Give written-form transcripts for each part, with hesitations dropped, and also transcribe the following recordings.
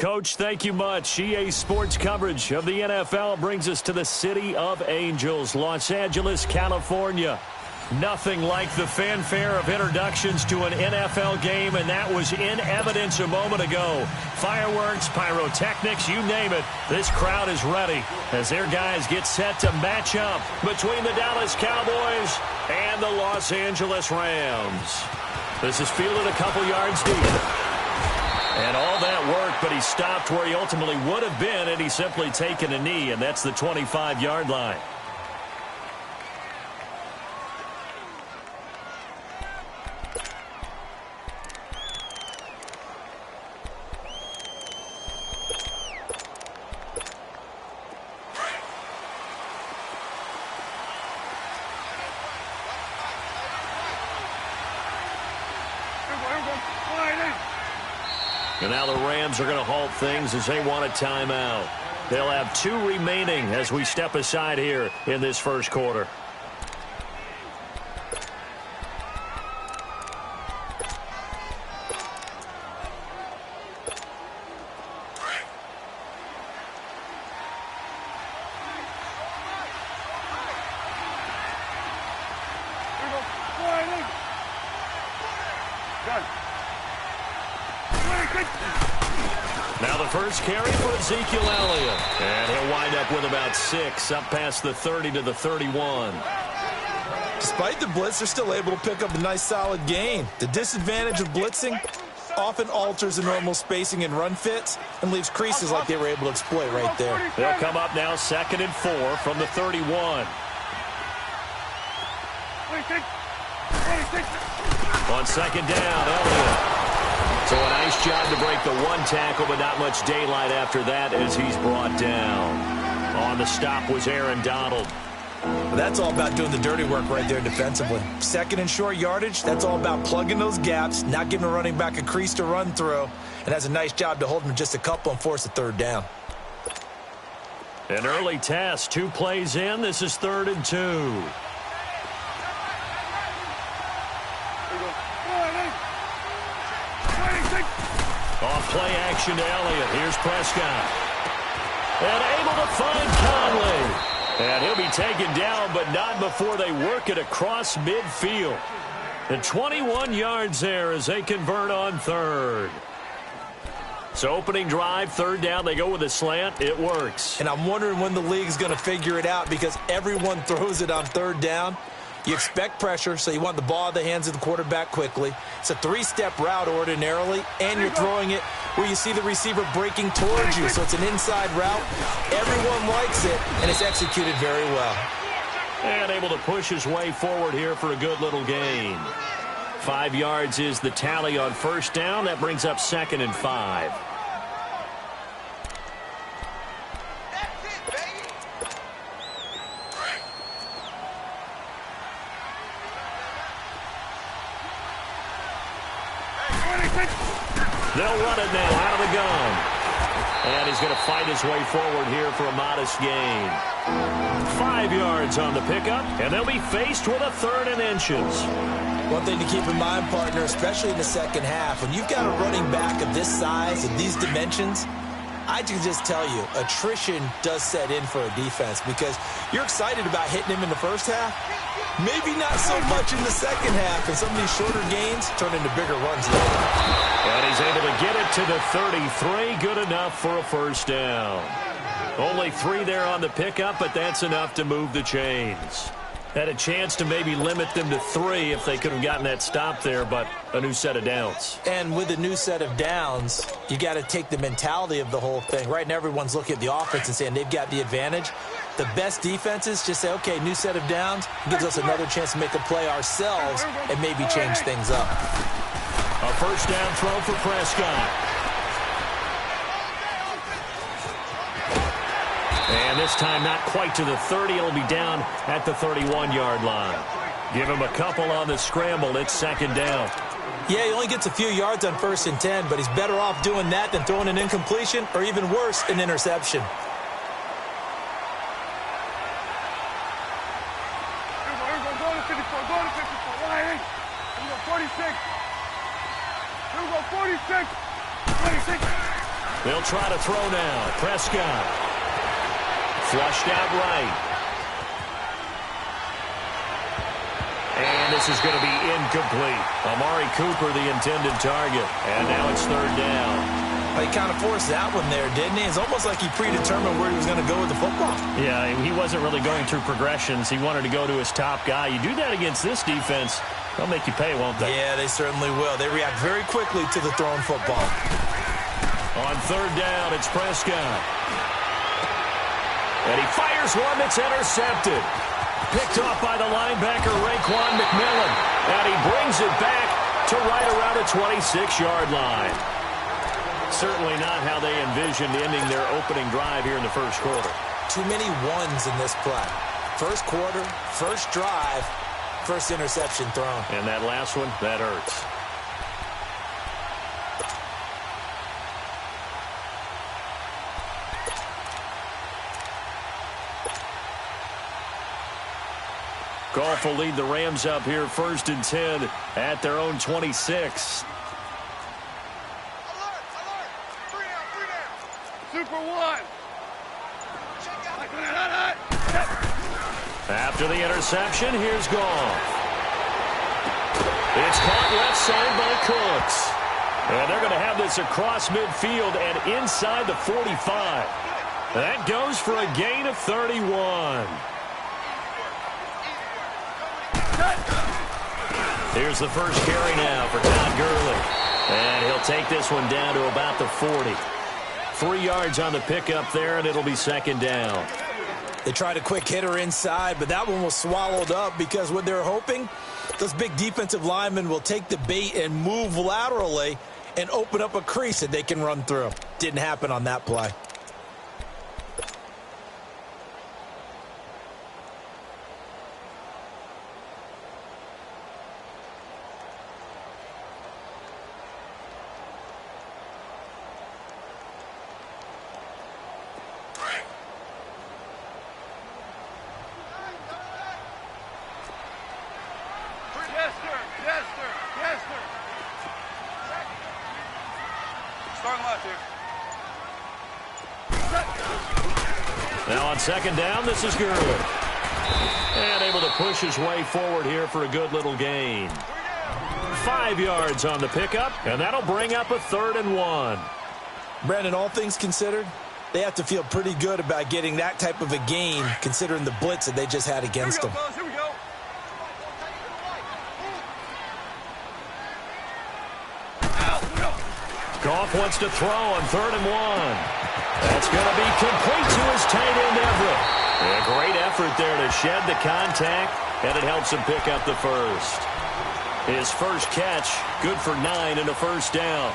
Coach, thank you much. EA Sports coverage of the NFL brings us to the City of Angels, Los Angeles, California. Nothing like the fanfare of introductions to an NFL game, and that was in evidence a moment ago. Fireworks, pyrotechnics, you name it. This crowd is ready as their guys get set to match up between the Dallas Cowboys and the Los Angeles Rams. This is fielded a couple yards deep. And all that work, but he stopped where he ultimately would have been, and he's simply taken a knee, and that's the 25-yard line. And now the Rams are going to halt things as they want a timeout. They'll have 2 remaining as we step aside here in this first quarter. Now the first carry for Ezekiel Elliott. And he'll wind up with about 6, up past the 30 to the 31. Despite the blitz, they're still able to pick up a nice solid gain. The disadvantage of blitzing often alters the normal spacing and run fits and leaves creases like they were able to exploit right there. They'll come up now 2nd and 4 from the 31. On 2nd down, Elliott. So a nice job to break the 1 tackle, but not much daylight after that as he's brought down. On the stop was Aaron Donald. Well, that's all about doing the dirty work right there defensively. 2nd and short yardage, that's all about plugging those gaps, not giving a running back a crease to run through, and has a nice job to hold him just a couple and force a 3rd down. An early test, 2 plays in. This is 3rd and 2. Off play action to Elliott. Here's Prescott. And able to find Conley. And he'll be taken down, but not before they work it across midfield. And 21 yards there as they convert on 3rd. So opening drive, 3rd down, they go with a slant. It works. And I'm wondering when the league's going to figure it out because everyone throws it on 3rd down. You expect pressure, so you want the ball in the hands of the quarterback quickly. It's a 3-step route ordinarily, and you're throwing it where you see the receiver breaking towards you. So it's an inside route. Everyone likes it, and it's executed very well. And able to push his way forward here for a good little gain. 5 yards is the tally on 1st down. That brings up 2nd and 5. They'll run it now out of the gun. And he's going to fight his way forward here for a modest gain. 5 yards on the pickup, and they'll be faced with a 3rd and inches. One thing to keep in mind, partner, especially in the second half, when you've got a running back of this size and these dimensions, I can just tell you, attrition does set in for a defense because you're excited about hitting him in the first half. Maybe not so much in the second half, and some of these shorter gains turn into bigger runs later. And he's able to get it to the 33. Good enough for a 1st down. Only 3 there on the pickup, but that's enough to move the chains. Had a chance to maybe limit them to 3 if they could have gotten that stop there, but a new set of downs. And with a new set of downs, you got to take the mentality of the whole thing. Right now, everyone's looking at the offense and saying they've got the advantage. The best defenses just say, okay, new set of downs, gives us another chance to make a play ourselves and maybe change things up. A 1st down throw for Prescott. And this time not quite to the 30. It'll be down at the 31-yard line. Give him a couple on the scramble. It's 2nd down. Yeah, he only gets a few yards on 1st and 10, but he's better off doing that than throwing an incompletion or even worse, an interception. They'll try to throw now. Prescott. Flushed out right. And this is going to be incomplete. Amari Cooper, the intended target. And now it's third down. He kind of forced that one there, didn't he? It's almost like he predetermined where he was going to go with the football. Yeah, he wasn't really going through progressions. He wanted to go to his top guy. You do that against this defense, they'll make you pay, won't they? Yeah, they certainly will. They react very quickly to the thrown football. On third down, it's Prescott. And he fires one that's intercepted. Picked off by the linebacker, Raekwon McMillan. And he brings it back to right around the 26-yard line. Certainly not how they envisioned ending their opening drive here in the first quarter. Too many ones in this play. First quarter, first drive, first interception thrown. And that last one, that hurts. Goff will lead the Rams up here first and 10 at their own 26. Super one. After the interception, here's Goff. It's caught left side by Cooks. And they're going to have this across midfield and inside the 45. That goes for a gain of 31. Here's the first carry now for Todd Gurley. And he'll take this one down to about the 40. 3 yards on the pickup there, and it'll be second down. They tried a quick hitter inside, but that one was swallowed up because what they're hoping, those big defensive linemen will take the bait and move laterally and open up a crease that they can run through. Didn't happen on that play. Now on second down, this is Gurley. And able to push his way forward here for a good little gain. 5 yards on the pickup, and that'll bring up a 3rd and 1. Brandon, all things considered, they have to feel pretty good about getting that type of a gain considering the blitz that they just had against them. Here we go. Goff wants to throw on 3rd and 1. That's going to be complete to his tight end, Everett. A great effort there to shed the contact, and it helps him pick up the first. His first catch, good for 9 and a first down.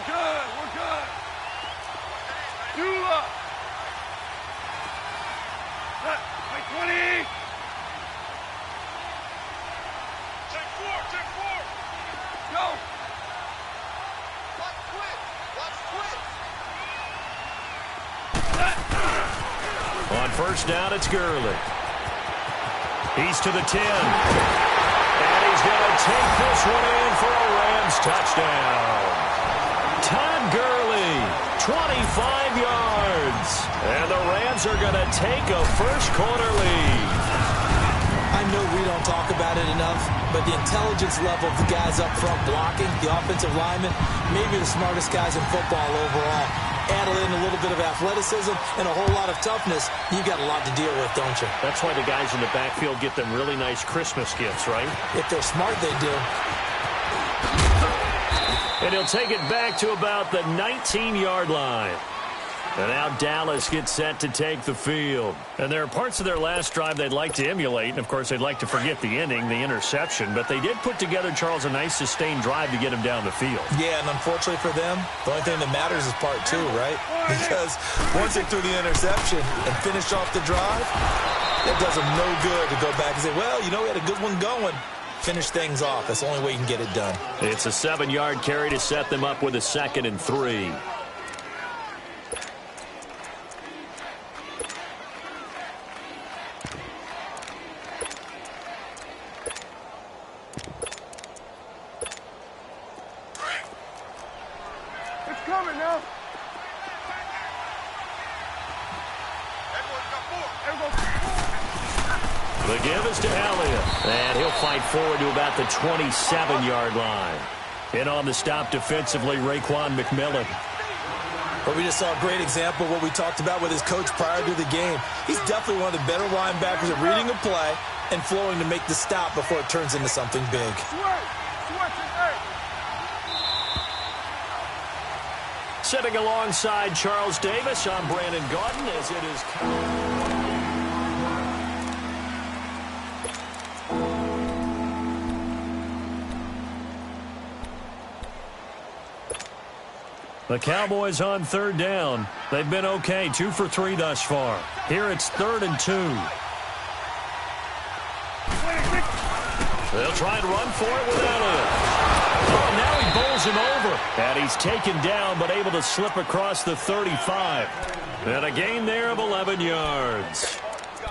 We're good. Dula. 20. Check four. Go. Watch quit. On first down, it's Gurley. He's to the 10. And he's going to take this one in for a Rams touchdown. Todd Gurley, 25 yards. And the Rams are going to take a first quarter lead. I know we don't talk about it enough, but the intelligence level of the guys up front blocking, the offensive linemen, maybe the smartest guys in football overall. Add in a little bit of athleticism and a whole lot of toughness, you've got a lot to deal with, don't you? That's why the guys in the backfield get them really nice Christmas gifts, right? If they're smart, they do. And he'll take it back to about the 19-yard line. And now Dallas gets set to take the field. And there are parts of their last drive they'd like to emulate. And, of course, they'd like to forget the ending, the interception. But they did put together, Charles, a nice sustained drive to get him down the field. Yeah, and unfortunately for them, the only thing that matters is part 2, right? Because once they threw the interception and finished off the drive, that does them no good to go back and say, well, you know, we had a good one going. Finish things off. That's the only way you can get it done. It's a 7-yard carry to set them up with a 2nd and 3. coming now. The give is to Elliott. And he'll fight forward to about the 27-yard line. In on the stop defensively, Raekwon McMillan. But we just saw a great example of what we talked about with his coach prior to the game. He's definitely one of the better linebackers at reading a play and flowing to make the stop before it turns into something big. Sitting alongside Charles Davis, I'm Brandon Gaudin as it is. The Cowboys on third down. They've been okay, 2 for 3 thus far. Here it's 3rd and 2. They'll try and run for it with Elliott. Oh, now he bowls him over. And he's taken down but able to slip across the 35. And a gain there of 11 yards.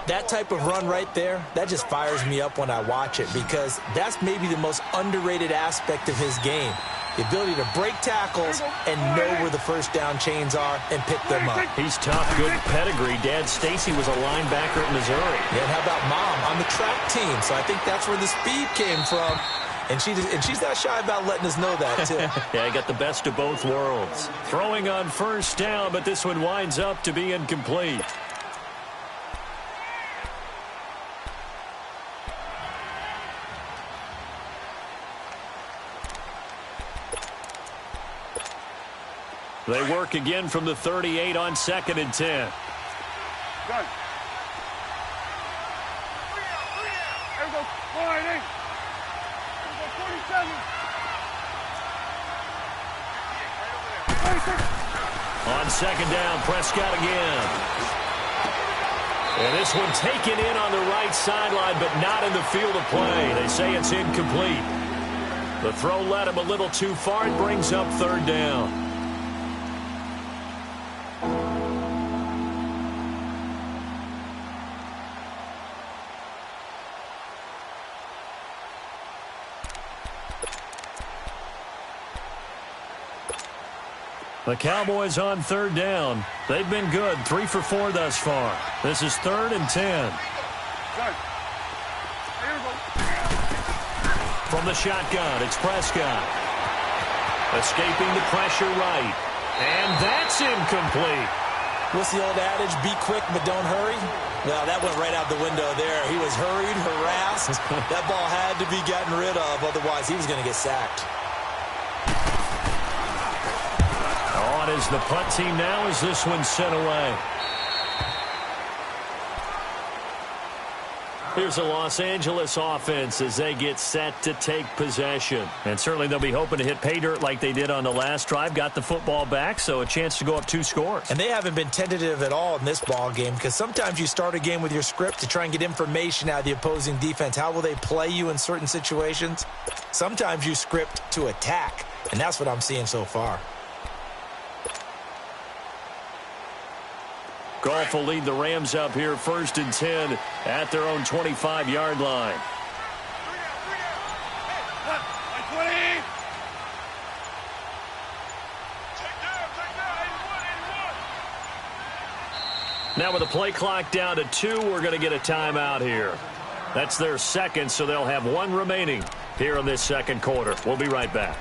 That type of run right there, that just fires me up when I watch it because that's maybe the most underrated aspect of his game. The ability to break tackles and know where the first down chains are and pick them up. He's tough, good pedigree. Dad Stacy was a linebacker at Missouri. Yeah, and how about Mom on the track team? So I think that's where the speed came from. And she's not shy about letting us know that, too. Yeah, he got the best of both worlds. Throwing on first down, but this one winds up to be incomplete. They work again from the 38 on 2nd and 10. Done. There we go. Sliding. There we go. 27. On 2nd down, Prescott again. And this one taken in on the right sideline, but not in the field of play. They say it's incomplete. The throw led him a little too far. It brings up 3rd down. The Cowboys on 3rd down. They've been good, 3 for 4 thus far. This is 3rd and 10. Done. Here we go. From the shotgun, it's Prescott. Escaping the pressure right. And that's incomplete. What's the old adage? Be quick, but don't hurry. Well, that went right out the window there. He was hurried, harassed. That ball had to be gotten rid of, otherwise he was going to get sacked. On is the punt team now as this one's sent away. Here's the Los Angeles offense as they get set to take possession. And certainly they'll be hoping to hit pay dirt like they did on the last drive. Got the football back, so a chance to go up 2 scores. And they haven't been tentative at all in this ball game because sometimes you start a game with your script to try and get information out of the opposing defense. How will they play you in certain situations? Sometimes you script to attack, and that's what I'm seeing so far. Goff will lead the Rams up here 1st and 10 at their own 25-yard line. 20. Now with the play clock down to 2, we're going to get a timeout here. That's their second, so they'll have 1 remaining here in this 2nd quarter. We'll be right back.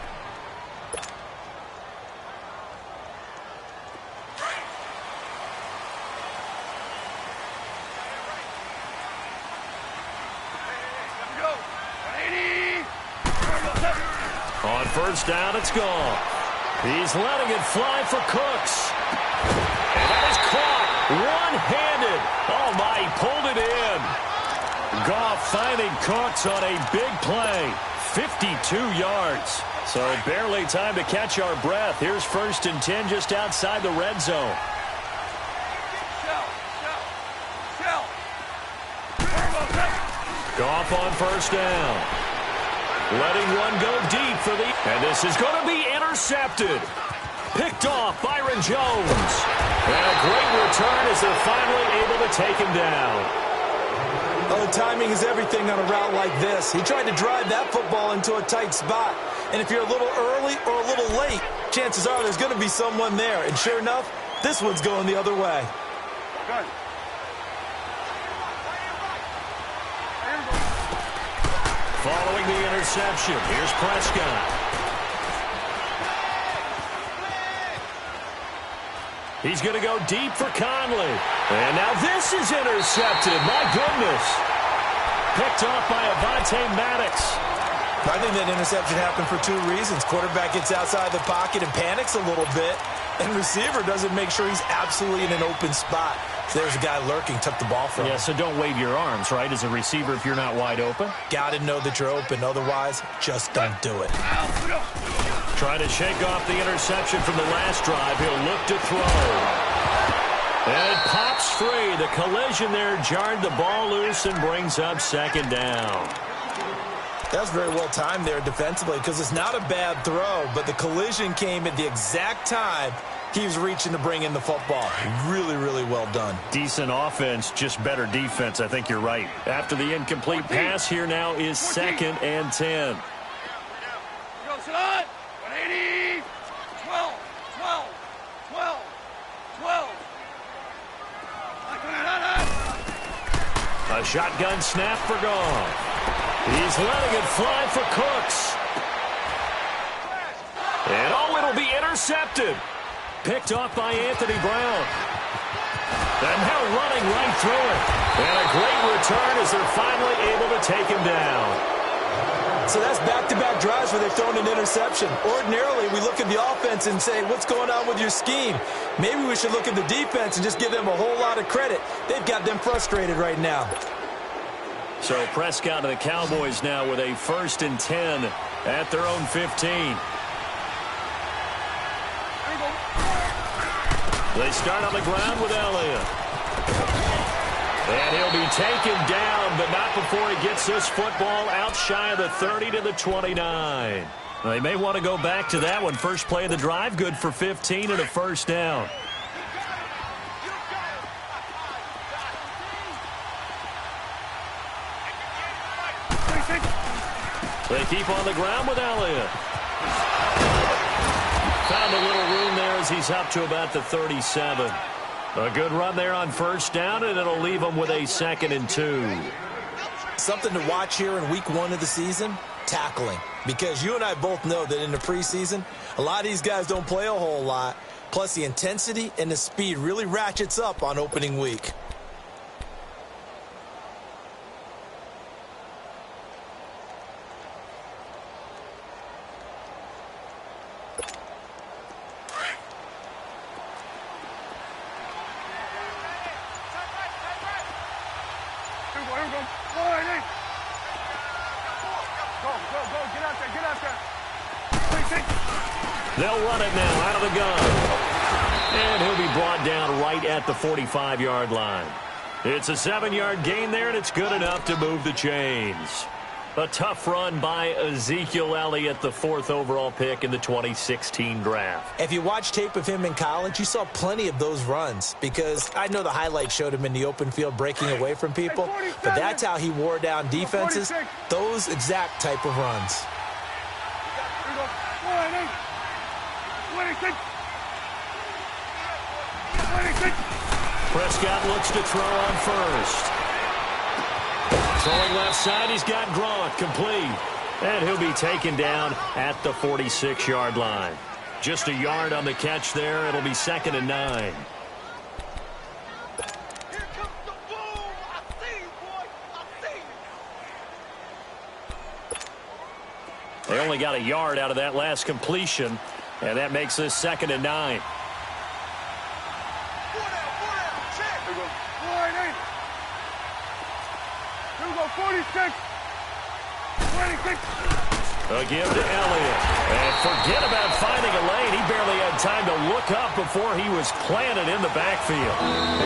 On 1st down, it's gone. He's letting it fly for Cooks. And that is caught one-handed. Oh, my, he pulled it in. Goff finding Cooks on a big play. 52 yards. So barely time to catch our breath. Here's 1st and 10 just outside the red zone. Goff on 1st down. Letting one go deep for the... And this is going to be intercepted. Picked off Byron Jones. And a great return as they're finally able to take him down. Oh, timing is everything on a route like this. He tried to drive that football into a tight spot. And if you're a little early or a little late, chances are there's going to be someone there. And sure enough, this one's going the other way. Good. Following the interception, here's Prescott. He's going to go deep for Conley. And now this is intercepted. My goodness. Picked off by Avonte Maddox. I think that interception happened for two reasons. Quarterback gets outside the pocket and panics a little bit, and receiver doesn't make sure he's absolutely in an open spot. So there's a guy lurking, took the ball from him. Yeah, so don't wave your arms, right, as a receiver if you're not wide open. Got to know that you're open. Otherwise, just don't do it. Trying to shake off the interception from the last drive. He'll look to throw. And it pops free. The collision there jarred the ball loose and brings up second down. That's very well timed there defensively because it's not a bad throw, but the collision came at the exact time he was reaching to bring in the football. Really, really well done. Decent offense, just better defense. I think you're right. After the incomplete pass, here now is 2nd and 10. Go, Salon. 180. 12. 12. 12. 12. A shotgun snap for Goff. He's letting it fly for Cooks. And it'll be intercepted. Picked off by Anthony Brown. And now running right through it. And a great return as they're finally able to take him down. So that's back-to-back drives where they've thrown an interception. Ordinarily, we look at the offense and say, what's going on with your scheme? Maybe we should look at the defense and just give them a whole lot of credit. They've got them frustrated right now. So Prescott and the Cowboys now with a 1st and 10 at their own 15. They start on the ground with Elliott. And he'll be taken down, but not before he gets this football out shy of the 30 to the 29. They may want to go back to that one. First play of the drive, good for 15 and a first down. They keep on the ground with Elliott. Found a little room there as he's up to about the 37. A good run there on first down, and it'll leave him with a 2nd and 2. Something to watch here in week 1 of the season, tackling. Because you and I both know that in the preseason, a lot of these guys don't play a whole lot. Plus, the intensity and the speed really ratchets up on opening week. They'll run it now out of the gun. And he'll be brought down right at the 45-yard line. It's a 7-yard gain there, and it's good enough to move the chains. A tough run by Ezekiel Elliott, the 4th overall pick in the 2016 draft. If you watch tape of him in college, you saw plenty of those runs because I know the highlights showed him in the open field breaking away from people, but that's how he wore down defenses, those exact type of runs. 26. Prescott looks to throw on first. Throwing left side, he's got Gronk complete. And he'll be taken down at the 46-yard line. Just a yard on the catch there. It'll be 2nd and 9. They only got a yard out of that last completion, and that makes this 2nd and 9. A give to Elliott. And forget about finding a lane. He barely had time to look up before he was planted in the backfield.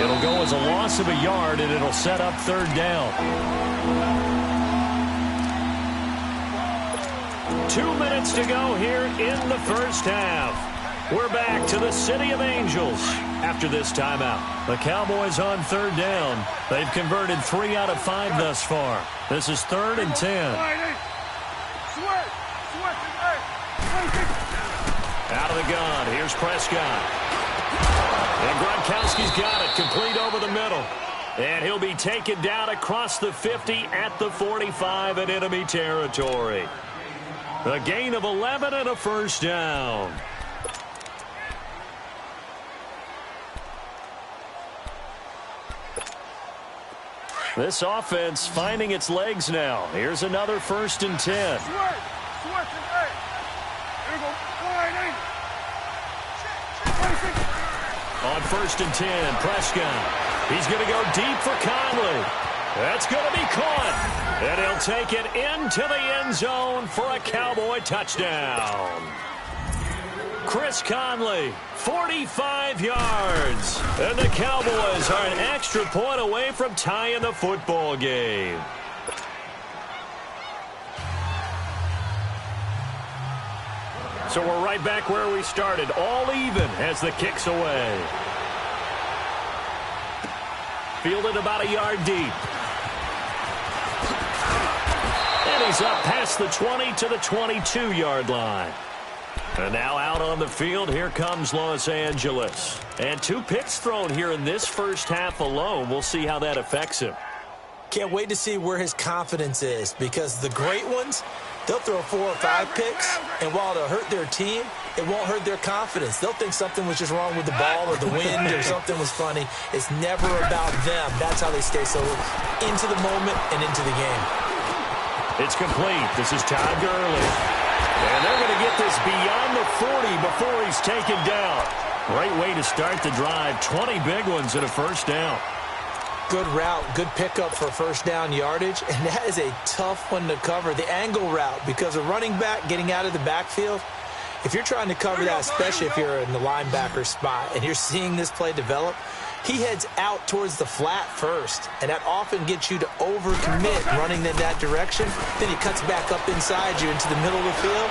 It'll go as a loss of a yard, and it'll set up 3rd down. 2 minutes to go here in the first half. We're back to the City of Angels after this timeout. The Cowboys on 3rd down. They've converted 3 out of 5 thus far. This is 3rd and 10. Out of the gun, here's Prescott. And Gronkowski's got it, complete over the middle. And he'll be taken down across the 50 at the 45 in enemy territory. A gain of 11 and a first down. This offense finding its legs now. Here's another 1st and 10. On 1st and 10, Prescott. He's going to go deep for Conley. That's going to be caught. And he'll take it into the end zone for a Cowboy touchdown. Chris Conley, 45 yards. And the Cowboys are an extra point away from tying the football game. So we're right back where we started, all even as the kick's away. Fielded about a yard deep. And he's up past the 20 to the 22-yard line. And now out on the field, here comes Los Angeles. And 2 picks thrown here in this first half alone. We'll see how that affects him. Can't wait to see where his confidence is, because the great ones, they'll throw 4 or 5 picks, and while it'll hurt their team, it won't hurt their confidence. They'll think something was just wrong with the ball or the wind or something was funny. It's never about them. That's how they stay so into the moment and into the game. It's complete. This is Todd Gurley. And they're going to get this beyond the 40 before he's taken down. Great way to start the drive. 20 big ones and a first down. Good route, good pickup for first down yardage, and that is a tough one to cover, the angle route, because a running back getting out of the backfield, if you're trying to cover that, especially if you're in the linebacker spot and you're seeing this play develop, he heads out towards the flat first, and that often gets you to overcommit running in that direction. Then he cuts back up inside you into the middle of the field.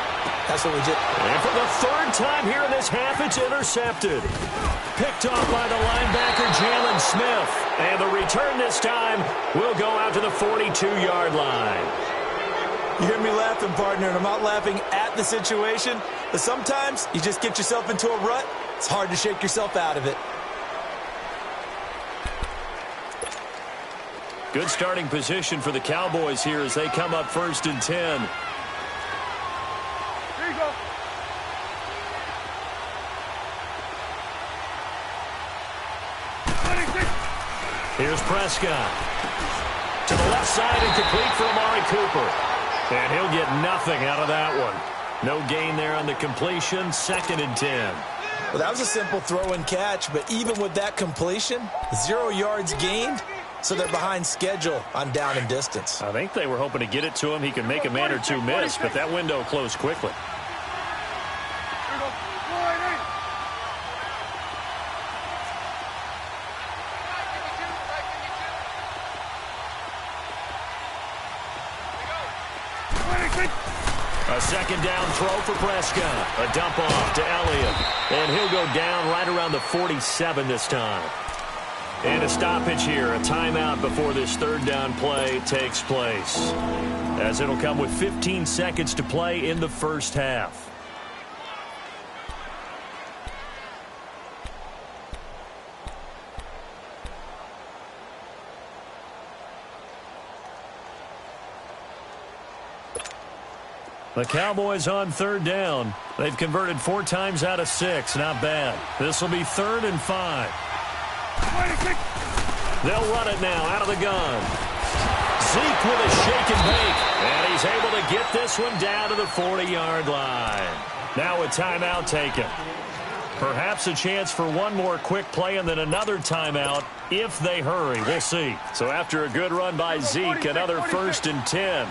That's what we did. And for the 3rd time here in this half, it's intercepted. Picked off by the linebacker, Jalen Smith. And the return this time will go out to the 42-yard line. You hear me laughing, partner, and I'm not laughing at the situation, but sometimes you just get yourself into a rut. It's hard to shake yourself out of it. Good starting position for the Cowboys here as they come up 1st and 10. Here you go. Here's Prescott. To the left side and complete for Amari Cooper. And he'll get nothing out of that one. No gain there on the completion. 2nd and 10. Well, that was a simple throw and catch, but even with that completion, 0 yards gained, so they're behind schedule on down and distance. I think they were hoping to get it to him. He could make a man or 2 miss, but that window closed quickly. Here you go. A 2nd down throw for Prescott. A dump off to Elliott. And he'll go down right around the 47 this time. And a stoppage here, a timeout before this 3rd down play takes place, as it'll come with 15 seconds to play in the first half. The Cowboys on 3rd down. They've converted 4 times out of 6. Not bad. This will be 3rd and 5. They'll run it now out of the gun. Zeke with a shake and bake. And he's able to get this one down to the 40-yard line. Now a timeout taken. Perhaps a chance for one more quick play and then another timeout if they hurry. We'll see. So after a good run by Zeke, another 1st and 10.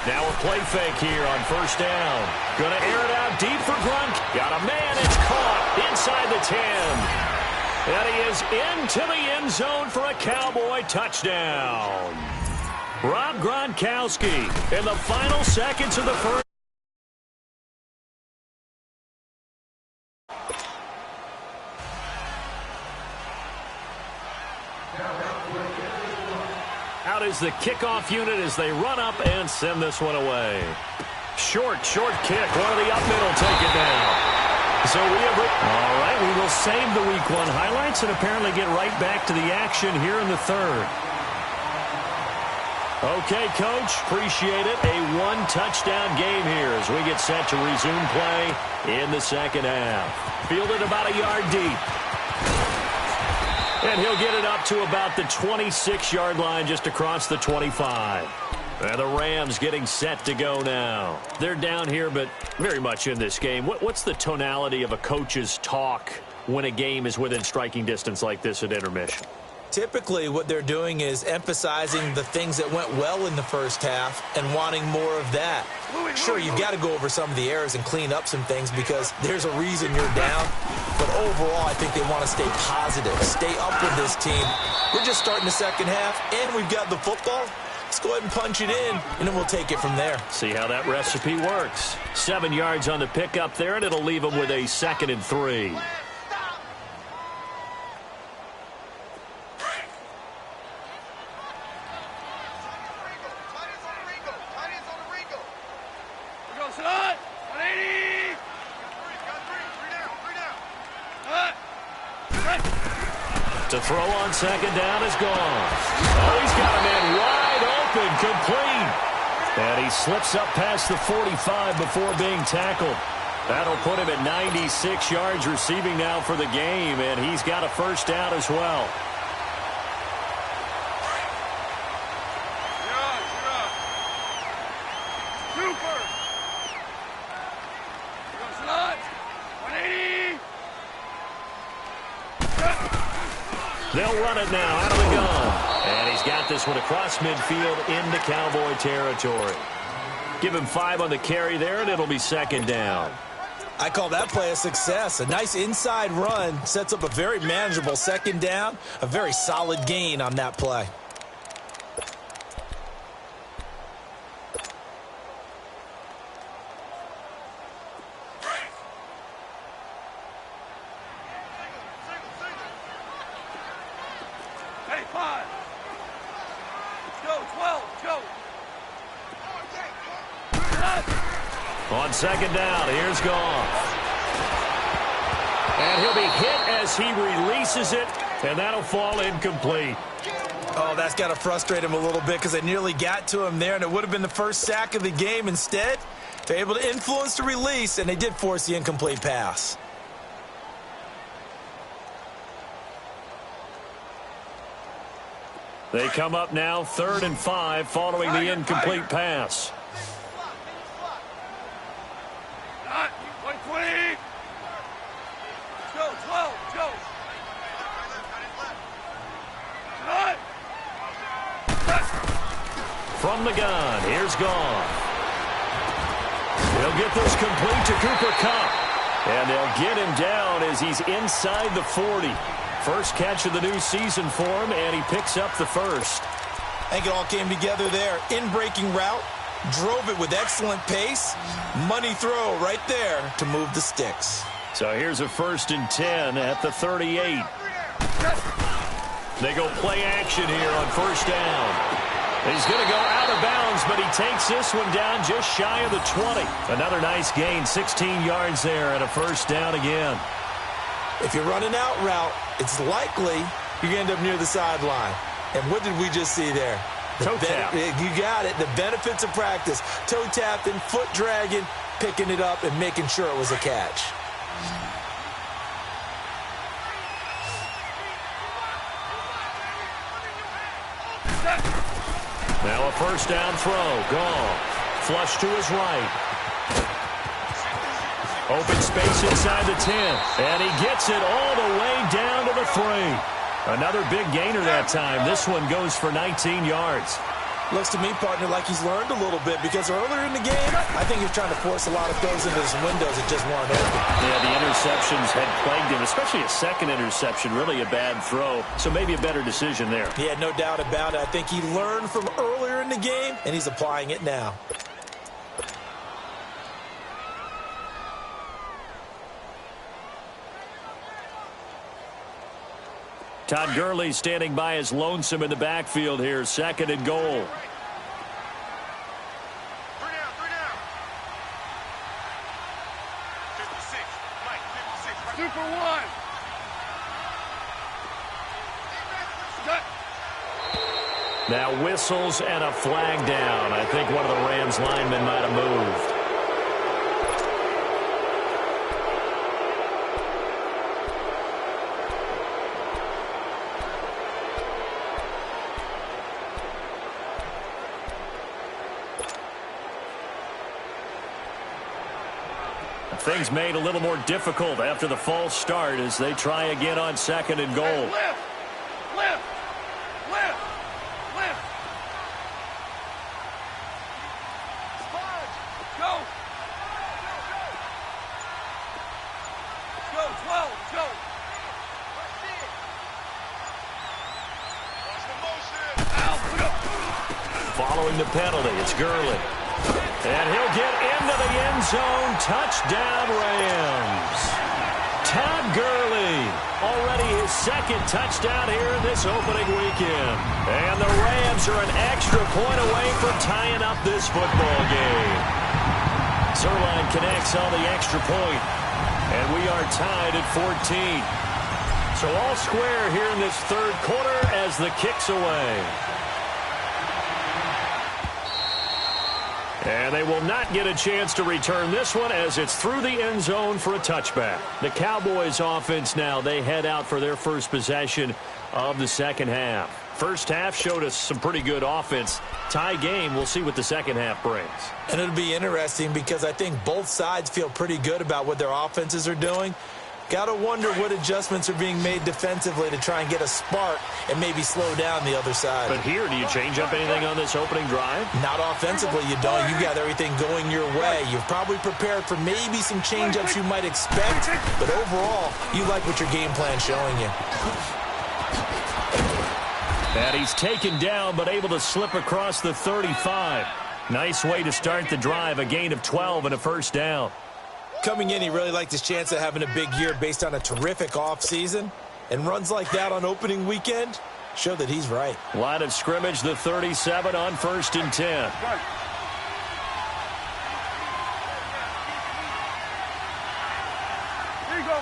Now a play fake here on 1st down. Going to air it out deep for Gronk. Got a man. It's caught inside the 10. And he is into the end zone for a Cowboy touchdown. Rob Gronkowski in the final seconds of the first. Out is is the kickoff unit as they run up and send this one away. Short kick. One of the up middle, take it down. So we have... All right, we will save the Week 1 highlights and apparently get right back to the action here in the third. Okay, Coach, appreciate it. A one-touchdown game here as we get set to resume play in the second half. Fielded about a yard deep. And he'll get it up to about the 26-yard line just across the 25. And the Rams getting set to go now. They're down here, but very much in this game. What's the tonality of a coach's talk when a game is within striking distance like this at intermission? Typically, what they're doing is emphasizing the things that went well in the first half and wanting more of that. Sure, you've got to go over some of the errors and clean up some things because there's a reason you're down. But overall, I think they want to stay positive, stay up with this team. We're just starting the second half, and we've got the football. Let's go ahead and punch it in, and then we'll take it from there. See how that recipe works. 7 yards on the pickup there, and it'll leave them with a 2nd and 3. To throw on 2nd down is gone. Oh, he's got a man wide open, complete. And he slips up past the 45 before being tackled. That'll put him at 96 yards receiving now for the game, and he's got a first down as well. They'll run it now out of the gun. And he's got this one across midfield into Cowboy territory. Give him 5 on the carry there, and it'll be 2nd down. I call that play a success. A nice inside run sets up a very manageable 2nd down. A very solid gain on that play. On 2nd down, here's Goff. And he'll be hit as he releases it, and that'll fall incomplete. Oh, that's got to frustrate him a little bit because they nearly got to him there, and it would have been the first sack of the game. Instead, they're able to influence the release, and they did force the incomplete pass. They come up now 3rd and 5 following the incomplete pass. From the gun, here's Goff. He'll get this complete to Cooper Kupp. And they'll get him down as he's inside the 40. First catch of the new season for him, and he picks up the first. I think it all came together there. In-breaking route, drove it with excellent pace. Money throw right there to move the sticks. So here's a 1st and 10 at the 38. They go play action here on 1st down. He's going to go out of bounds, but he takes this one down just shy of the 20. Another nice gain, 16 yards there, and a 1st down again. If you're running out route, it's likely you're going to end up near the sideline. And what did we just see there? Toe tap. You got it. The benefits of practice. Toe tapping, foot dragging, picking it up, and making sure it was a catch. Now a 1st down throw. Goff. Flush to his right. Open space inside the 10. And he gets it all the way down to the 3. Another big gainer that time. This one goes for 19 yards. Looks to me, partner, like he's learned a little bit because earlier in the game, I think he was trying to force a lot of throws into his windows that just weren't open. Yeah, the interceptions had plagued him, especially a 2nd interception, really a bad throw. So maybe a better decision there. Yeah, no doubt about it. I think he learned from earlier in the game, and he's applying it now. Todd Gurley standing by as lonesome in the backfield here. 2nd and goal. Super one. Now whistles and a flag down. I think one of the Rams linemen might have moved. Things made a little more difficult after the false start as they try again on 2nd and goal. Lift. Lift. Lift. Lift. Sponge. Go. Go. 12. Go. Following the penalty, it's Gurley. And he'll get into the end zone. Touchdown, Rams. Todd Gurley, already his 2nd touchdown here in this opening weekend. And the Rams are an extra point away from tying up this football game. Zerline connects on the extra point. And we are tied at 14. So all square here in this 3rd quarter as the kick's away. And they will not get a chance to return this one as it's through the end zone for a touchback. The Cowboys offense now, they head out for their first possession of the 2nd half. First half showed us some pretty good offense. Tie game, we'll see what the 2nd half brings. And it'll be interesting because I think both sides feel pretty good about what their offenses are doing. Got to wonder what adjustments are being made defensively to try and get a spark and maybe slow down the other side. But here, do you change up anything on this opening drive? Not offensively, you don't. You got everything going your way. You've probably prepared for maybe some change-ups you might expect, but overall, you like what your game plan's showing you. And he's taken down, but able to slip across the 35. Nice way to start the drive, a gain of 12 and a first down. Coming in, he really liked his chance of having a big year based on a terrific offseason. And runs like that on opening weekend show that he's right. Line of scrimmage, the 37 on 1st and 10. Here you go.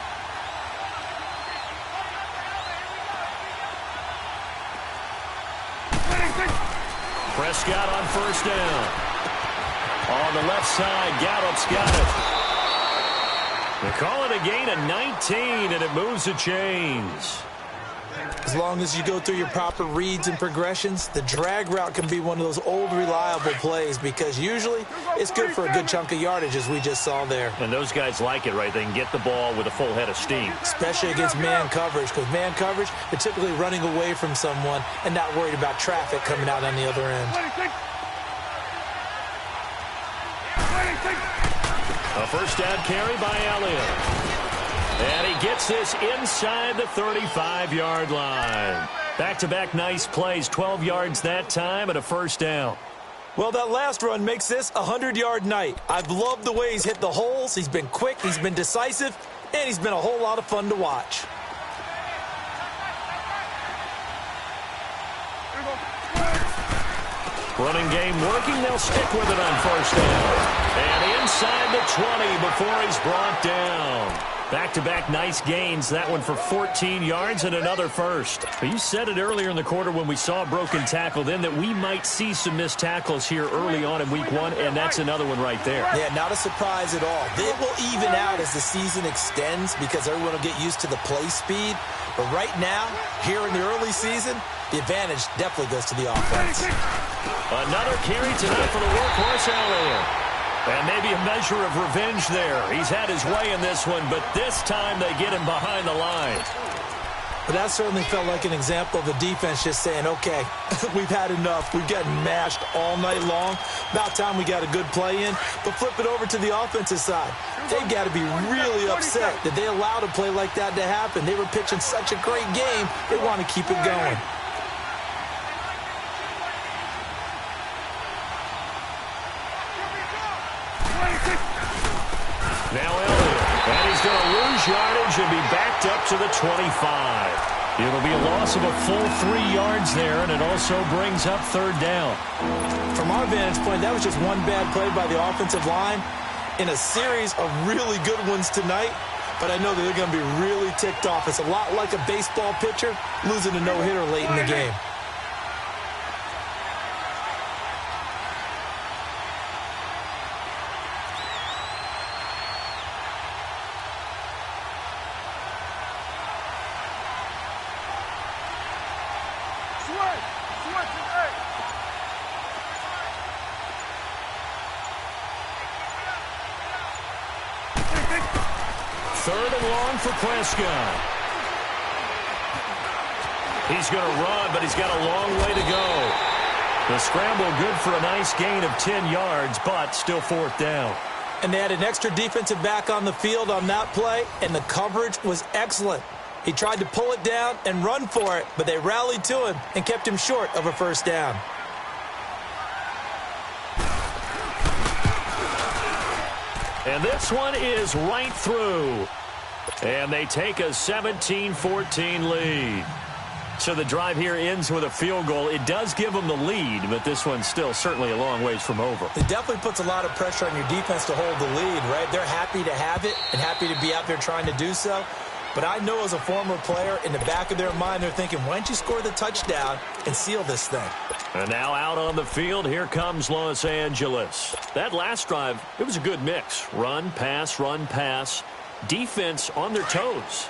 Prescott on 1st down. On the left side, Gallup's got it. They call it a gain of 19, and it moves the chains. As long as you go through your proper reads and progressions, the drag route can be one of those old reliable plays because usually it's good for a good chunk of yardage, as we just saw there. And those guys like it, right? They can get the ball with a full head of steam. Especially against man coverage, because man coverage, they're typically running away from someone and not worried about traffic coming out on the other end. A first down carry by Elliott. And he gets this inside the 35-yard line. Back-to-back nice plays, 12 yards that time and a first down. Well, that last run makes this a 100-yard night. I've loved the way he's hit the holes. He's been quick, he's been decisive, and he's been a whole lot of fun to watch. Running game working. They'll stick with it on first down. And inside the 20 before he's brought down. Back-to-back nice gains. That one for 14 yards and another first. You said it earlier in the quarter when we saw a broken tackle then that we might see some missed tackles here early on in week 1, and that's another one right there. Yeah, not a surprise at all. It will even out as the season extends because everyone will get used to the play speed. But right now, here in the early season, the advantage definitely goes to the offense. Another carry tonight for the workhorse Elliott. And maybe a measure of revenge there. He's had his way in this one, but this time they get him behind the line. But that certainly felt like an example of the defense just saying, okay, we've had enough. We've gotten mashed all night long. About time we got a good play in. But flip it over to the offensive side. They've got to be really upset that they allowed a play like that to happen. They were pitching such a great game, they want to keep it going. Now Elliott, and he's going to lose yardage and be backed up to the 25. It'll be a loss of a full 3 yards there, and it also brings up third down. From our vantage point, that was just one bad play by the offensive line in a series of really good ones tonight. But I know that they're going to be really ticked off. It's a lot like a baseball pitcher losing a no-hitter late in the game. Third and long for Prescott. He's going to run, but he's got a long way to go. The scramble good for a nice gain of 10 yards, but still fourth down. And they had an extra defensive back on the field on that play, and the coverage was excellent. He tried to pull it down and run for it, but they rallied to him and kept him short of a first down. And this one is right through. And they take a 17-14 lead. So the drive here ends with a field goal. It does give them the lead, but this one's still certainly a long ways from over. It definitely puts a lot of pressure on your defense to hold the lead, right? They're happy to have it and happy to be out there trying to do so. But I know as a former player, in the back of their mind, they're thinking, why don't you score the touchdown and seal this thing? And now out on the field, here comes Los Angeles. That last drive, it was a good mix. Run, pass, defense on their toes.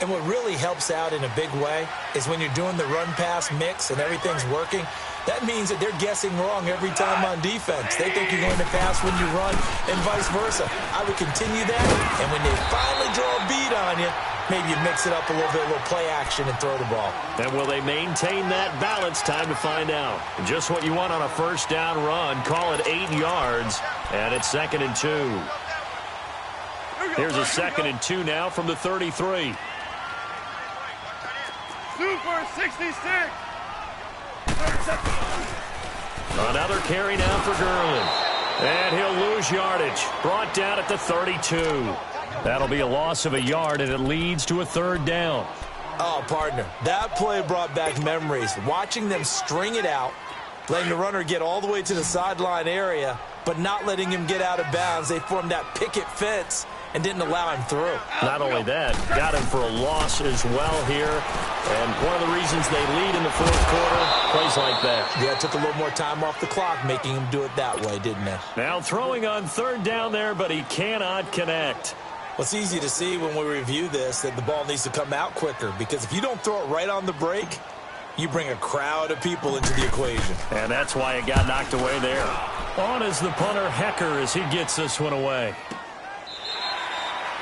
And what really helps out in a big way is when you're doing the run-pass mix and everything's working, that means that they're guessing wrong every time on defense. They think you're going to pass when you run and vice versa. I would continue that, and when they finally draw a beat on you, maybe you mix it up a little bit, a little play action, and throw the ball. And will they maintain that balance? Time to find out. Just what you want on a first down run. Call it 8 yards, and it's 2nd and 2. Here's a 2nd and 2 now from the 33. Super 66. Another carry now for Gurley. And he'll lose yardage. Brought down at the 32. That'll be a loss of a yard, and it leads to a third down. Oh, partner, that play brought back memories. Watching them string it out, letting the runner get all the way to the sideline area, but not letting him get out of bounds. They formed that picket fence and didn't allow him through. Not only that, got him for a loss as well here. And one of the reasons they lead in the fourth quarter, plays like that. Yeah, it took a little more time off the clock, making him do it that way, didn't it? Now throwing on third down there, but he cannot connect. Well, it's easy to see when we review this that the ball needs to come out quicker, because if you don't throw it right on the break, you bring a crowd of people into the equation. And that's why it got knocked away there. On is the punter, Hecker, as he gets this one away.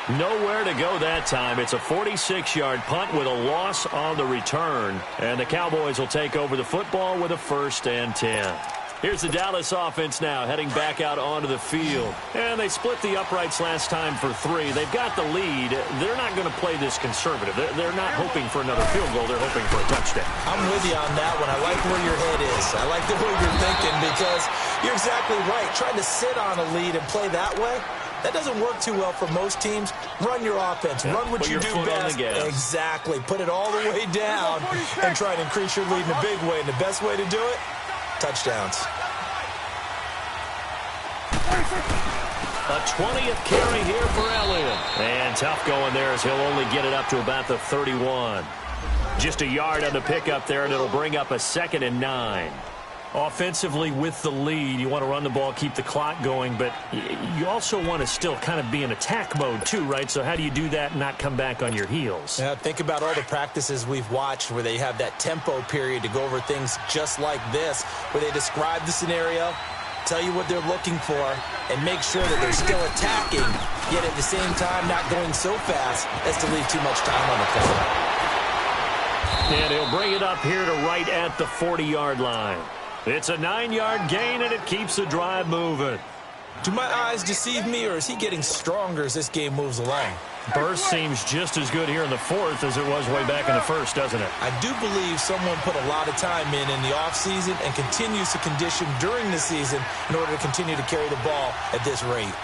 Nowhere to go that time. It's a 46-yard punt with a loss on the return. And the Cowboys will take over the football with a 1st and 10. Here's the Dallas offense now heading back out onto the field. And they split the uprights last time for 3. They've got the lead. They're not going to play this conservative. They're not hoping for another field goal. They're hoping for a touchdown. I'm with you on that one. I like where your head is. I like the way you're thinking, because you're exactly right. Trying to sit on a lead and play that way, that doesn't work too well for most teams. Run your offense. Yeah, run what you do best. Exactly. Put it all the way down and try to increase your lead in a big way. And the best way to do it, touchdowns. A 20th carry here for Elliott. And tough going there, as he'll only get it up to about the 31. Just a yard on the pickup there, and it'll bring up a 2nd and 9. Offensively with the lead, you want to run the ball, keep the clock going, but you also want to still kind of be in attack mode too, right? So how do you do that and not come back on your heels? Yeah, think about all the practices we've watched where they have that tempo period to go over things just like this, where they describe the scenario, tell you what they're looking for, and make sure that they're still attacking, yet at the same time not going so fast as to leave too much time on the clock. And he'll bring it up here to right at the 40-yard line. It's a 9-yard gain, and it keeps the drive moving. Do my eyes deceive me, or is he getting stronger as this game moves along? Burst seems just as good here in the fourth as it was way back in the first, doesn't it? I do believe someone put a lot of time in the offseason and continues to condition during the season in order to continue to carry the ball at this rate.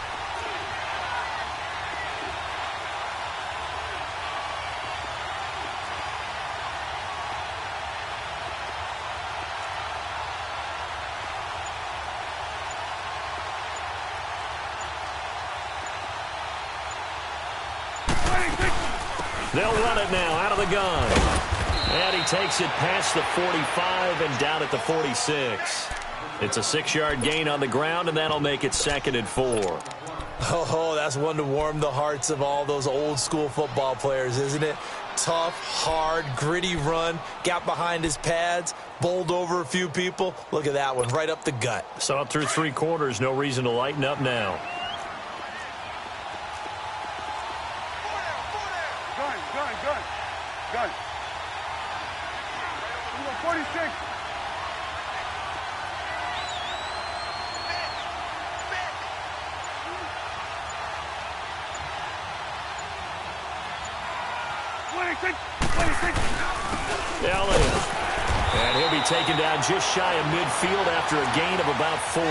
They'll run it now out of the gun. And he takes it past the 45 and down at the 46. It's a 6-yard gain on the ground, and that'll make it 2nd and 4. Oh, that's one to warm the hearts of all those old-school football players, isn't it? Tough, hard, gritty run, got behind his pads, bowled over a few people. Look at that one, right up the gut. Saw it through 3 quarters, no reason to lighten up now. Gun. 46. Elliott. And he'll be taken down just shy of midfield after a gain of about 4.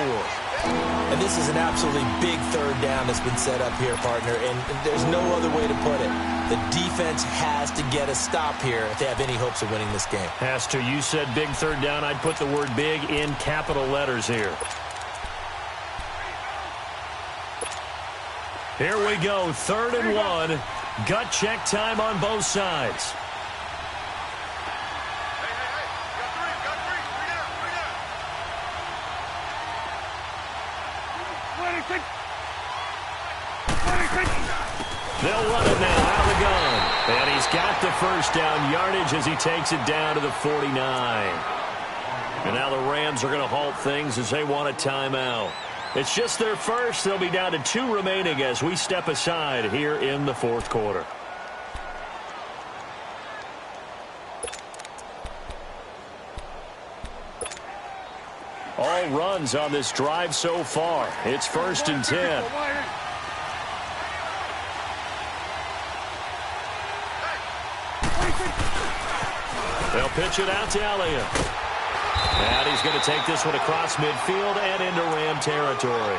And this is an absolutely big 3rd down that's been set up here, partner, and there's no other way to put it. The defense has to get a stop here if they have any hopes of winning this game. Has to. You said big 3rd down. I'd put the word big in capital letters here. Here we go, 3rd and 1. Gut check time on both sides. They'll run it now out of the gun. And he's got the 1st down yardage as he takes it down to the 49. And now the Rams are going to halt things as they want a timeout. It's just their first. They'll be down to 2 remaining as we step aside here in the 4th quarter. All runs on this drive so far. It's 1st and 10. They'll pitch it out to Elliott. And he's going to take this one across midfield and into Ram territory.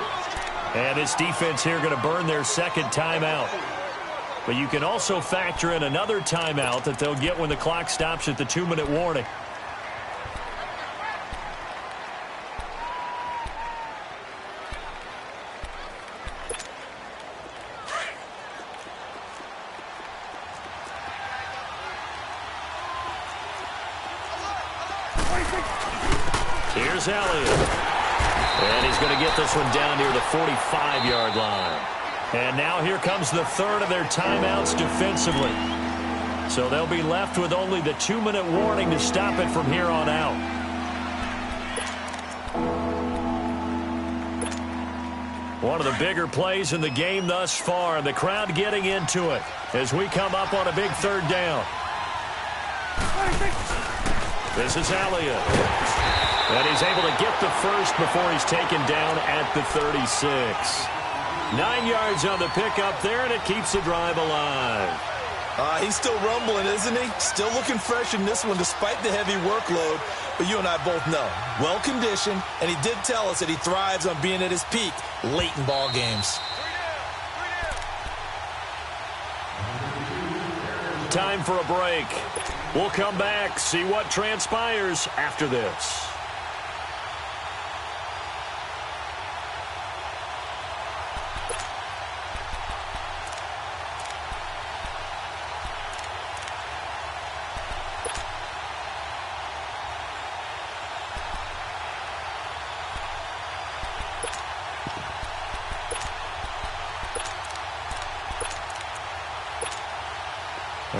And this defense here going to burn their 2nd timeout. But you can also factor in another timeout that they'll get when the clock stops at the 2-minute warning. Here's Elliott. And he's going to get this one down near the 45-yard line. And now here comes the 3rd of their timeouts defensively. So they'll be left with only the 2-minute warning to stop it from here on out. One of the bigger plays in the game thus far. The crowd getting into it as we come up on a big 3rd down. This is Elliott. And he's able to get the 1st before he's taken down at the 36. 9 yards on the pickup there, and it keeps the drive alive. He's still rumbling, isn't he? Still looking fresh in this one despite the heavy workload. But you and I both know, well-conditioned, and he did tell us that he thrives on being at his peak late in ball games. Time for a break. We'll come back, see what transpires after this.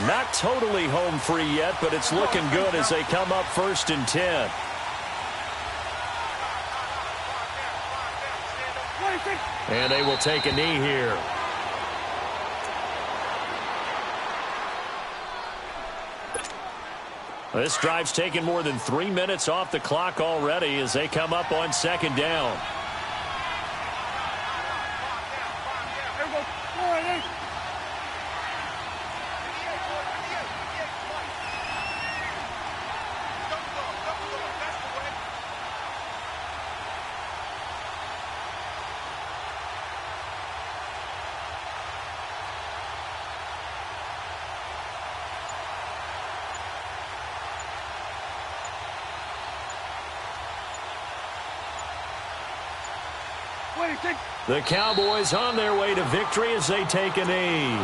Not totally home free yet, but it's looking good as they come up 1st and 10. And they will take a knee here. This drive's taken more than 3 minutes off the clock already as they come up on 2nd down. The Cowboys on their way to victory as they take a knee.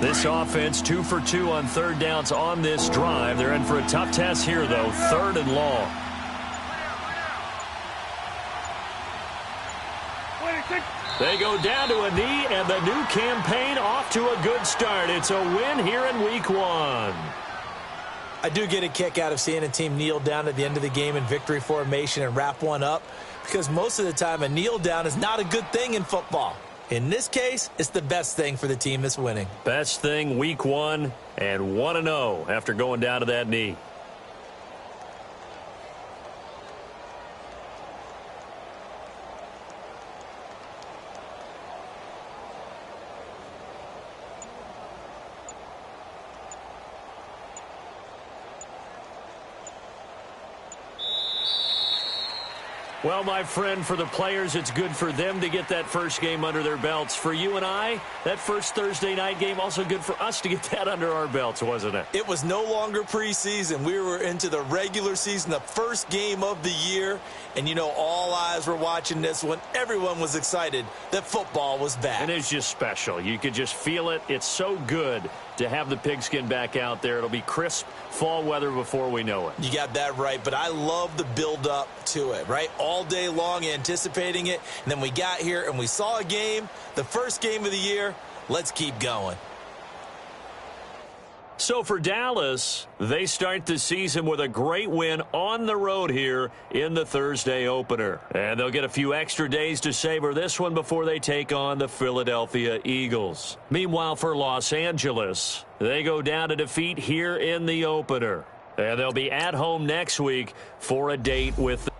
This offense 2 for 2 on third downs on this drive. They're in for a tough test here, though. Third and long. They go down to a knee, and the new campaign off to a good start. It's a win here in week 1. I do get a kick out of seeing a team kneel down at the end of the game in victory formation and wrap one up, because most of the time a kneel down is not a good thing in football. In this case, it's the best thing for the team that's winning. Best thing week 1 and 1-0 after going down to that knee. Well, my friend, for the players, it's good for them to get that first game under their belts. For you and I, that first Thursday night game, also good for us to get that under our belts, wasn't it? It was no longer preseason. We were into the regular season, the first game of the year. And, you know, all eyes were watching this one. Everyone was excited that football was back. And it's just special. You could just feel it. It's so good to have the pigskin back out there. It'll be crisp fall weather before we know it. You got that right, but I love the build-up to it, right? All day long anticipating it, and then we got here and we saw a game, the first game of the year. Let's keep going. So for Dallas, they start the season with a great win on the road here in the Thursday opener. And they'll get a few extra days to savor this one before they take on the Philadelphia Eagles. Meanwhile, for Los Angeles, they go down to defeat here in the opener. And they'll be at home next week for a date with the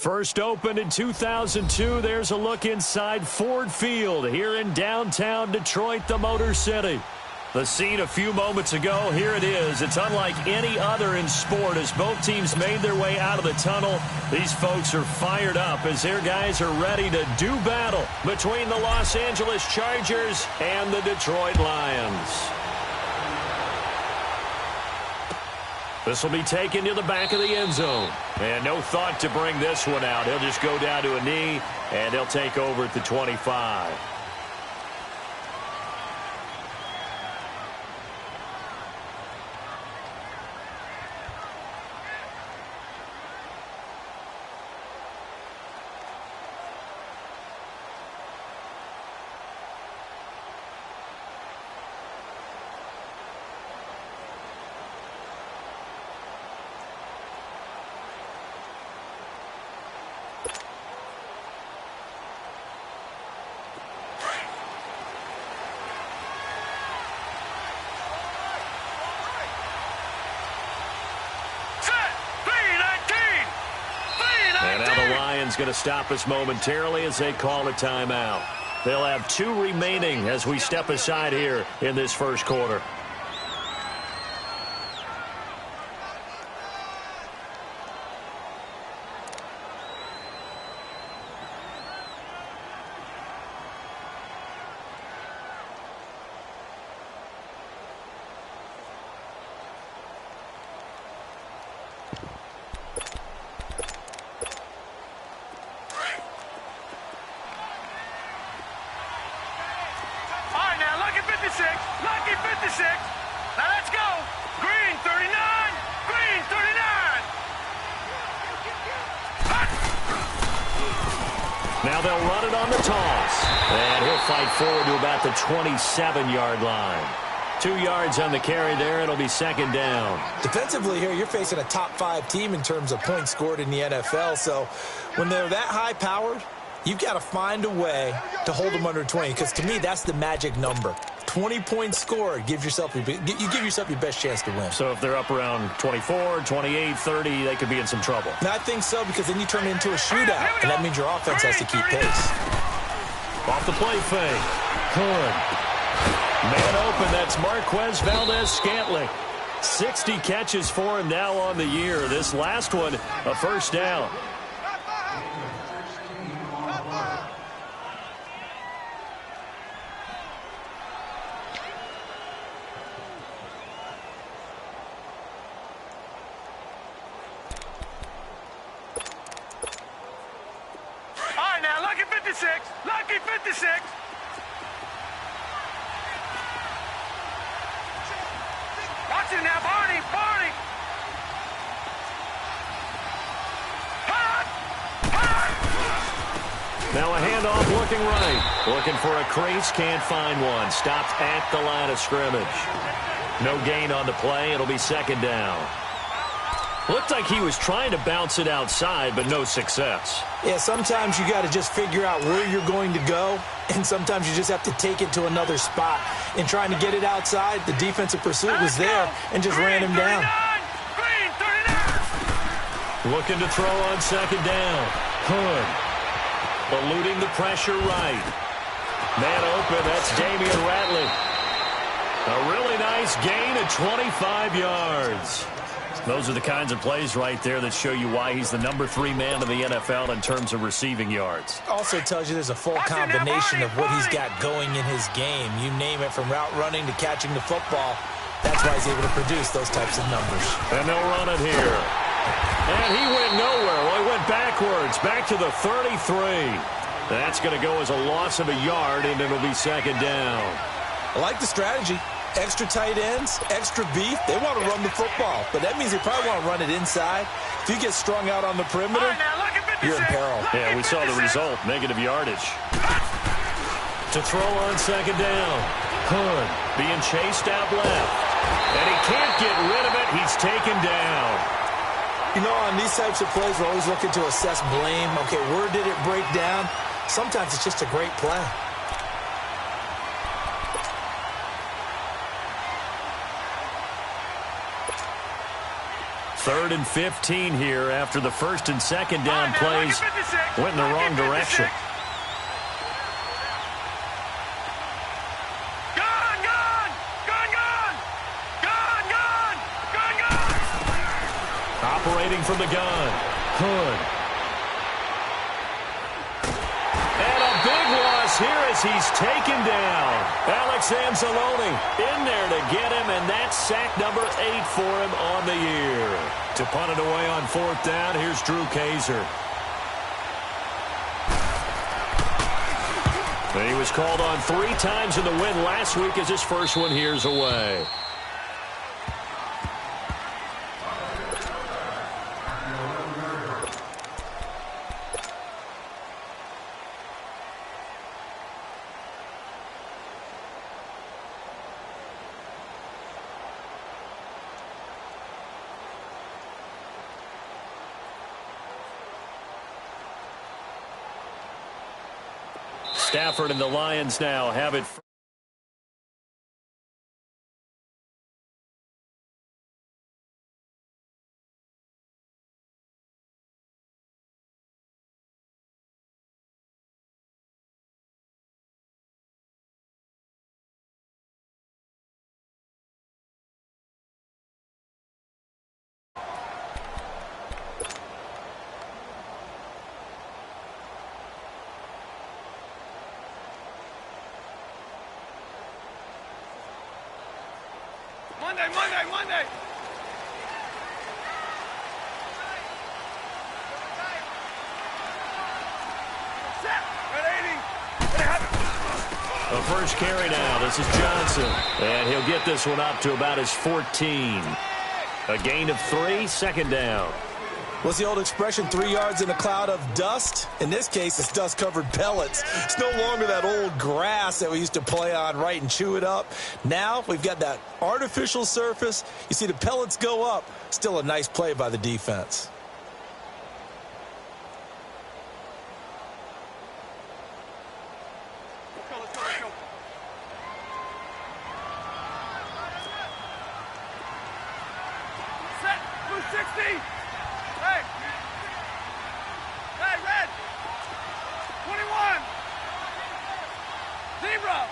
First opened in 2002, there's a look inside Ford Field here in downtown Detroit, the Motor City. The scene a few moments ago, here it is. It's unlike any other in sport as both teams made their way out of the tunnel. These folks are fired up as their guys are ready to do battle between the Los Angeles Chargers and the Detroit Lions. This will be taken to the back of the end zone. And no thought to bring this one out. He'll just go down to a knee, and he'll take over at the 25. Going to stop us momentarily as they call a timeout. They'll have 2 remaining as we step aside here in this first quarter. Lucky 56. Now let's go. Green 39. Green 39. Now they'll run it on the toss. And he'll fight forward to about the 27-yard line. 2 yards on the carry there. It'll be second down. Defensively here, you're facing a top-5 team in terms of points scored in the NFL. So when they're that high-powered, you've got to find a way to hold them under 20, because to me, that's the magic number. 20 points scored, you give yourself your best chance to win. So if they're up around 24, 28, 30, they could be in some trouble. And I think so, because then you turn it into a shootout, and that means your offense has to keep pace. Off the play fake. Good. Man open, that's Marquez Valdez-Scantling. 60 catches for him now on the year. This last one, a first down. Lucky 56. Watch it now, Barney. Now a handoff looking right. Looking for a crease, can't find one. Stopped at the line of scrimmage. No gain on the play. It'll be second down. Looked like he was trying to bounce it outside, but no success. Yeah, sometimes you got to just figure out where you're going to go, and sometimes you just have to take it to another spot. In trying to get it outside, the defensive pursuit was there and just ran him down. Looking to throw on second down. Hood. Eluding the pressure right. Man open, that's Damian Ratley. A really nice gain of 25 yards. Those are the kinds of plays right there that show you why he's the number 3 man in the NFL in terms of receiving yards. Also tells you there's a full combination of what he's got going in his game. You name it, from route running to catching the football. That's why he's able to produce those types of numbers. And they'll run it here. And he went nowhere. Well, he went backwards, back to the 33. That's going to go as a loss of a yard, and it'll be second down. I like the strategy. Extra tight ends, extra beef. They want to run the football, but that means they probably want to run it inside. If you get strung out on the perimeter, you're in peril. Yeah, we saw the result, negative yardage. To throw on second down. Hood being chased out left. And he can't get rid of it. He's taken down. You know, on these types of plays, we're always looking to assess blame. Okay, where did it break down? Sometimes it's just a great play. 3rd and 15 here after the first and second down plays went in the wrong direction. Operating from the gun, Hood. And a big loss here as he's taken down. Alex Anzalone in there to get him, and that's sack number 8 for him on the year. To punt it away on 4th down, here's Drew Kaiser. And he was called on 3 times in the win last week as his first one here's away. Stafford and the Lions now have it. Monday. The first carry now. This is Johnson. And he'll get this one up to about his 14. A gain of 3, 2nd down. What's the old expression, 3 yards in a cloud of dust? In this case, it's dust-covered pellets. It's no longer that old grass that we used to play on, right, and chew it up. Now we've got that artificial surface. You see the pellets go up. Still a nice play by the defense. Let's go. Set. Blue 60. Hey, red! 21! Zebra!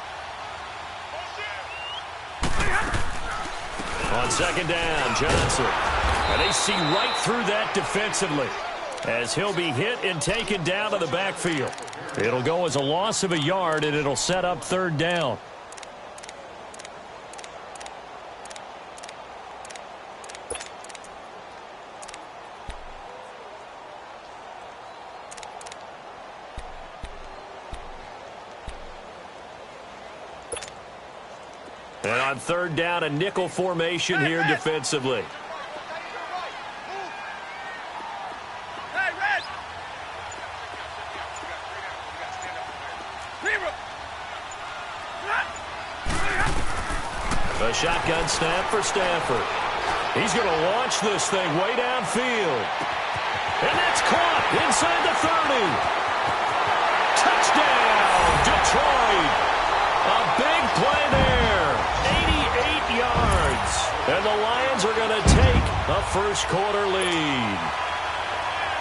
On 2nd down, Johnson. And they see right through that defensively as he'll be hit and taken down to the backfield. It'll go as a loss of a yard, and it'll set up 3rd down. And on 3rd down, a nickel formation here defensively. Hey, red! A shotgun snap for Stafford. He's going to launch this thing way downfield. And that's caught inside the 30. Touchdown, Detroit. A big play there. 88 yards. And the Lions are going to take a first-quarter lead.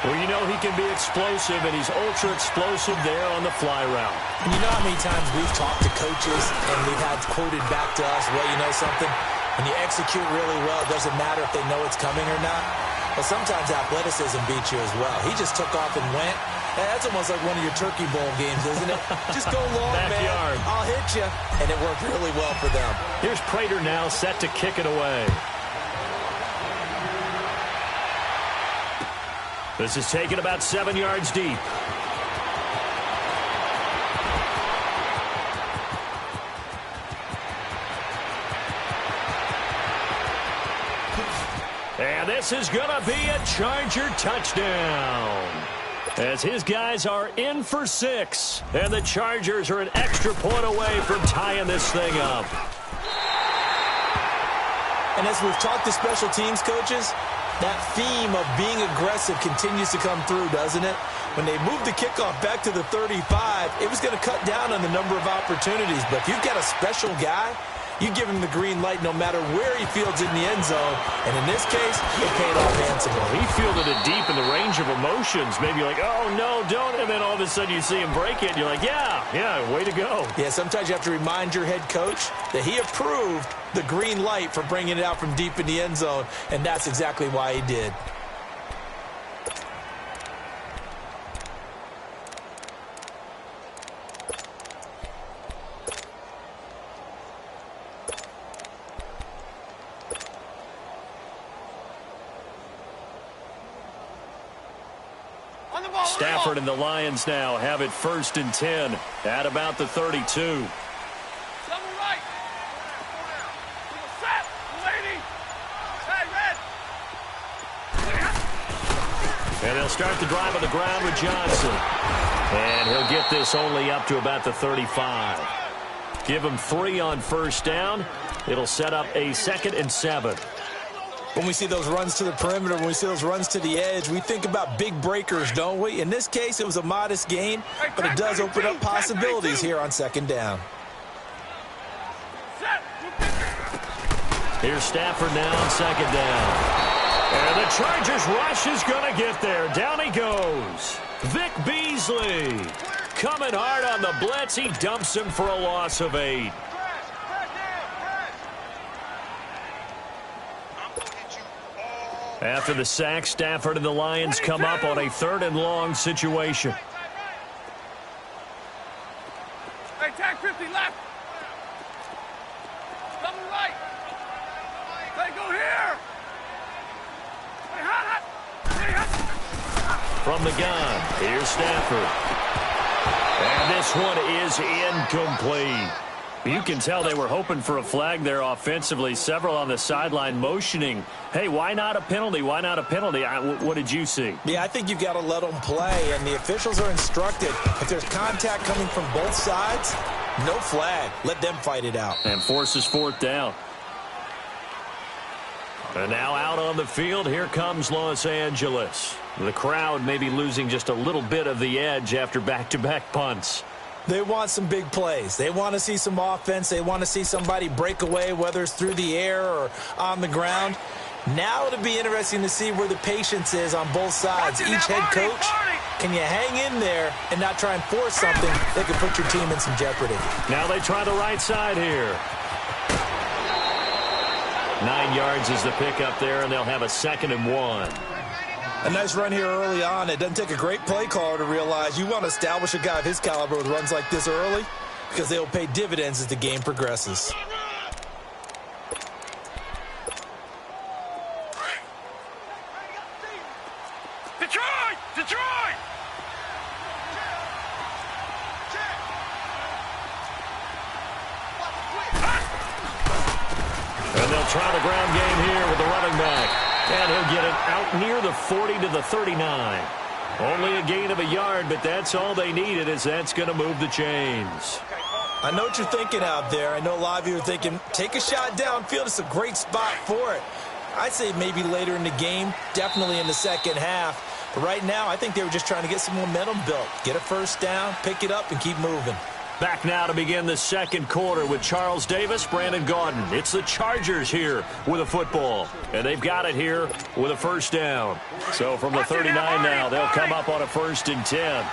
Well, you know he can be explosive, and he's ultra-explosive there on the fly route. And you know how many times we've talked to coaches and we've had quoted back to us, well, you know something? When you execute really well, it doesn't matter if they know it's coming or not. But sometimes athleticism beats you as well. He just took off and went. That's almost like one of your Turkey Bowl games, isn't it? Just go long, Backyard. man. I'll hit you. And it worked really well for them. Here's Prater now set to kick it away. This is taken about 7 yards deep. And this is going to be a Charger touchdown. As his guys are in for 6. And the Chargers are an extra point away from tying this thing up. And as we've talked to special teams coaches, that theme of being aggressive continues to come through, doesn't it? When they moved the kickoff back to the 35, it was going to cut down on the number of opportunities. But if you've got a special guy You give him the green light no matter where he fields in the end zone. And in this case, it paid off handsomely. He fielded it deep in the range of emotions. Maybe like, oh, no, don't. And then all of a sudden you see him break it. And you're like, yeah, way to go. Yeah, sometimes you have to remind your head coach that he approved the green light for bringing it out from deep in the end zone. And that's exactly why he did. Stafford and the Lions now have it 1st and 10 at about the 32. And they'll start the drive on the ground with Johnson. And he'll get this only up to about the 35. Give him 3 on 1st down. It'll set up a 2nd and 7. When we see those runs to the perimeter, when we see those runs to the edge, we think about big breakers, don't we? In this case, it was a modest gain, but it does open up possibilities here on 2nd down. Here's Stafford now on 2nd down. And the Chargers rush is going to get there. Down he goes. Vic Beasley coming hard on the blitz. He dumps him for a loss of 8. After the sack, Stafford and the Lions come up on a 3rd and long situation. Hey, tag 50 left. Double right. Hey, go here. Hey, hot. Hey, hot. From the gun, here's Stafford. And this one is incomplete. You can tell they were hoping for a flag there offensively. Several on the sideline motioning, hey, why not a penalty? Why not a penalty? What did you see? Yeah, I think you've got to let them play, and the officials are instructed. If there's contact coming from both sides, no flag. Let them fight it out. And forces 4th down. And now out on the field, here comes Los Angeles. The crowd may be losing just a little bit of the edge after back-to-back punts. They want some big plays. They want to see some offense. They want to see somebody break away, whether it's through the air or on the ground. Now it'll be interesting to see where the patience is on both sides. Each head coach, can you hang in there and not try and force something that could put your team in some jeopardy? Now they try the right side here. 9 yards is the pickup there, and they'll have a 2nd and 1. A nice run here early on. It doesn't take a great play caller to realize you want to establish a guy of his caliber with runs like this early because they will pay dividends as the game progresses. Detroit! And they'll try the ground game here with the running back. And he'll get it out near the 40 to the 39. Only a gain of a yard, but that's all they needed, as that's going to move the chains. I know what you're thinking out there. I know a lot of you are thinking, take a shot downfield. It's a great spot for it. I'd say maybe later in the game, definitely in the 2nd half. But right now, I think they were just trying to get some momentum built. Get a 1st down, pick it up, and keep moving. Back now to begin the 2nd quarter with Charles Davis, Brandon Gaudin. It's the Chargers here with a football, and they've got it here with a 1st down. So from the 39 now, they'll come up on a 1st and 10.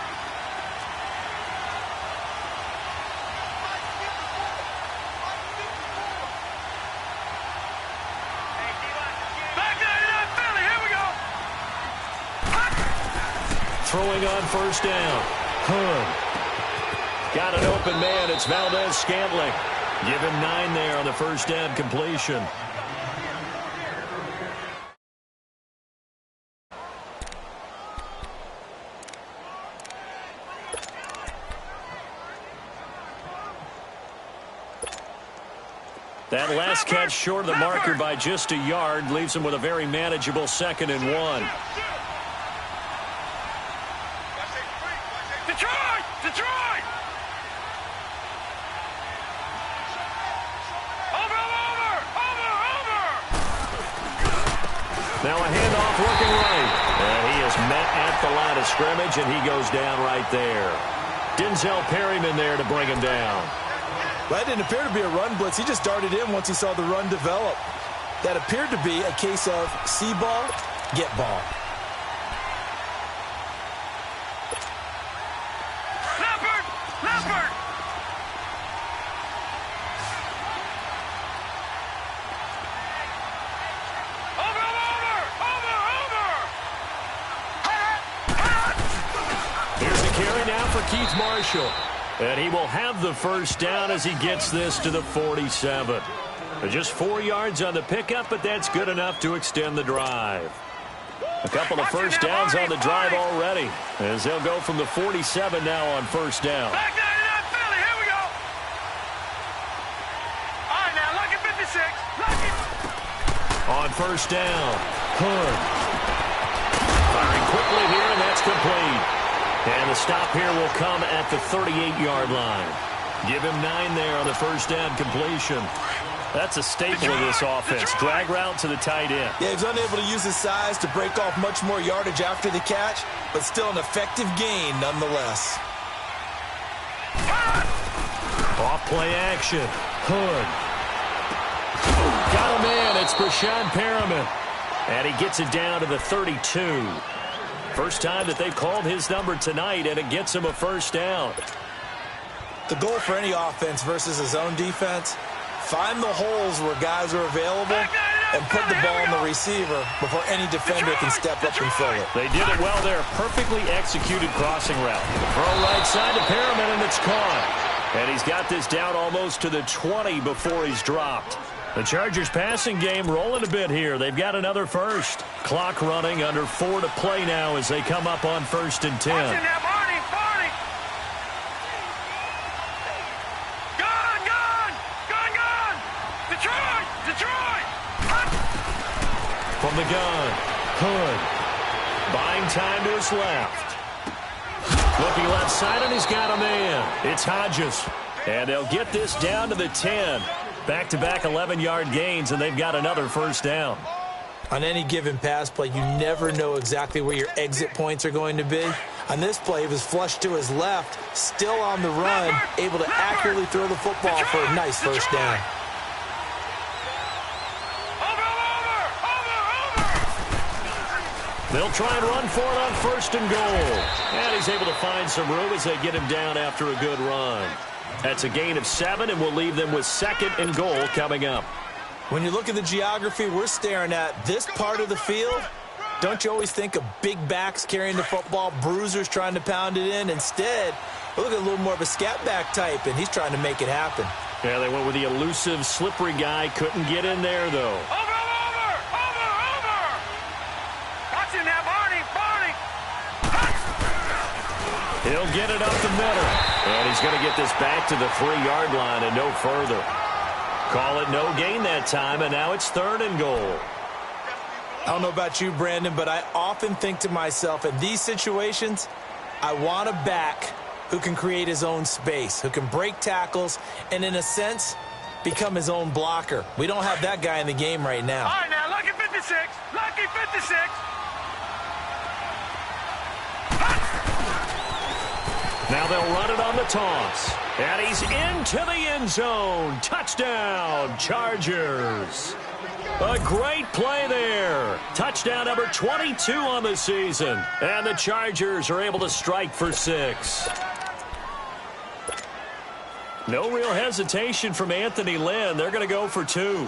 Throwing on 1st down. Got an open man. It's Valdez-Scantling. Give him 9 there on the 1st down completion. That last catch short of the marker by just a yard leaves him with a very manageable 2nd and 1. Detroit! Now a handoff looking right. And he is met at the line of scrimmage, and he goes down right there. Denzel Perryman there to bring him down. Well, that didn't appear to be a run blitz. He just darted in once he saw the run develop. That appeared to be a case of see ball, get ball. Leopard! Here's a carry now for Keith Marshall. And he will have the first down as he gets this to the 47. Just 4 yards on the pickup, but that's good enough to extend the drive. A couple of first downs on the drive already, as they'll go from the 47 now on first down. Back 99 Philly, here we go. All right, now, lucky 56. Lucky. On first down, Hood. Firing quickly here, and that's complete. And the stop here will come at the 38-yard line. Give him 9 there on the first down completion. That's a staple of this offense. Drag route to the tight end. Yeah, he's unable to use his size to break off much more yardage after the catch, but still an effective gain nonetheless. Off play action. Hood. Got a man. It's Brashad Perriman. And he gets it down to the 32. First time that they've called his number tonight, and it gets him a first down. The goal for any offense versus his own defense, find the holes where guys are available and put the ball on the receiver before any defender can step up and fill it. They did it well there. Perfectly executed crossing route. Throw right side to Perriman, and it's caught. And he's got this down almost to the 20 before he's dropped. The Chargers passing game rolling a bit here. They've got another first. Clock running, under 4 to play now as they come up on 1st and 10. Gun! Detroit! From the gun, Hood. Buying time to his left. Looking left side, and he's got a man. It's Hodges. And they'll get this down to the 10. Back-to-back 11-yard gains, and they've got another first down. On any given pass play, you never know exactly where your exit points are going to be. On this play, he was flushed to his left, still on the run, able to accurately throw the football for a nice first down. They'll try and run for it on 1st and goal. And he's able to find some room as they get him down after a good run. That's a gain of 7, and we'll leave them with 2nd and goal coming up. When you look at the geography we're staring at, this part of the field, don't you always think of big backs carrying the football, bruisers trying to pound it in? Instead, look at a little more of a scat back type, and he's trying to make it happen. Yeah, they went with the elusive, slippery guy. Couldn't get in there, though. Over! Watching that, Barney! He'll get it up the middle. And he's going to get this back to the 3-yard line and no further. Call it no gain that time, and now it's 3rd and goal. I don't know about you, Brandon, but I often think to myself, in these situations, I want a back who can create his own space, who can break tackles, and in a sense, become his own blocker. We don't have that guy in the game right now. All right, now, lucky 56. Lucky 56. Now they'll run it on the toss. And he's into the end zone. Touchdown, Chargers. A great play there. Touchdown number 22 on the season. And the Chargers are able to strike for 6. No real hesitation from Anthony Lynn. They're going to go for 2.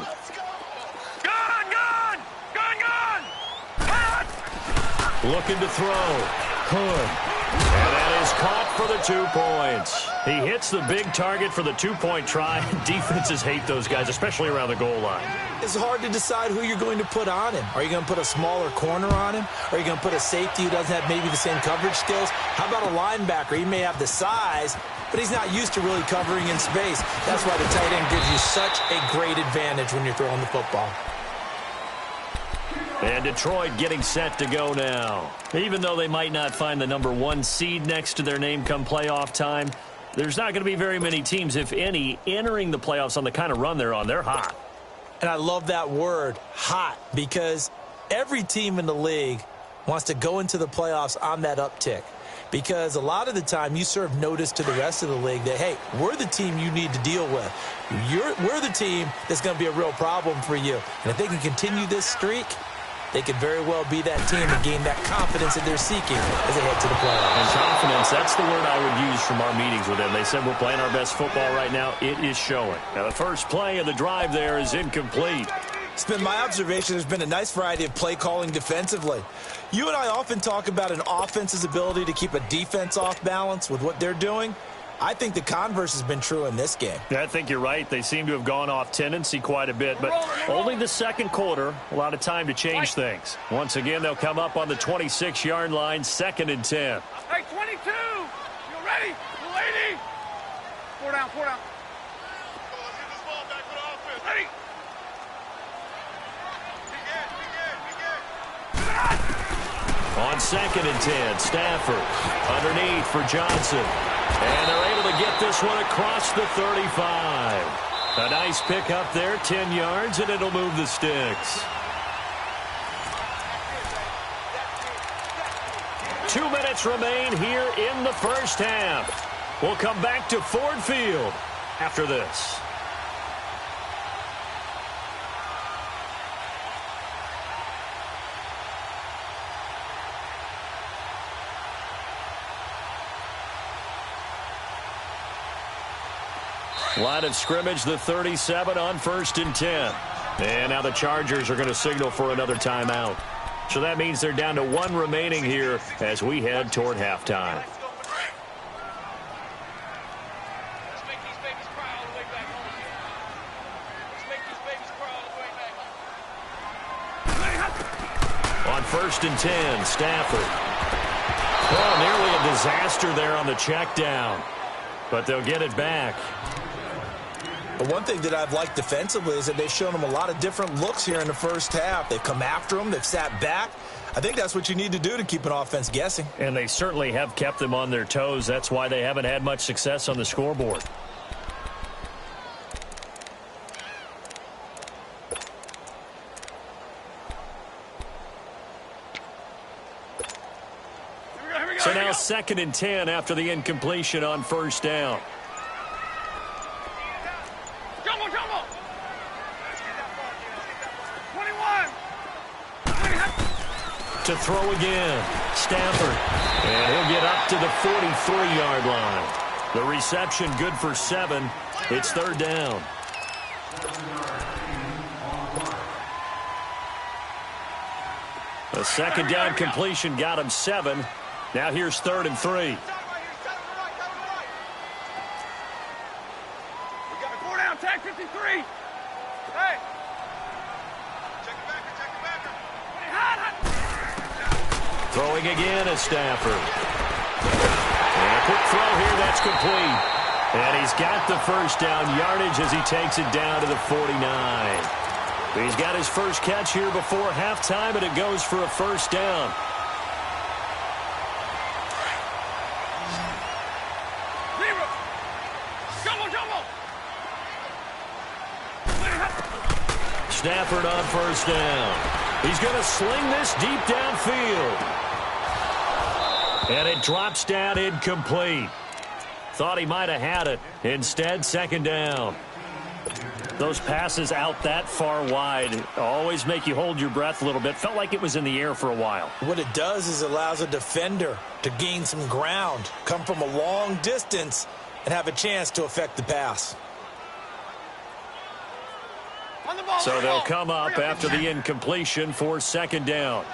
Gun! Looking to throw. Hood. And that is caught for the 2 points. He hits the big target for the 2-point try. Defenses hate those guys, especially around the goal line. It's hard to decide who you're going to put on him. Are you going to put a smaller corner on him? Are you going to put a safety who doesn't have maybe the same coverage skills? How about a linebacker? He may have the size, but he's not used to really covering in space. That's why the tight end gives you such a great advantage when you're throwing the football. And Detroit getting set to go now. Even though they might not find the number 1 seed next to their name come playoff time, there's not going to be very many teams, if any, entering the playoffs on the kind of run they're on. They're hot. And I love that word, hot, because every team in the league wants to go into the playoffs on that uptick. because a lot of the time you serve notice to the rest of the league that, hey, we're the team you need to deal with. We're the team that's going to be a real problem for you. And if they can continue this streak, they could very well be that team and gain that confidence that they're seeking as they head to the playoffs. And confidence, that's the word I would use from our meetings with them. They said we're playing our best football right now. It is showing. Now, the first play of the drive there is incomplete. It's been my observation there's been a nice variety of play calling defensively. You and I often talk about an offense's ability to keep a defense off balance with what they're doing. I think the converse has been true in this game. Yeah, I think you're right. They seem to have gone off tendency quite a bit, but only the second quarter, a lot of time to change things. Once again, they'll come up on the 26-yard line, 2nd and 10. Hey, 22! You ready? You ready? 4 down, 4 down. Let's get this ball back for the offense. Ready? On 2nd and 10, Stafford underneath for Johnson. And they're able to get this one across the 35. A nice pick up there, 10 yards, and it'll move the sticks. 2 minutes remain here in the first half. We'll come back to Ford Field after this. Line of scrimmage, the 37 on 1st and 10. And now the Chargers are going to signal for another timeout. So that means they're down to 1 remaining here as we head toward halftime. On 1st and 10, Stafford. Oh, nearly a disaster there on the check down. But they'll get it back. But one thing that I've liked defensively is that they've shown them a lot of different looks here in the first half. They've come after them. They've sat back. I think that's what you need to do to keep an offense guessing. And they certainly have kept them on their toes. That's why they haven't had much success on the scoreboard. So now 2nd and 10 after the incompletion on 1st down. Jumbo! 21! To throw again, Stafford. And he'll get up to the 43-yard line. The reception good for 7. It's 3rd down. A 2nd down completion got him 7. Now here's 3rd and 3. We got 4 down, tag 53. Hey! Check it back. Throwing again is Stafford. And a quick throw here, that's complete. And he's got the 1st down yardage as he takes it down to the 49. He's got his first catch here before halftime, and it goes for a 1st down. Stafford on 1st down. He's going to sling this deep downfield. And it drops down incomplete. Thought he might have had it. Instead, 2nd down. Those passes out that far wide always make you hold your breath a little bit. Felt like it was in the air for a while. What it does is it allows a defender to gain some ground, come from a long distance, and have a chance to affect the pass. So they'll come up after the incompletion for 2nd down.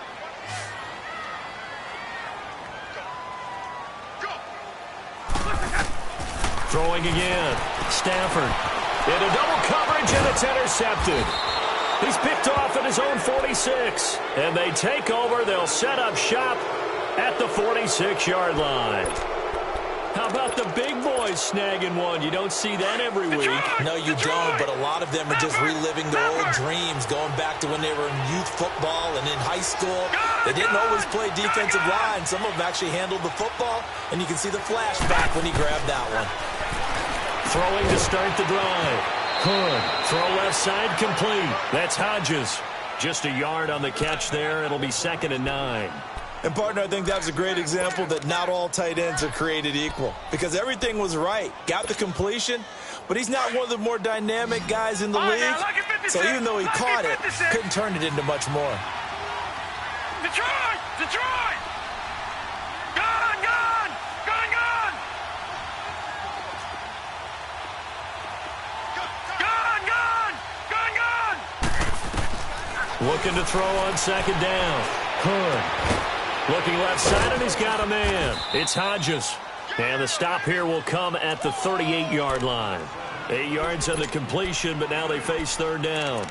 Throwing again. Stafford into double coverage, and it's intercepted. He's picked off at his own 46. And they take over. They'll set up shop at the 46-yard line. How about the big boys snagging one? You don't see that every week. No, you don't, but a lot of them are just reliving their old dreams, going back to when they were in youth football and in high school. They didn't always play defensive line. Some of them actually handled the football, and you can see the flashback when he grabbed that one. Throwing to start the drive. Hood, throw left side complete. That's Hodges. Just a yard on the catch there. It'll be 2nd and 9. And, partner, I think that was a great example that not all tight ends are created equal because everything was right. Got the completion, but he's not one of the more dynamic guys in the league. So even though he caught it, couldn't turn it into much more. Detroit! Detroit! Gone! Gone! Gone! Gone! Gone! Gone! Gone! Gone! Looking to throw on second down. Hood. Looking left side, and he's got a man. It's Hodges. And the stop here will come at the 38-yard line. 8 yards on the completion, but now they face third down.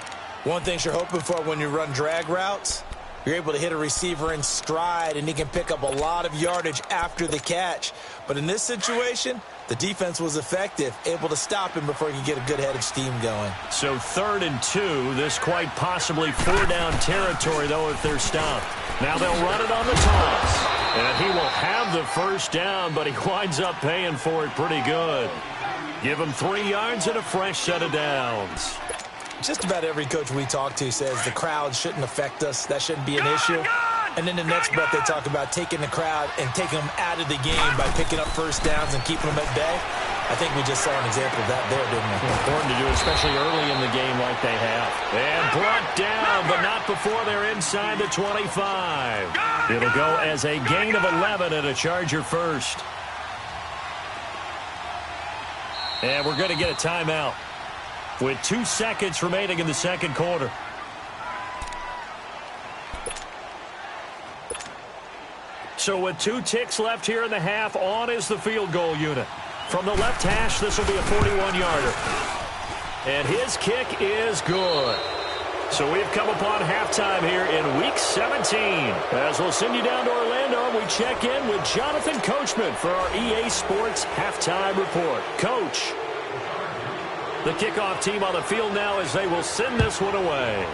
One thing you're hoping for when you run drag routes, you're able to hit a receiver in stride, and he can pick up a lot of yardage after the catch. But in this situation, the defense was effective, able to stop him before he could get a good head of steam going. So 3rd and 2. This quite possibly 4-down territory, though, if they're stopped. Now they'll run it on the toss. And he will have the first down, but he winds up paying for it pretty good. Give him 3 yards and a fresh set of downs. Just about every coach we talk to says the crowd shouldn't affect us. That shouldn't be an issue. And then the next breath they talk about taking the crowd and taking them out of the game by picking up first downs and keeping them at bay. I think we just saw an example of that there, didn't we? Important to do, especially early in the game like they have. And brought down, but not before they're inside the 25. It'll go as a gain of 11 and a Charger first. And we're going to get a timeout with 2 seconds remaining in the second quarter. So with 2 ticks left here in the half, on is the field goal unit. From the left hash, this will be a 41-yarder. And his kick is good. So we've come upon halftime here in Week 17. As we'll send you down to Orlando, we check in with Jonathan Coachman for our EA Sports Halftime Report. Coach, the kickoff team on the field now as they will send this one away.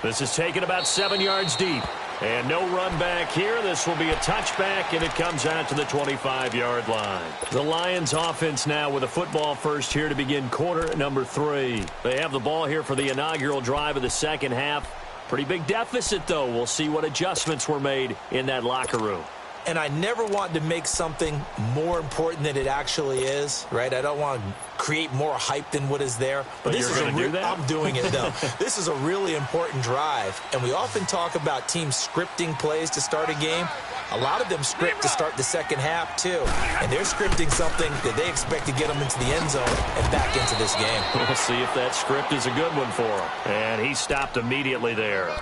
This is taken about 7 yards deep. And no run back here. This will be a touchback, and it comes out to the 25-yard line. The Lions offense now with a football first here to begin quarter number 3. They have the ball here for the inaugural drive of the second half. Pretty big deficit, though. We'll see what adjustments were made in that locker room. And I never want to make something more important than it actually is, right? I don't want to create more hype than what is there. But this is going to do that? I'm doing it, though. This is a really important drive. And we often talk about teams scripting plays to start a game. A lot of them script to start the second half, too. And they're scripting something that they expect to get them into the end zone and back into this game. We'll see if that script is a good one for them. And he stopped immediately there.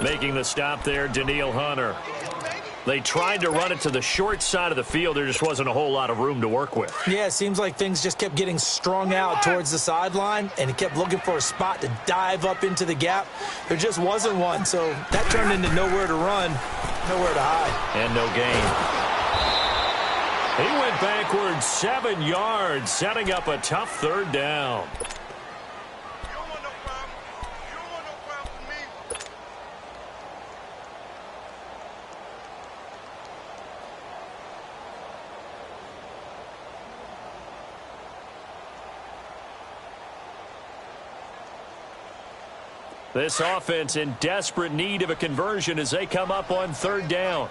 Making the stop there, Danielle Hunter. They tried to run it to the short side of the field. There just wasn't a whole lot of room to work with. Yeah, it seems like things just kept getting strung out towards the sideline, and he kept looking for a spot to dive up into the gap. There just wasn't one, so that turned into nowhere to run, nowhere to hide. And no gain. He went backwards 7 yards, setting up a tough third down. This offense in desperate need of a conversion as they come up on third down.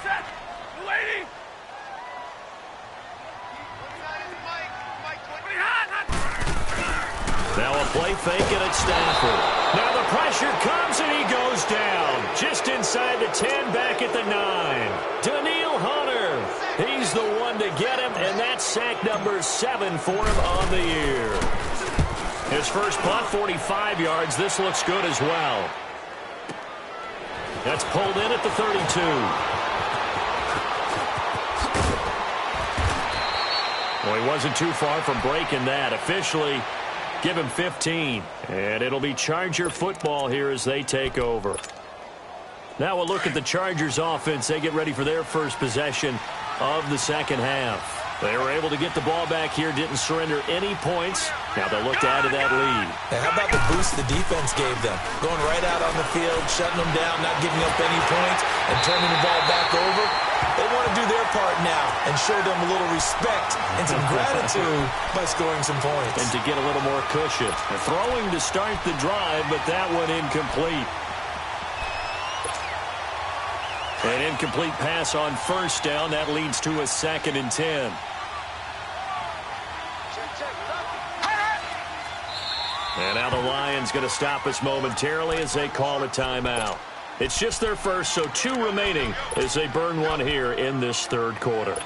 Set. Lady. Now a play fake and it's Stafford. Now the pressure comes and he goes down. Just inside the 10, back at the 9. Danielle Hunter. He's the one to get him, and that's sack number 7 for him on the year. His first punt, 45 yards. This looks good as well. That's pulled in at the 32. Well, he wasn't too far from breaking that. Officially, give him 15. And it'll be Charger football here as they take over. Now we'll look at the Chargers offense. They get ready for their first possession of the second half. They were able to get the ball back here, didn't surrender any points. Now they'll look to add to that lead. Now, how about the boost the defense gave them? Going right out on the field, shutting them down, not giving up any points, and turning the ball back over. They want to do their part now and show them a little respect and some gratitude by scoring some points. And to get a little more cushion. They're throwing to start the drive, but that one incomplete. An incomplete pass on first down. That leads to a 2nd and 10. And now the Lions going to stop us momentarily as they call a timeout. It's just their first, so 2 remaining as they burn one here in this 3rd quarter.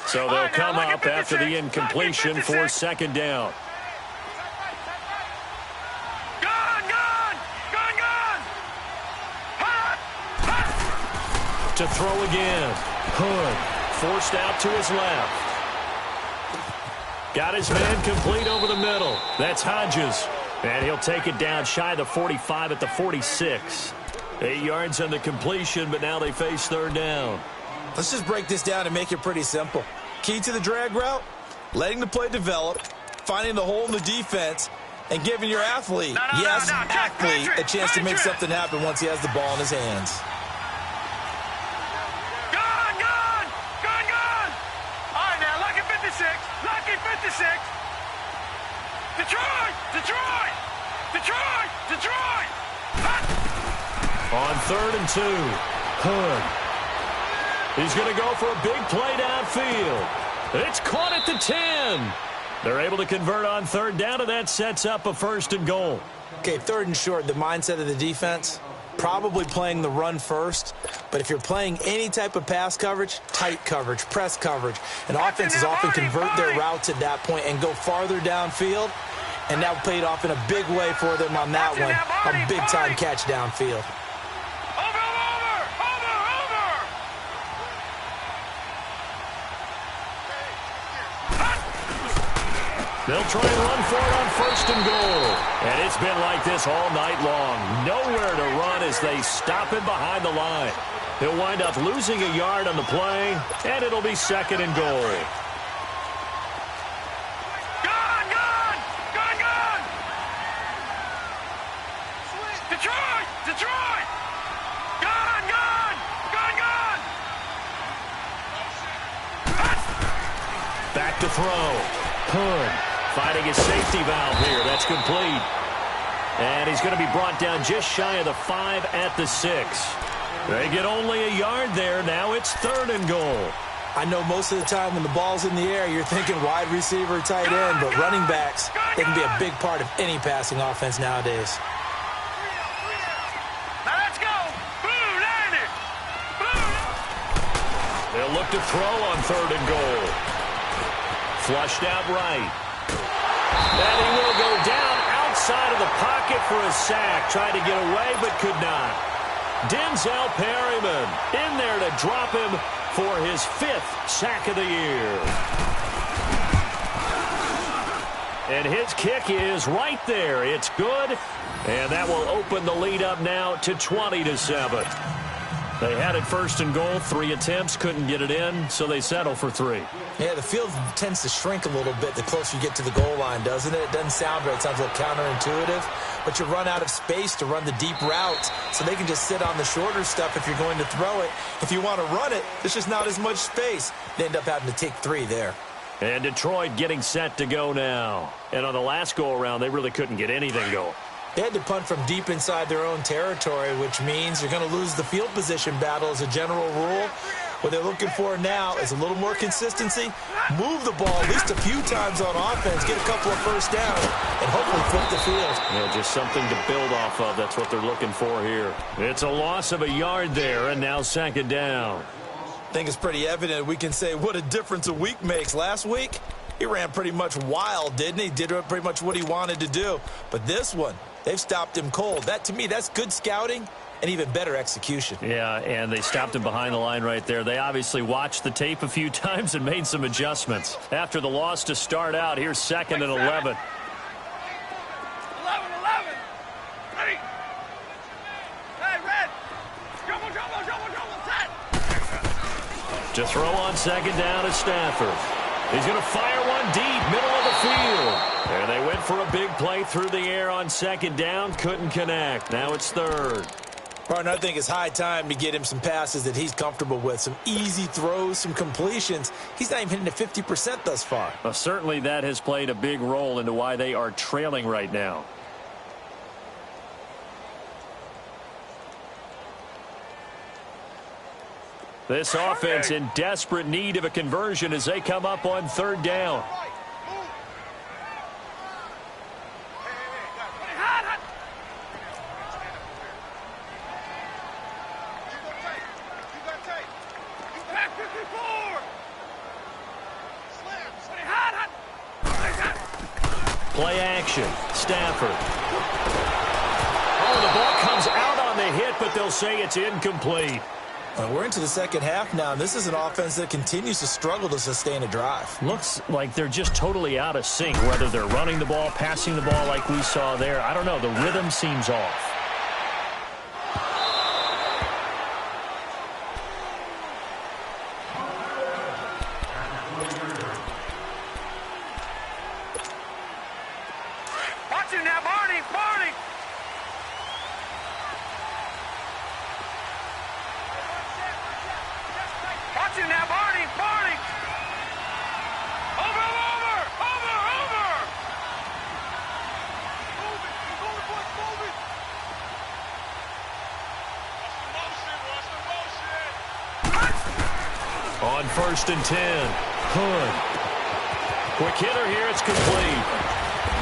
So they'll come up after the incompletion for 2nd down. To throw again. Hood forced out to his left. Got his man complete over the middle. That's Hodges. And he'll take it down shy of the 45 at the 46. 8 yards on the completion, but now they face 3rd down. Let's just break this down and make it pretty simple. Key to the drag route, letting the play develop, finding the hole in the defense, and giving your athlete, athlete, a chance to make something happen once he has the ball in his hands. Detroit! On 3rd and 2, Hood. He's going to go for a big play downfield. It's caught at the 10. They're able to convert on 3rd down, and that sets up a 1st and goal. Okay, 3rd and short, the mindset of the defense, probably playing the run first. But if you're playing any type of pass coverage, tight coverage, press coverage, and offenses often convert their routes at that point and go farther downfield. And that paid off in a big way for them on that one. A big-time catch downfield. They'll try and run for it on 1st and goal. And it's been like this all night long. Nowhere to run as they stop him behind the line. He'll wind up losing a yard on the play, and it'll be 2nd and goal. Detroit! Gone! Back to throw. Hood finding his safety valve here. That's complete. And he's going to be brought down just shy of the 5 at the 6. They get only a yard there. Now it's 3rd and goal. I know most of the time when the ball's in the air, you're thinking wide receiver, tight end, but running backs, they can be a big part of any passing offense nowadays. They'll look to throw on 3rd and goal. Flushed out right. And he will go down outside of the pocket for a sack. Tried to get away, but could not. Denzel Perryman in there to drop him for his 5th sack of the year. And his kick is right there. It's good. And that will open the lead up now to 20-7. They had it 1st and goal, 3 attempts, couldn't get it in, so they settle for 3. Yeah, the field tends to shrink a little bit the closer you get to the goal line, doesn't it? It doesn't sound right. It sounds a little counterintuitive. But you run out of space to run the deep routes, so they can just sit on the shorter stuff if you're going to throw it. If you want to run it, there's just not as much space. They end up having to take 3 there. And Detroit getting set to go now. And on the last go-around, they really couldn't get anything going. They had to punt from deep inside their own territory, which means you're going to lose the field position battle as a general rule. What they're looking for now is a little more consistency, move the ball at least a few times on offense, get a couple of first downs, and hopefully flip the field. Yeah, just something to build off of. That's what they're looking for here. It's a loss of a yard there, and now 2nd down. I think it's pretty evident we can say what a difference a week makes. Last week, he ran pretty much wild, didn't he? Did pretty much what he wanted to do. But this one, they've stopped him cold. That, to me, that's good scouting and even better execution. Yeah, and they stopped him behind the line right there. They obviously watched the tape a few times and made some adjustments. After the loss to start out, here's 2nd and 11. 11. To throw on second down is Stafford. He's going to fire one deep, middle of the field. And they went for a big play through the air on second down. Couldn't connect. Now it's third. Partner, I think it's high time to get him some passes that he's comfortable with. Some easy throws, some completions. He's not even hitting at 50% thus far. Well, certainly that has played a big role into why they are trailing right now. This offense in desperate need of a conversion as they come up on third down. Play action. Stafford. Oh, the ball comes out on the hit, but they'll say it's incomplete. We're into the second half now, and this is an offense that continues to struggle to sustain a drive. Looks like they're just totally out of sync, whether they're running the ball, passing the ball like we saw there. I don't know. The rhythm seems off. Watch him now, Barney! Barney! Watch him now, Barney! Barney! Over! Move it! Boys, move it! Watch the motion! On 1st and 10. Hood. Quick hitter here. It's complete.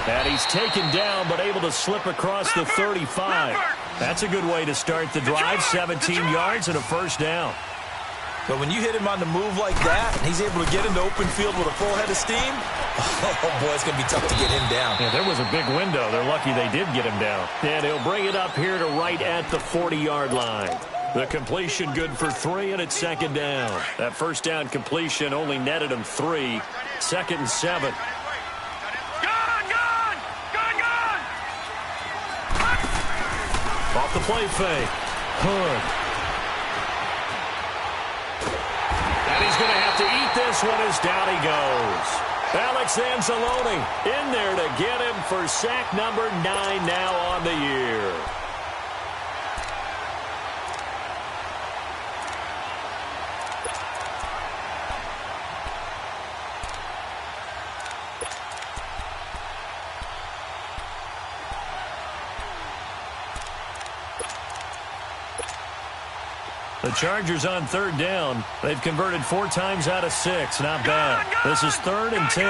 And he's taken down, but able to slip across the 35. That's a good way to start the drive. 17 yards and a first down. But when you hit him on the move like that, and he's able to get into open field with a full head of steam, oh, boy, it's going to be tough to get him down. Yeah, there was a big window. They're lucky they did get him down. And he'll bring it up here to right at the 40-yard line. The completion good for 3, and it's second down. That first down completion only netted him 3. 2nd and 7. Off the play fake. Hood. And he's going to have to eat this one as down he goes. Alex Anzalone in there to get him for sack number 9 now on the year. The Chargers on third down. They've converted 4 times out of 6. Not bad. This is 3rd and 10.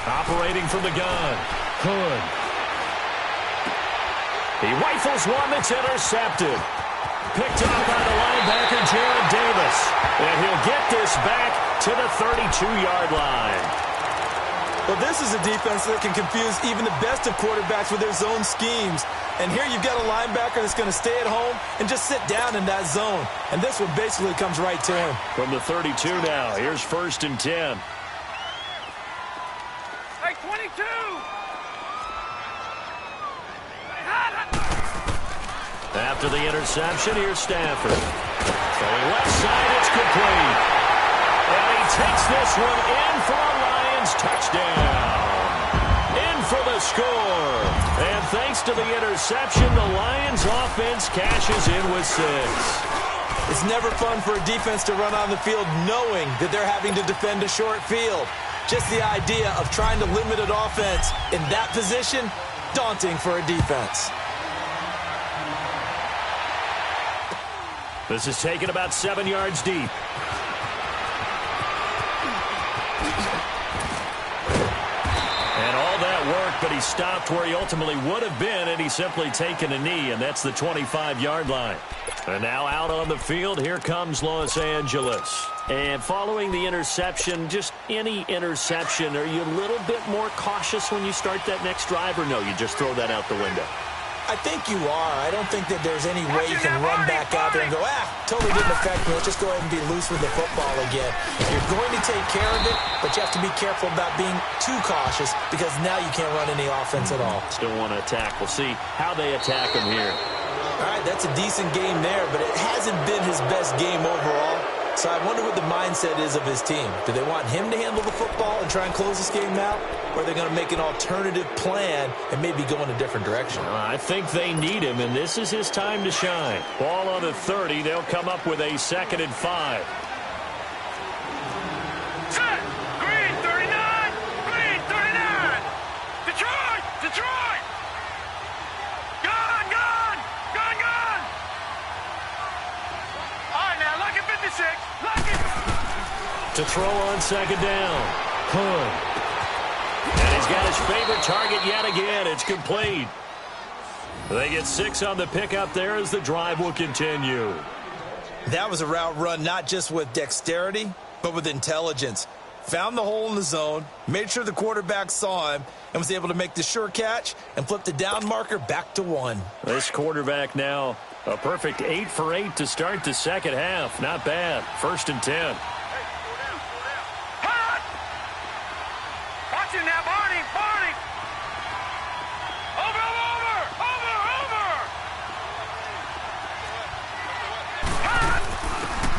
Operating from the gun. Hood. He rifles one that's intercepted. Picked up by the linebacker, Jared Davis. And he'll get this back to the 32-yard line. Well, this is a defense that can confuse even the best of quarterbacks with their zone schemes. And here you've got a linebacker that's going to stay at home and just sit down in that zone. And this one basically comes right to him. From the 32 now, here's 1st and 10. Hey, 22! After the interception, here's Stafford. Going left side, it's complete. And he takes this one in for a Lions touchdown. In for the score. And thanks to the interception, the Lions offense cashes in with 6. It's never fun for a defense to run on the field knowing that they're having to defend a short field. Just the idea of trying to limit an offense in that position, daunting for a defense. This is taken about 7 yards deep. And all that work, but he stopped where he ultimately would have been, and he's simply taken a knee, and that's the 25-yard line. And now out on the field, here comes Los Angeles. And following the interception, just any interception, are you a little bit more cautious when you start that next drive, or no, you just throw that out the window? I think you are. I don't think that there's any way you can run back out there and go, totally didn't affect me. Let's just go ahead and be loose with the football again. You're going to take care of it, but you have to be careful about being too cautious because now you can't run any offense at all. Still want to attack. We'll see how they attack him here. All right, that's a decent game there, but it hasn't been his best game overall. So I wonder what the mindset is of his team. Do they want him to handle the football and try and close this game out? Or are they going to make an alternative plan and maybe go in a different direction? I think they need him, and this is his time to shine. Ball on the 30. They'll come up with a 2nd and 5. Set! Green 39! Green 39! Detroit! Detroit! Gone! Gone! Gone! Gone! All right, now, lock it 56. Lock it! To throw on 2nd down. Hood. And he's got his favorite target yet again. It's complete. They get 6 on the pickup there as the drive will continue. That was a route run not just with dexterity, but with intelligence. Found the hole in the zone, made sure the quarterback saw him, and was able to make the sure catch and flip the down marker back to 1. This quarterback now a perfect 8 for 8 to start the second half. Not bad. 1st and 10.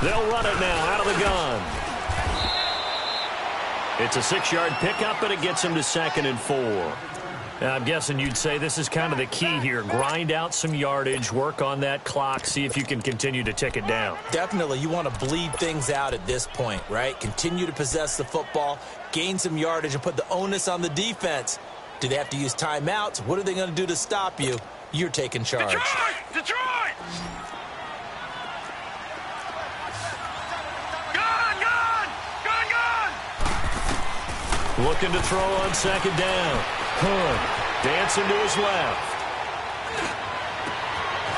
They'll run it now out of the gun. It's a 6-yard pickup, and it gets him to 2nd and 4. Now, I'm guessing you'd say this is kind of the key here. Grind out some yardage, work on that clock, see if you can continue to tick it down. Definitely. You want to bleed things out at this point, right? Continue to possess the football, gain some yardage, and put the onus on the defense. Do they have to use timeouts? What are they going to do to stop you? You're taking charge. Detroit! Detroit! Looking to throw on 2nd down. Hood dancing to his left.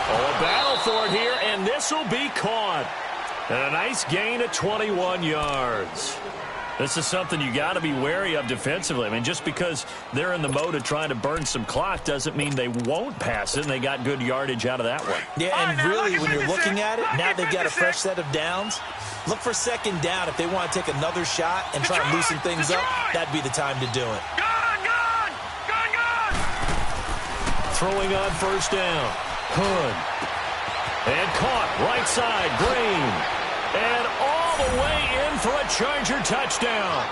Oh, a battle for it here, and this will be caught. And a nice gain of 21 yards. This is something you got to be wary of defensively. I mean, just because they're in the mode of trying to burn some clock doesn't mean they won't pass it, and they got good yardage out of that one. Yeah, and really, when you're looking at it, now they've got a fresh set of downs. Look for 2nd down. If they want to take another shot and try and loosen things up, that'd be the time to do it. Gone, gone, gone, gone. Throwing on 1st down. Hood. And caught right side. Green. And all the way in for a Charger touchdown.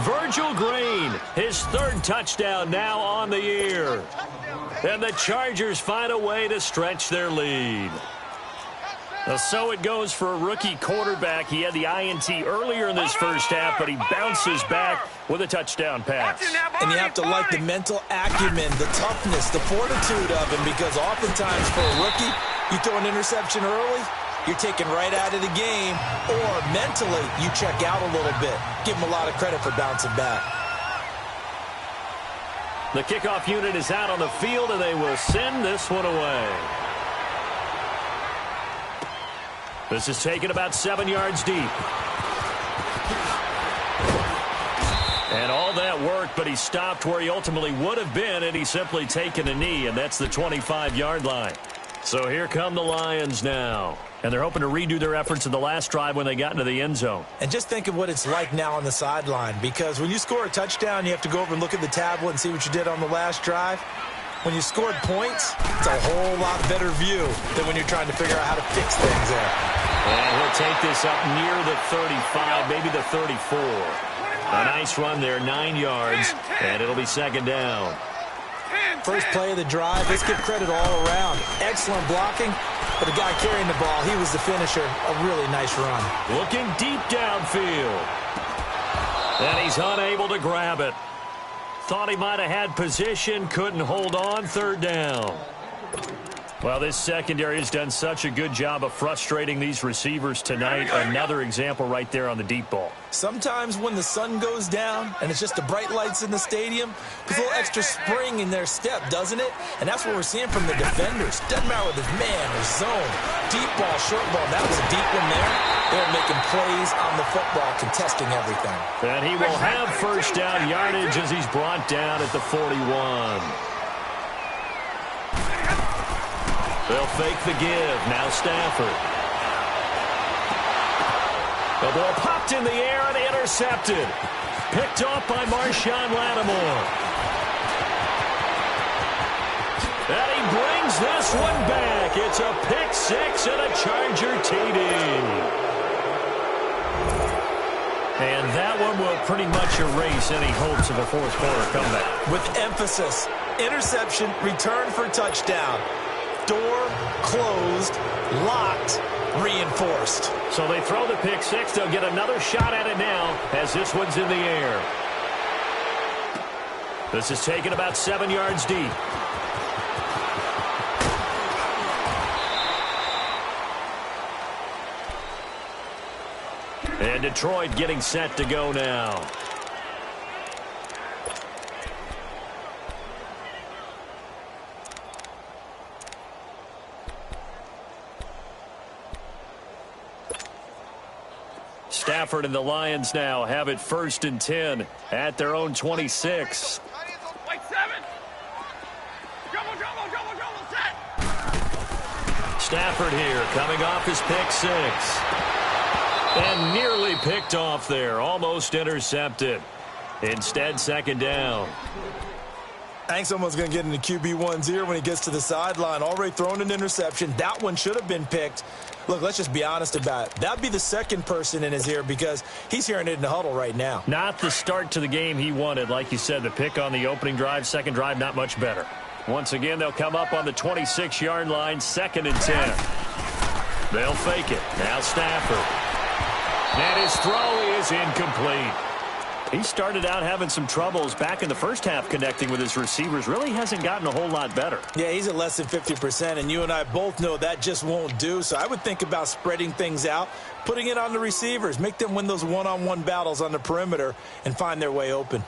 Virgil Green, his 3rd touchdown now on the year. And the Chargers find a way to stretch their lead. So it goes for a rookie quarterback. He had the INT earlier in this first half, but he bounces back with a touchdown pass. And you have to like the mental acumen, the toughness, the fortitude of him, because oftentimes for a rookie, you throw an interception early, you're taken right out of the game, or mentally you check out a little bit. Give him a lot of credit for bouncing back. The kickoff unit is out on the field, and they will send this one away. This is taken about 7 yards deep. And all that work, but he stopped where he ultimately would have been, and he's simply taken a knee, and that's the 25-yard line. So here come the Lions now. And they're hoping to redo their efforts in the last drive when they got into the end zone. And just think of what it's like now on the sideline, because when you score a touchdown, you have to go over and look at the tablet and see what you did on the last drive. When you scored points, it's a whole lot better view than when you're trying to figure out how to fix things there. And he'll take this up near the 35, maybe the 34. A nice run there, 9 yards, and it'll be 2nd down. First play of the drive, let's give credit all around. Excellent blocking, but the guy carrying the ball, he was the finisher. A really nice run. Looking deep downfield. And he's unable to grab it. Thought he might have had position, couldn't hold on, 3rd down. Well, this secondary has done such a good job of frustrating these receivers tonight. Another example right there on the deep ball. Sometimes when the sun goes down and it's just the bright lights in the stadium, there's a little extra spring in their step, doesn't it? And that's what we're seeing from the defenders. Doesn't matter whether it's man or zone, deep ball, short ball. That was a deep one there. They're making plays on the football, contesting everything. And he will have 1st down yardage as he's brought down at the 41. They'll fake the give. Now Stafford. The ball popped in the air and intercepted. Picked off by Marshawn Lattimore. And he brings this one back. It's a pick six and a Charger TD. And that one will pretty much erase any hopes of a fourth quarter comeback. With emphasis, interception, return for touchdown. Door closed, locked, reinforced. So they throw the pick six. They'll get another shot at it now as this one's in the air. This is taken about 7 yards deep. And Detroit getting set to go now. Stafford and the Lions now have it 1st and 10 at their own 26. Wait, 7. Double, set. Stafford here coming off his pick six. And nearly picked off there. Almost intercepted. Instead, 2nd down. I think someone's going to get into QB1's ear when he gets to the sideline. Already thrown an interception. That one should have been picked. Look, let's just be honest about it. That'd be the second person in his ear because he's hearing it in the huddle right now. Not the start to the game he wanted. Like you said, the pick on the opening drive, second drive, not much better. Once again, they'll come up on the 26-yard line, 2nd and 10. They'll fake it. Now Stafford. And his throw is incomplete. He started out having some troubles back in the first half connecting with his receivers. Really hasn't gotten a whole lot better. Yeah, he's at less than 50%, and you and I both know that just won't do. So I would think about spreading things out, putting it on the receivers, make them win those one-on-one battles on the perimeter and find their way open.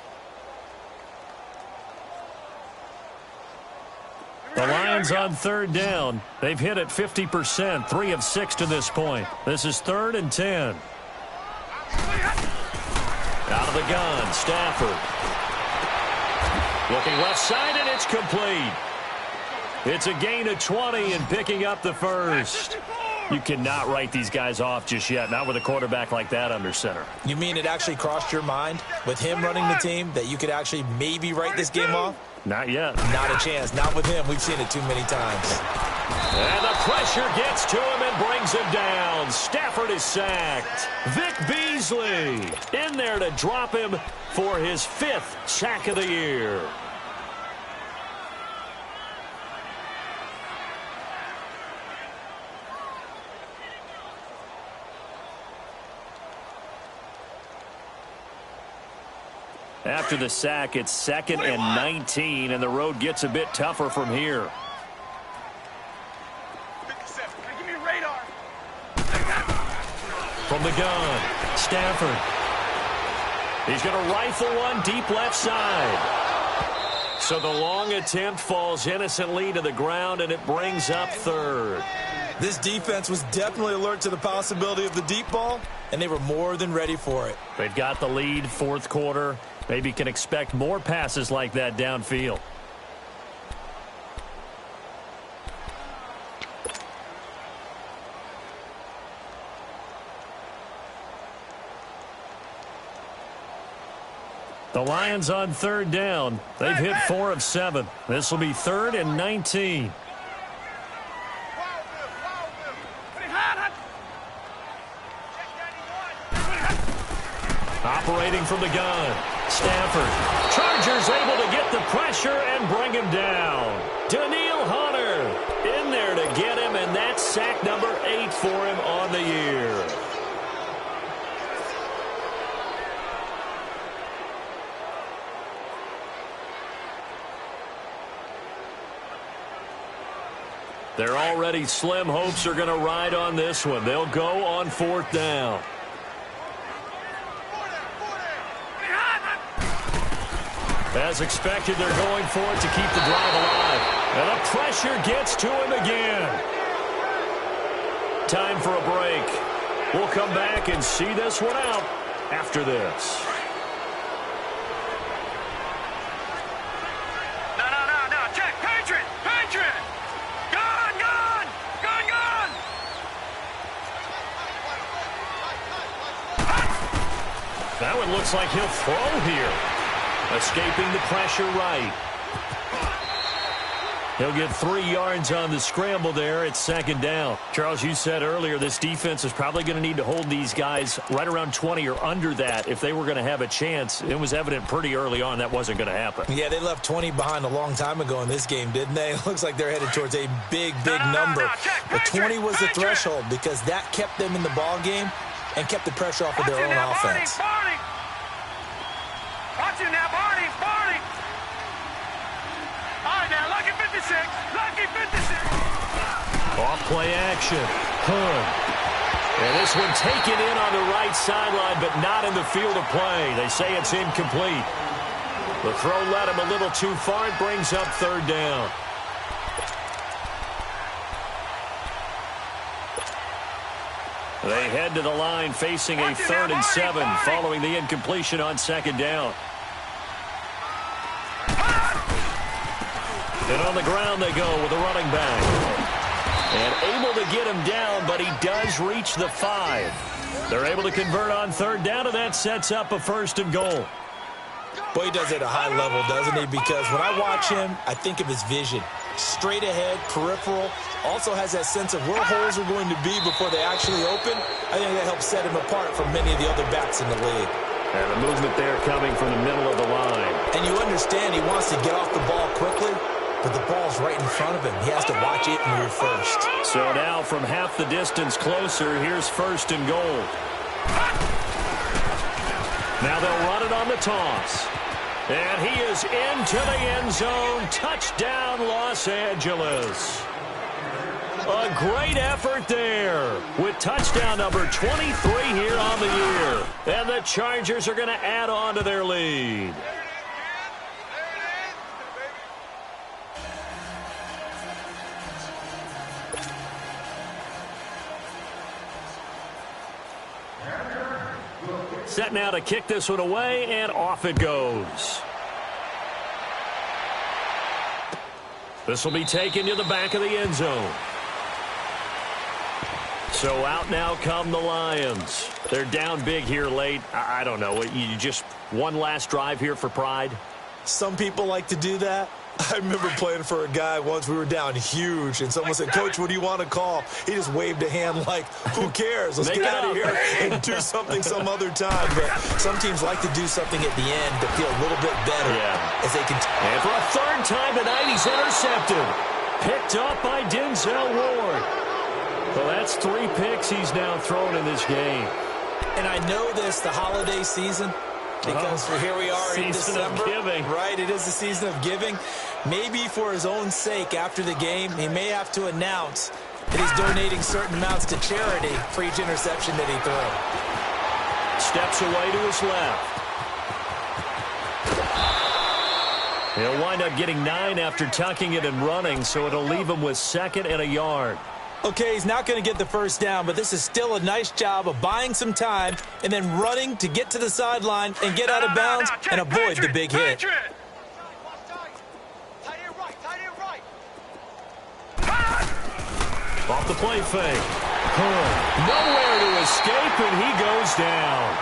The Lions on 3rd down. They've hit it 50%, 3 of 6 to this point. This is 3rd and 10. Out of the gun, Stafford. Looking left side, and it's complete. It's a gain of 20 and picking up the first. You cannot write these guys off just yet, not with a quarterback like that under center. You mean it actually crossed your mind with him running the team that you could actually maybe write this game off? Not yet. Not a chance. Not with him. We've seen it too many times. And the pressure gets to him and brings him down. Stafford is sacked. Vic Beasley in there to drop him for his 5th sack of the year. After the sack, it's 2nd and 19, and the road gets a bit tougher from here. Give me radar. From the gun, Stafford. He's going to rifle one deep left side. So the long attempt falls innocently to the ground, and it brings up 3rd. This defense was definitely alert to the possibility of the deep ball, and they were more than ready for it. They've got the lead, 4th quarter. Maybe can expect more passes like that downfield. The Lions on 3rd down. They've hit 4 of 7. This will be 3rd and 19. Operating from the gun, Stafford. Chargers able to get the pressure and bring him down. Daniil Hunter in there to get him, and that's sack number 8 for him on the year. Their already slim hopes are going to ride on this one. They'll go on 4th down. As expected, they're going for it to keep the drive alive. And the pressure gets to him again. Time for a break. We'll come back and see this one out after this. No. Check. Patriot. Gone. it looks like he'll throw here. Escaping the pressure right. He'll get 3 yards on the scramble there. It's second down. Charles, you said earlier this defense is probably going to need to hold these guys right around 20 or under that if they were going to have a chance. It was evident pretty early on that wasn't going to happen. Yeah, they left 20 behind a long time ago in this game, didn't they? It looks like they're headed towards a big number. But 20 was the threshold because that kept them in the ball game and kept the pressure off of their own offense. Watch it now, Barney. All right, now, lucky 56. Lucky 56. Off play action. Hood. And this one taken in on the right sideline, but not in the field of play. They say it's incomplete. The throw led him a little too far. It brings up third down. They head to the line facing a 3rd and 7 following the incompletion on second down. And on the ground they go with a running back. And able to get him down, but he does reach the 5. They're able to convert on third down, and that sets up a 1st and goal. Boy, he does it at a high level, doesn't he? Because when I watch him, I think of his vision. Straight ahead, peripheral. Also has that sense of where holes are going to be before they actually open. I think that helps set him apart from many of the other backs in the league. And the movement there coming from the middle of the line. And you understand he wants to get off the ball quickly, but the ball's right in front of him. He has to watch it move first. So now from half the distance closer, here's 1st and goal. Now they'll run it on the toss. And he is into the end zone. Touchdown, Los Angeles. A great effort there with touchdown number 23 here on the year. And the Chargers are going to add on to their lead. Set now to kick this one away, and off it goes. This will be taken to the back of the end zone. So out now come the Lions. They're down big here late. I don't know. You just one last drive here for pride? Some people like to do that. I remember playing for a guy once. We were down huge, and someone said, "Coach, what do you want to call?" He just waved a hand like, "Who cares? Let's get out of here and do something some other time." But some teams like to do something at the end to feel a little bit better as they continue. And for a 3rd time tonight, he's intercepted. Picked up by Denzel Ward. Well, that's 3 picks he's now thrown in this game. And I know this, the holiday season, because here we are in December. Season of giving. Right, it is the season of giving. Maybe for his own sake after the game, he may have to announce that he's donating certain amounts to charity for each interception that he threw. Steps away to his left. He'll wind up getting 9 after tucking it and running, so it'll leave him with 2nd and a yard. Okay, he's not going to get the first down, but this is still a nice job of buying some time and then running to get to the sideline and get out of bounds and avoid the big hit. Off the play fake. Nowhere to escape, and he goes down.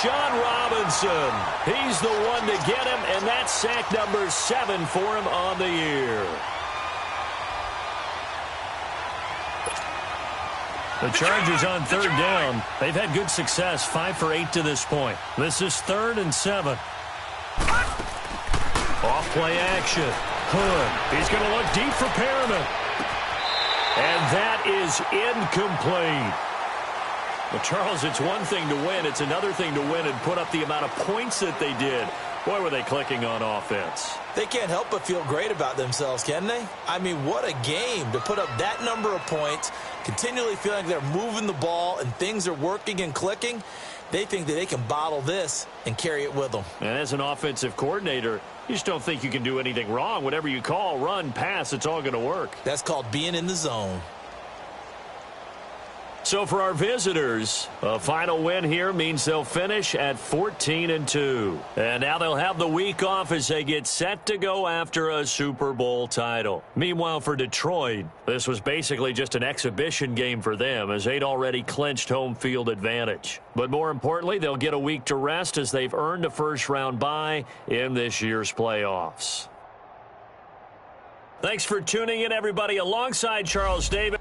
Sean Robinson. He's the one to get him, and that's sack number 7 for him on the year. The Chargers on 3rd down. They've had good success, 5 for 8 to this point. This is 3rd and 7. Off play action. Hood. He's going to look deep for Perriman. And that is incomplete. Well, Charles, it's one thing to win. It's another thing to win and put up the amount of points that they did. Boy, were they clicking on offense. They can't help but feel great about themselves, can they? I mean, what a game to put up that number of points, continually feeling like they're moving the ball and things are working and clicking. They think that they can bottle this and carry it with them. And as an offensive coordinator, you just don't think you can do anything wrong. Whatever you call, run, pass, it's all going to work. That's called being in the zone. So for our visitors, a final win here means they'll finish at 14-2. And now they'll have the week off as they get set to go after a Super Bowl title. Meanwhile, for Detroit, this was basically just an exhibition game for them as they'd already clinched home field advantage. But more importantly, they'll get a week to rest as they've earned a first-round bye in this year's playoffs. Thanks for tuning in, everybody, alongside Charles Davis.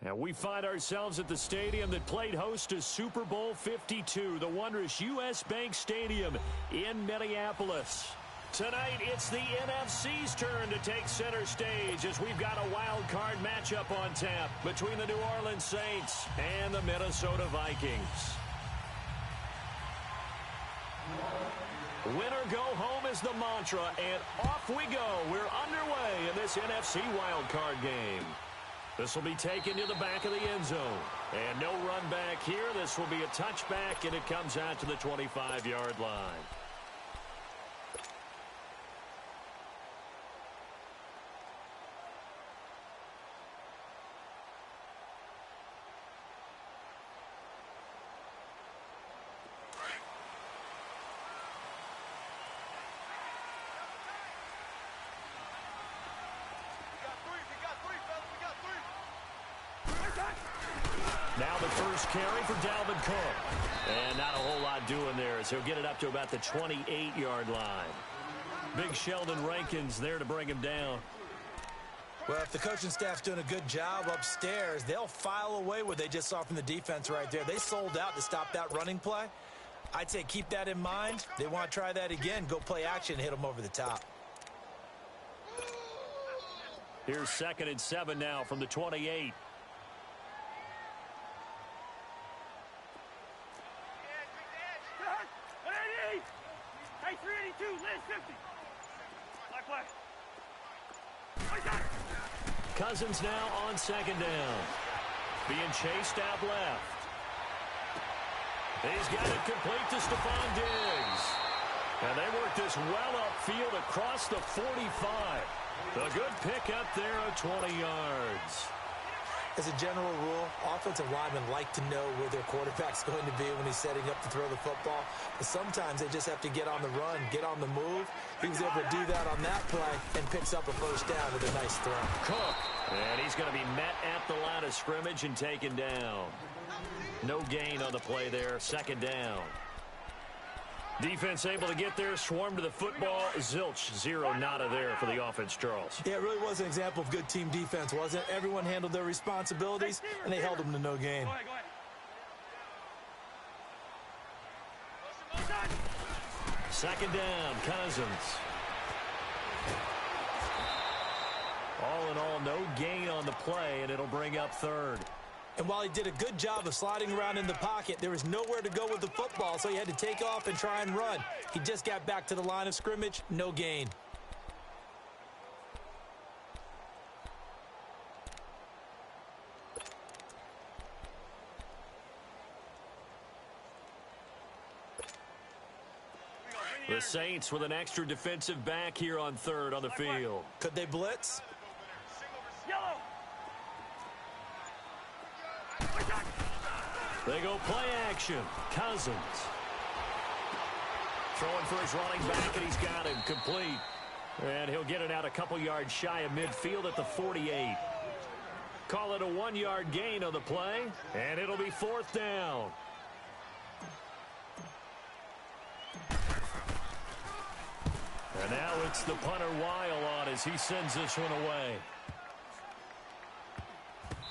And we find ourselves at the stadium that played host to Super Bowl 52, the wondrous U.S. Bank Stadium in Minneapolis. Tonight, it's the NFC's turn to take center stage as we've got a wild card matchup on tap between the New Orleans Saints and the Minnesota Vikings. Winner go home is the mantra, and off we go. We're underway in this NFC wild card game. This will be taken to the back of the end zone. And no run back here. This will be a touchback, and it comes out to the 25-yard line. Now the first carry for Dalvin Cook. And not a whole lot doing there as he'll get it up to about the 28-yard line. Big Sheldon Rankins there to bring him down. Well, if the coaching staff's doing a good job upstairs, they'll file away what they just saw from the defense right there. They sold out to stop that running play. I'd say keep that in mind. They want to try that again. Go play action and hit them over the top. Here's 2nd and 7 now from the 28. Hey, 382, Liz 50. Black play. Cousins now on 2nd down. Being chased out left. He's got it complete to Stephon Diggs. And they work this well upfield across the 45. A good pickup there of 20 yards. As a general rule, offensive linemen like to know where their quarterback's going to be when he's setting up to throw the football. But sometimes they just have to get on the run, get on the move. He was able to do that on that play and picks up a first down with a nice throw. Cook. And he's going to be met at the line of scrimmage and taken down. No gain on the play there. 2nd down. Defense able to get there, swarm to the football. Zilch, 0 nada there for the offense, Charles. Yeah, it really was an example of good team defense, wasn't it? Everyone handled their responsibilities, and they held them to no gain. Go ahead. 2nd down, Cousins. All in all, no gain on the play, and it'll bring up 3rd. And while he did a good job of sliding around in the pocket, there was nowhere to go with the football, so he had to take off and try and run. He just got back to the line of scrimmage, no gain. The Saints with an extra defensive back here on 3rd on the field. Could they blitz? Yellow. They go play action. Cousins. Throwing for his running back, and he's got him complete. And he'll get it out a couple yards shy of midfield at the 48. Call it a 1-yard gain on the play, and it'll be 4th down. And now it's the punter Weil on as he sends this one away.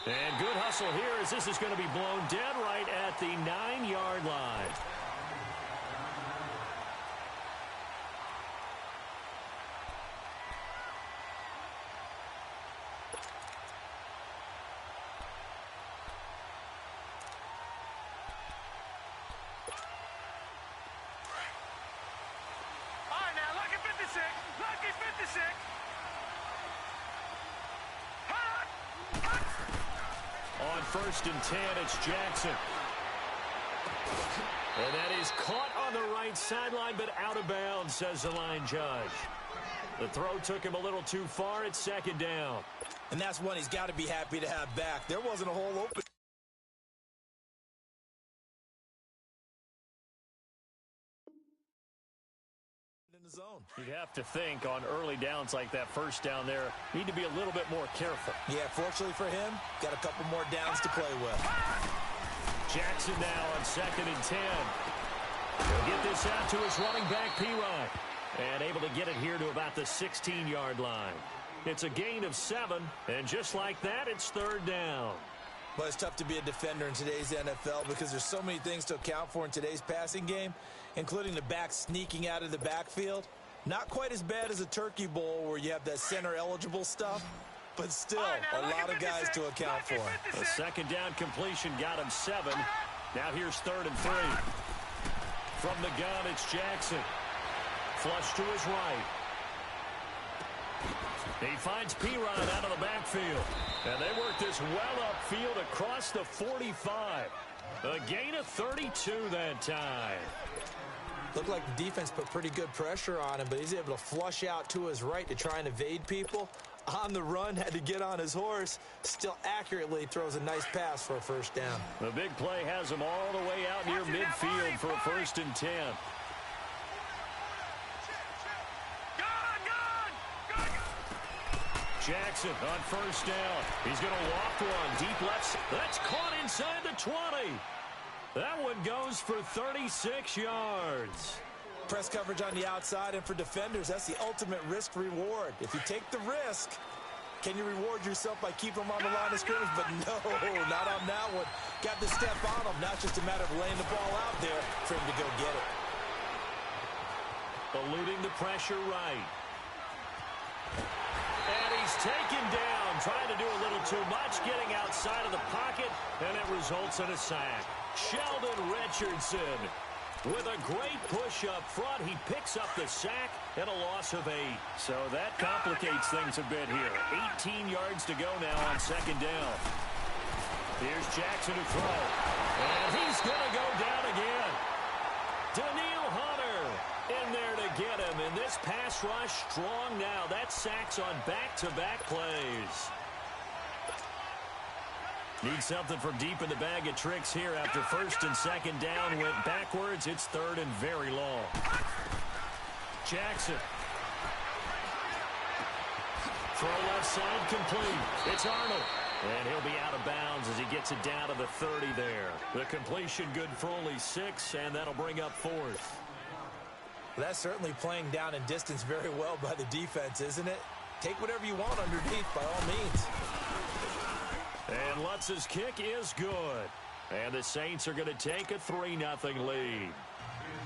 And good hustle here as this is going to be blown dead right at the 9-yard line. All right, now, lucky 56. Lucky 56. On 1st and 10, it's Jackson. And that is caught on the right sideline, but out of bounds, says the line judge. The throw took him a little too far. It's 2nd down. And that's one he's got to be happy to have back. There wasn't a hole open in the zone. You'd have to think on early downs like that, 1st down there, need to be a little bit more careful. Yeah, fortunately for him, got a couple more downs to play with. Jackson now on 2nd and 10. He'll get this out to his running back, P-Ryan. And able to get it here to about the 16-yard line. It's a gain of 7, and just like that, it's 3rd down. But it's tough to be a defender in today's NFL because there's so many things to account for in today's passing game, including the back sneaking out of the backfield. Not quite as bad as a turkey bowl where you have that center-eligible stuff, but still a lot of guys to account for. A 2nd down completion got him 7. Now here's 3rd and 3. From the gun, it's Jackson. Flush to his right. He finds P-Ryan out of the backfield. And they work this well upfield across the 45. A gain of 32 that time. Looked like the defense put pretty good pressure on him, but he's able to flush out to his right to try and evade people. On the run, had to get on his horse. Still accurately throws a nice pass for a 1st down. The big play has him all the way out near midfield for a 1st and 10. Jackson on first down. He's going to walk one. Deep left. That's caught inside the 20. That one goes for 36 yards. Press coverage on the outside, and for defenders, that's the ultimate risk-reward. If you take the risk, can you reward yourself by keeping them on the line of scrimmage? But no, not on that one. Got the step on him. Now it's just a matter of laying the ball out there for him to go get it. Eluding the pressure right. And he's taken down, trying to do a little too much, getting outside of the pocket, and it results in a sack. Sheldon Richardson with a great push up front. He picks up the sack and a loss of 8. So that complicates things a bit here. 18 yards to go now on second down. Here's Jackson to throw. And he's going to go down again. Daniil Hunter in there to get him. And this pass rush strong now. That sacks on back-to-back plays. Need something from deep in the bag of tricks here after first and second down went backwards. It's third and very long. Jackson. Throw left side complete. It's Arnold. And he'll be out of bounds as he gets it down to the 30 there. The completion good for only 6, and that'll bring up fourth. That's certainly playing down in distance very well by the defense, isn't it? Take whatever you want underneath by all means. And Lutz's kick is good. And the Saints are going to take a 3-0 lead.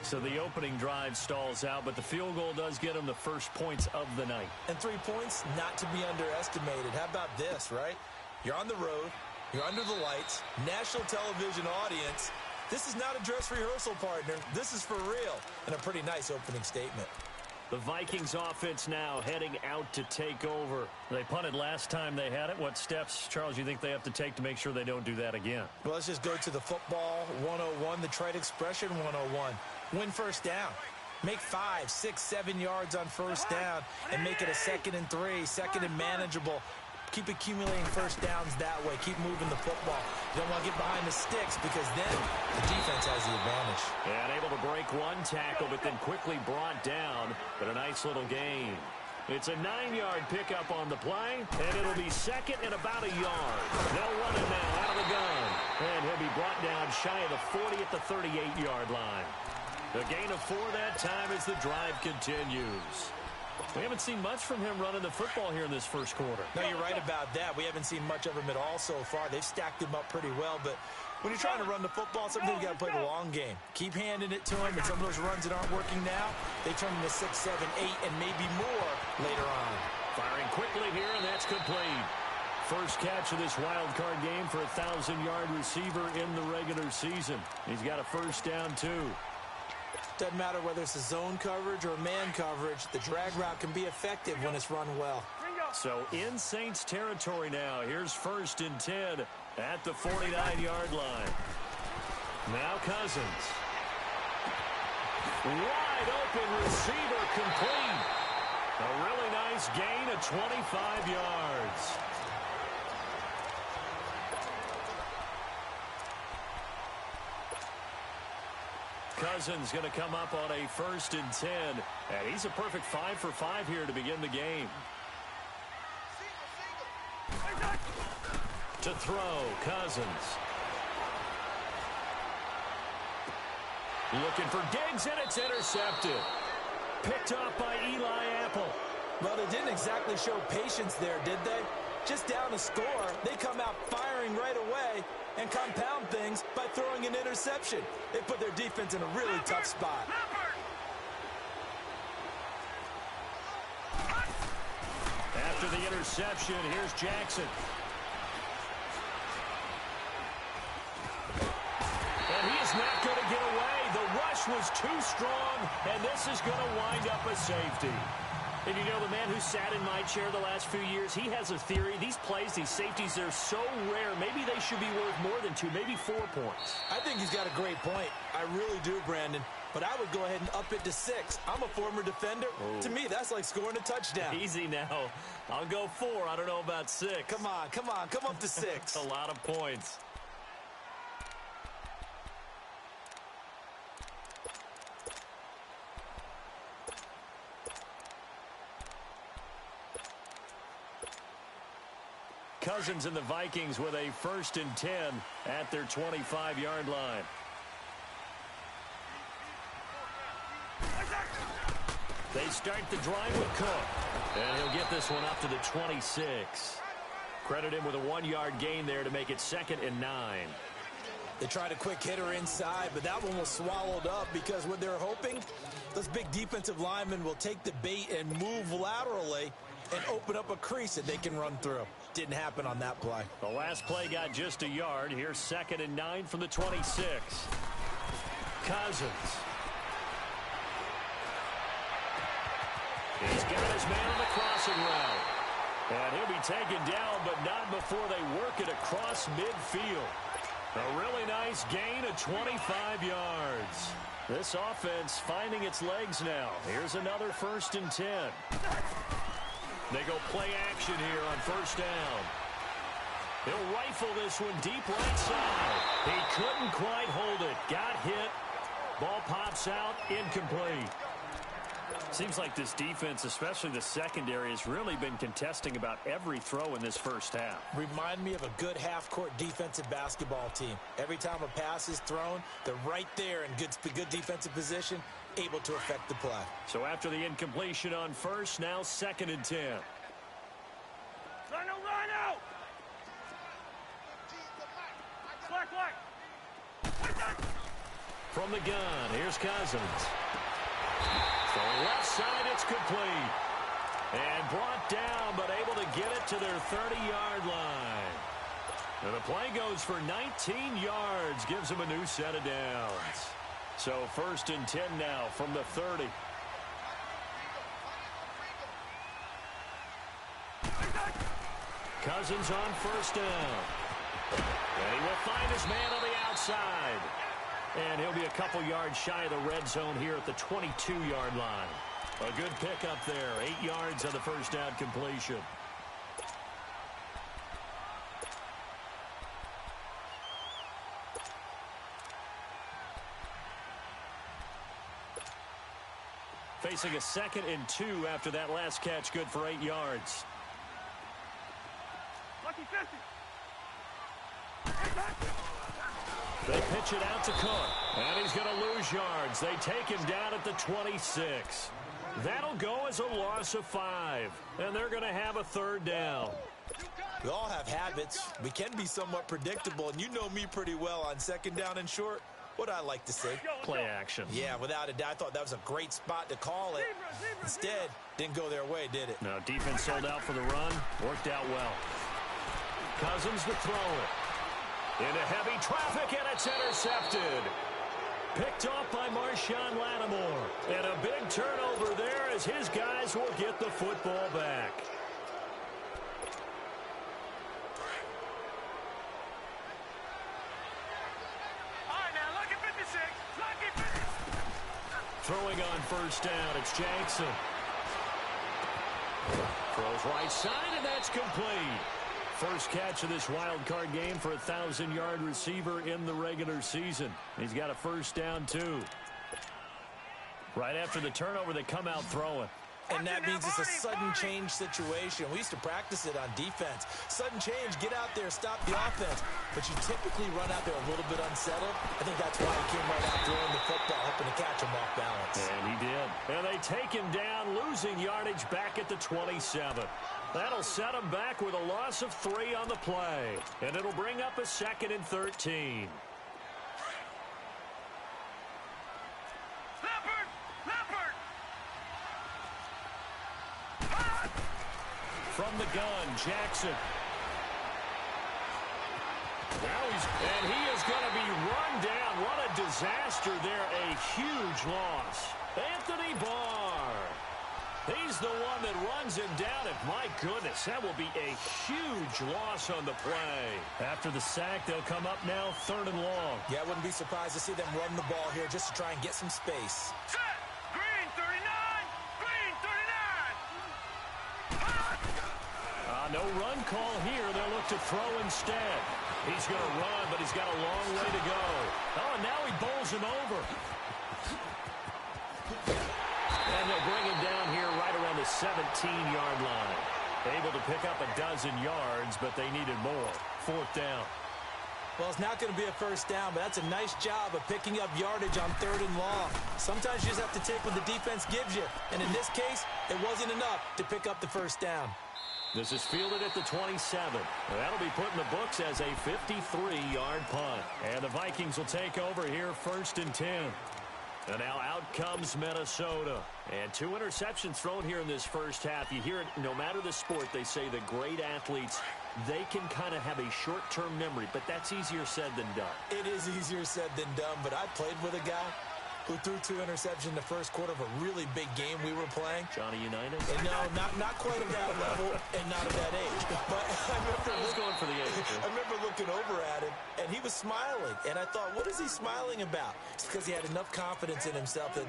So the opening drive stalls out, but the field goal does get them the first points of the night. And 3 points, not to be underestimated. How about this, right? You're on the road. You're under the lights. National television audience. This is not a dress rehearsal, partner. This is for real. And a pretty nice opening statement. The Vikings offense now heading out to take over. They punted last time they had it. What steps, Charles, you think they have to take to make sure they don't do that again? Well, let's just go to the football 101, the trite expression 101. Win first down. Make 5, 6, 7 yards on first down and make it a 2nd and 3, 2nd and manageable. Keep accumulating first downs that way. Keep moving the football. You don't want to get behind the sticks because then the defense has the advantage. And able to break one tackle, but then quickly brought down. But a nice little gain. It's a 9-yard pickup on the play, and it'll be 2nd and about a yard. They'll run it now out of the gun. And he'll be brought down shy of the 40 at the 38-yard line. The gain of 4 that time as the drive continues. We haven't seen much from him running the football here in this first quarter. No, you're right about that. We haven't seen much of him at all so far. They've stacked him up pretty well, but when you're trying to run the football, sometimes you got to play the long game. Keep handing it to him, and some of those runs that aren't working now, they turn into 6, 7, 8, and maybe more later on. Firing quickly here, and that's complete. First catch of this wild card game for a 1,000-yard receiver in the regular season. He's got a first down, too. Doesn't matter whether it's a zone coverage or man coverage, the drag route can be effective when it's run well. So in Saints territory now. Here's 1st and 10 at the 49-yard line. Now Cousins. Wide open receiver complete. A really nice gain of 25 yards. Cousins going to come up on a 1st and 10. And he's a perfect 5 for 5 here to begin the game. To throw, Cousins. Looking for Diggs, and it's intercepted. Picked up by Eli Apple. Well, they didn't exactly show patience there, did they? Just down a score, they come out firing right away and compound things by throwing an interception. They put their defense in a really tough spot. After the interception, here's Jackson. And he is not going to get away. The rush was too strong, and this is going to wind up a safety. And you know, the man who sat in my chair the last few years, he has a theory. These plays, these safeties, they're so rare. Maybe they should be worth more than 2, maybe 4 points. I think he's got a great point. I really do, Brandon. But I would go ahead and up it to 6. I'm a former defender. Oh. To me, that's like scoring a touchdown. Easy now. I'll go 4. I don't know about 6. Come on. Come up to 6. A lot of points. Cousins and the Vikings with a 1st and 10 at their 25-yard line. They start the drive with Cook. And he'll get this one up to the 26. Credit him with a 1-yard gain there to make it 2nd and 9. They tried a quick hitter inside, but that one was swallowed up because what they're hoping, those big defensive linemen will take the bait and move laterally and open up a crease that they can run through. Didn't happen on that play. The last play got just a yard. Here's 2nd and 9 from the 26. Cousins. He's got his man on the crossing route. And he'll be taken down, but not before they work it across midfield. A really nice gain of 25 yards. This offense finding its legs now. Here's another 1st and 10. They go play action here on 1st down. He'll rifle this one deep right side. He couldn't quite hold it. Got hit. Ball pops out. Incomplete. Seems like this defense, especially the secondary, has really been contesting about every throw in this first half. Remind me of a good half-court defensive basketball team. Every time a pass is thrown, they're right there in good defensive position, able to affect the play. So after the incompletion on 1st, now 2nd and 10. Rhino! Black! From the gun, here's Cousins. So left side, it's complete. And brought down, but able to get it to their 30-yard line. And the play goes for 19 yards, gives them a new set of downs. So 1st and 10 now from the 30. Cousins on 1st down. And he will find his man on the outside. And he'll be a couple yards shy of the red zone here at the 22-yard line. A good pickup there. 8 yards on the 1st down completion. Facing a 2nd and 2 after that last catch. Good for 8 yards. Lucky 50. They pitch it out to Cook. And he's going to lose yards. They take him down at the 26. That'll go as a loss of 5. And they're going to have a 3rd down. We all have habits. We can be somewhat predictable. And you know me pretty well on 2nd down and short. What I like to say? Play action. Yeah, without a doubt. I thought that was a great spot to call it. Instead, didn't go their way, did it? No, defense sold out for the run. Worked out well. Cousins to throw it. Into heavy traffic, and it's intercepted. Picked off by Marshawn Lattimore. And a big turnover there as his guys will get the football back. All right, now, lucky 56. Lucky 56. Throwing on 1st down, it's Jackson. Throws right side, and that's complete. First catch of this wild card game for a 1,000-yard receiver in the regular season. He's got a 1st down, too. Right after the turnover, they come out throwing. And that means it's a sudden change situation. We used to practice it on defense. Sudden change, get out there, stop the offense. But you typically run out there a little bit unsettled. I think that's why he came right out throwing the football, hoping to catch him off balance. And he did. And they take him down, losing yardage back at the 27. That'll set him back with a loss of 3 on the play. And it'll bring up a 2nd and 13. Leopard! From the gun, Jackson. And he is going to be run down. What a disaster there. A huge loss. Anthony Barr. He's the one that runs him down, and my goodness, that will be a huge loss on the play. After the sack, they'll come up now 3rd and long. Yeah, I wouldn't be surprised to see them run the ball here just to try and get some space. Set! Green 39! Green 39! No run call here. They'll look to throw instead. He's going to run, but he's got a long way to go. Oh, and now he bowls him over. And they'll bring him down here right around the 17-yard line. Able to pick up a dozen yards, but they needed more. 4th down. Well, it's not going to be a first down, but that's a nice job of picking up yardage on 3rd and long. Sometimes you just have to take what the defense gives you. And in this case, it wasn't enough to pick up the first down. This is fielded at the 27. That'll be put in the books as a 53-yard punt. And the Vikings will take over here 1st and 10. And now out comes Minnesota. And 2 interceptions thrown here in this first half. You hear it, no matter the sport, they say the great athletes, they can kind of have a short-term memory, but that's easier said than done. It is easier said than done, but I played with a guy who threw 2 interceptions in the first quarter of a really big game we were playing. Johnny Unitas? And no, not quite at that level and not at that age. But I was going for the age. I remember looking over at him, and he was smiling. And I thought, what is he smiling about? It's because he had enough confidence in himself that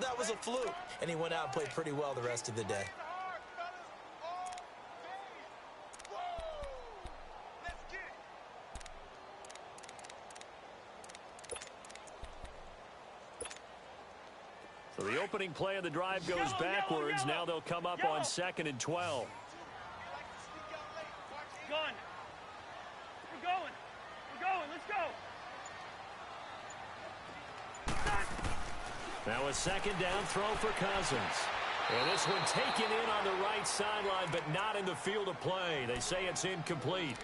that was a fluke. And he went out and played pretty well the rest of the day. So the opening play of the drive goes backwards. Now they'll come up on 2nd and 12. Gun. We're going. Let's go. Now a 2nd down throw for Cousins. And this one taken in on the right sideline, but not in the field of play. They say it's incomplete.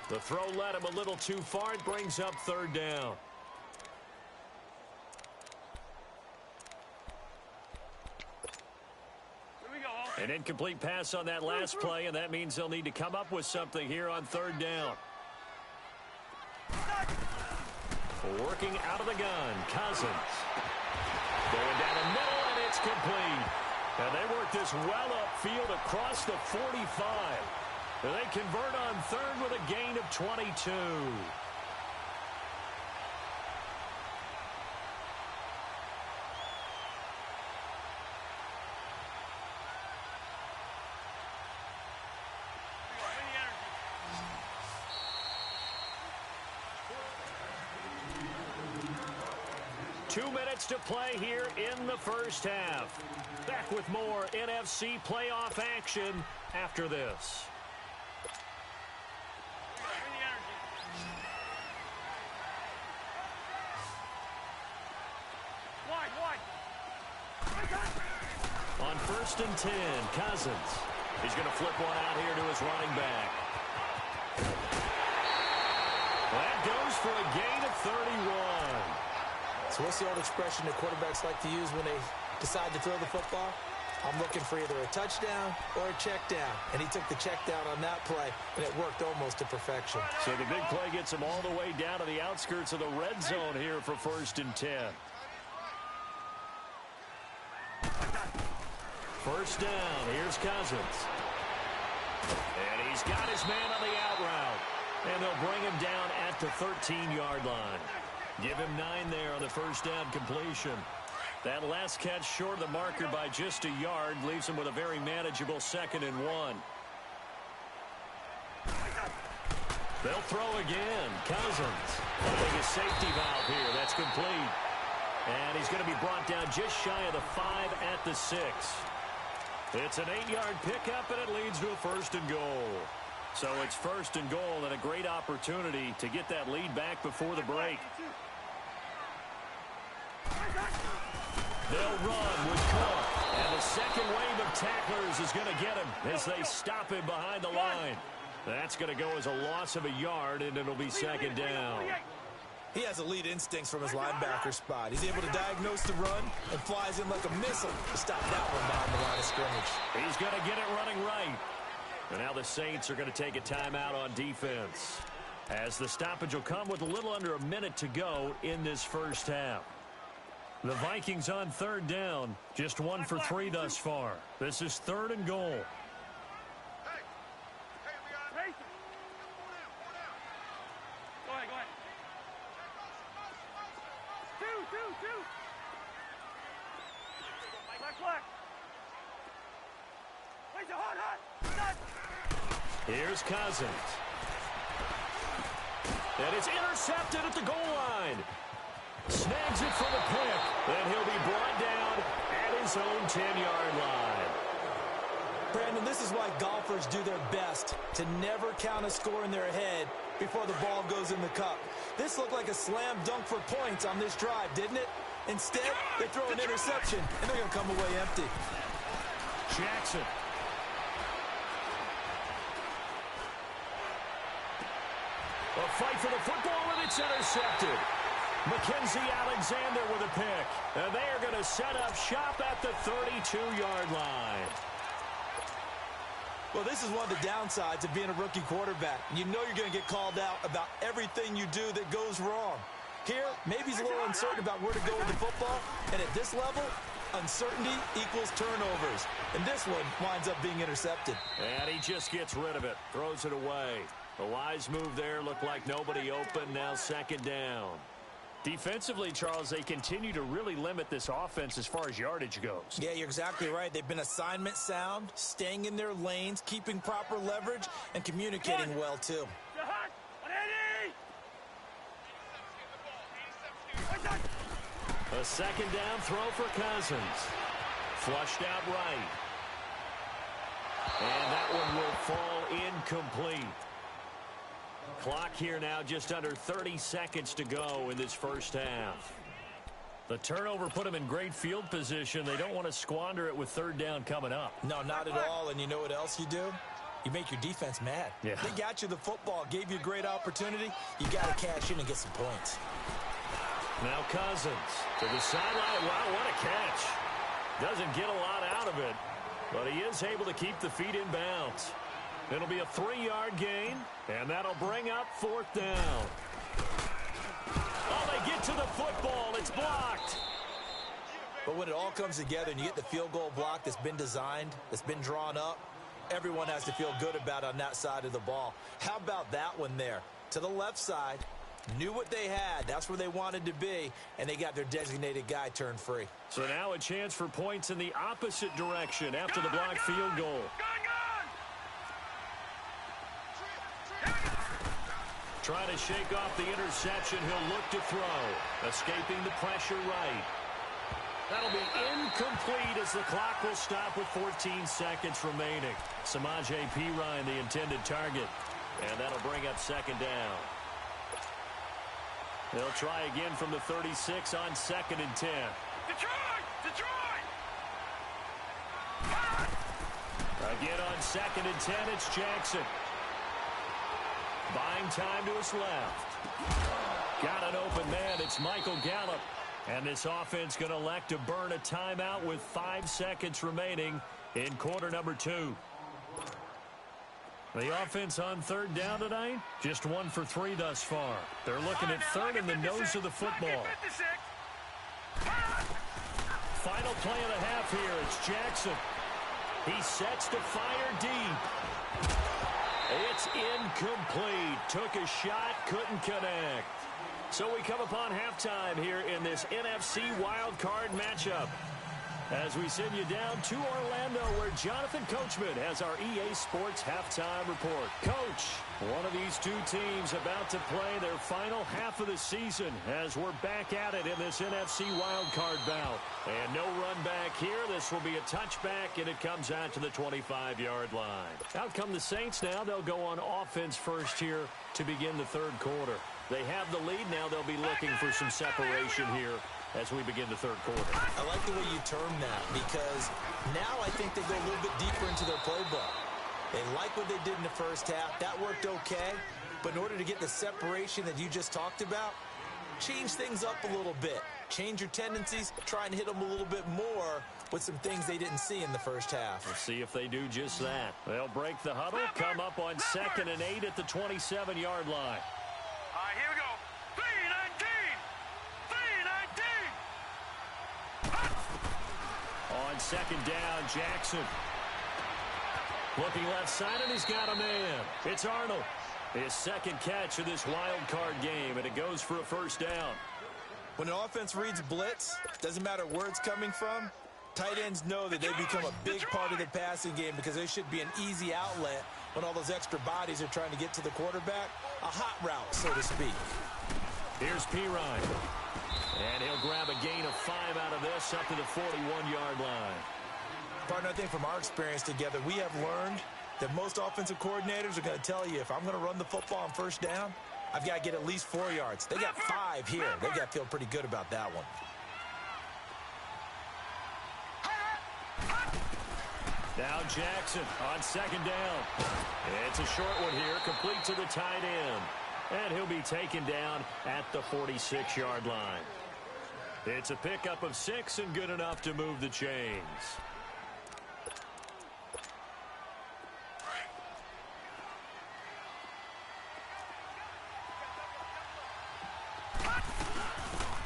The throw led him a little too far. It brings up 3rd down. An incomplete pass on that last play, and that means they'll need to come up with something here on 3rd down. Working out of the gun, Cousins. Going down the middle, and it's complete. And they work this well upfield across the 45. And they convert on 3rd with a gain of 22. To play here in the first half. Back with more NFC playoff action after this. On 1st and 10, Cousins. He's going to flip one out here to his running back. That goes for a gain of 31. So what's the old expression that quarterbacks like to use when they decide to throw the football? I'm looking for either a touchdown or a check down. And he took the check down on that play, and it worked almost to perfection. So the big play gets him all the way down to the outskirts of the red zone here for 1st and 10. 1st down. Here's Cousins. And he's got his man on the out route. And they'll bring him down at the 13-yard line. Give him 9 there on the 1st down completion. That last catch short of the marker by just a yard leaves him with a very manageable 2nd and 1. They'll throw again. Cousins finding a safety valve here. That's complete. And he's going to be brought down just shy of the 5 at the 6. It's an 8-yard pickup, and it leads to a 1st and goal. So it's 1st and goal and a great opportunity to get that lead back before the break. They'll run with Cook. And the second wave of tacklers is going to get him as they stop him behind the line. That's going to go as a loss of a yard, and it'll be 2nd down. He has elite instincts from his linebacker spot. He's able to diagnose the run and flies in like a missile to stop that one behind the line of scrimmage. He's going to get it running right. And now the Saints are going to take a timeout on defense, as the stoppage will come with a little under a minute to go in this first half. The Vikings on 3rd down, just 1 for 3 thus far. This is 3rd and goal. Go ahead. Two. Black. Place it hot. Here's Cousins. And it's intercepted at the goal line. Snags it for the pick. And he'll be brought down at his own 10-yard line. Brandon, this is why golfers do their best to never count a score in their head before the ball goes in the cup. This looked like a slam dunk for points on this drive, didn't it? Instead, they throw an interception, and they're going to come away empty. Jackson. A fight for the football, and it's intercepted. Mackenzie Alexander with a pick. And they are going to set up shop at the 32-yard line. Well, this is one of the downsides of being a rookie quarterback. You know you're going to get called out about everything you do that goes wrong. Here, maybe he's a little uncertain about where to go with the football. And at this level, uncertainty equals turnovers. And this one winds up being intercepted. And he just gets rid of it, throws it away. A wise move there, looked like nobody open, now second down. Defensively, Charles, they continue to really limit this offense as far as yardage goes. Yeah, you're exactly right. They've been assignment sound, staying in their lanes, keeping proper leverage, and communicating well, too. A second down throw for Cousins. Flushed out right. And that one will fall incomplete. Clock here now just under 30 seconds to go in this first half. The turnover put them in great field position. They don't want to squander it with third down coming up. No, not at all. And you know what else you do? You make your defense mad. Yeah. They got you the football, gave you a great opportunity. You got to cash in and get some points. Now Cousins to the sideline. Wow, what a catch. Doesn't get a lot out of it, but he is able to keep the feet in bounds. It'll be a 3-yard gain, and that'll bring up fourth down. Oh, they get to the football. It's blocked. But when it all comes together and you get the field goal block that's been designed, that's been drawn up, everyone has to feel good about it on that side of the ball. How about that one there? To the left side, knew what they had. That's where they wanted to be, and they got their designated guy turned free. So now a chance for points in the opposite direction after the blocked field goal. Trying to shake off the interception. He'll look to throw. Escaping the pressure right. That'll be incomplete as the clock will stop with 14 seconds remaining. Samaje Perine, the intended target. And that'll bring up second down. They'll try again from the 36 on 2nd and 10. Detroit! Detroit! Again on 2nd and 10, it's Jackson. Buying time to his left. Got an open man. It's Michael Gallup. And this offense going to elect to burn a timeout with 5 seconds remaining in quarter number 2. The offense on third down tonight, just 1 for 3 thus far. They're looking at third in the nose of the football. Final play of the half here. It's Jackson. He sets to fire deep. It's incomplete. Took a shot, couldn't connect. So we come upon halftime here in this NFC wildcard matchup. As we send you down to Orlando, where Jonathan Coachman has our EA Sports halftime report. Coach, one of these two teams about to play their final half of the season as we're back at it in this NFC wildcard bout. And no run back here. This will be a touchback, and it comes out to the 25-yard line. Out come the Saints now. They'll go on offense first here to begin the third quarter. They have the lead. Now they'll be looking for some separation here as we begin the third quarter. I like the way you term that, because now I think they go a little bit deeper into their playbook. They like what they did in the first half. That worked okay. But in order to get the separation that you just talked about, change things up a little bit. Change your tendencies. Try and hit them a little bit more with some things they didn't see in the first half. We'll see if they do just that. They'll break the huddle, come up on 2nd and 8 at the 27-yard line. All right, here we go. 3-19. 3-19. On second down, Jackson. Looking left side, and he's got a man. It's Arnold. His second catch of this wild card game, and it goes for a first down. When an offense reads blitz, doesn't matter where it's coming from, tight ends know that they become a big part of the passing game because they should be an easy outlet when all those extra bodies are trying to get to the quarterback. A hot route, so to speak. Here's Perine. And he'll grab a gain of 5 out of this up to the 41-yard line. Partner, I think from our experience together, we have learned that most offensive coordinators are going to tell you, if I'm going to run the football on first down, I've got to get at least 4 yards. They got 5 here. They've got to feel pretty good about that one. Now Jackson on second down. It's a short one here, complete to the tight end. And he'll be taken down at the 46-yard line. It's a pickup of 6 and good enough to move the chains.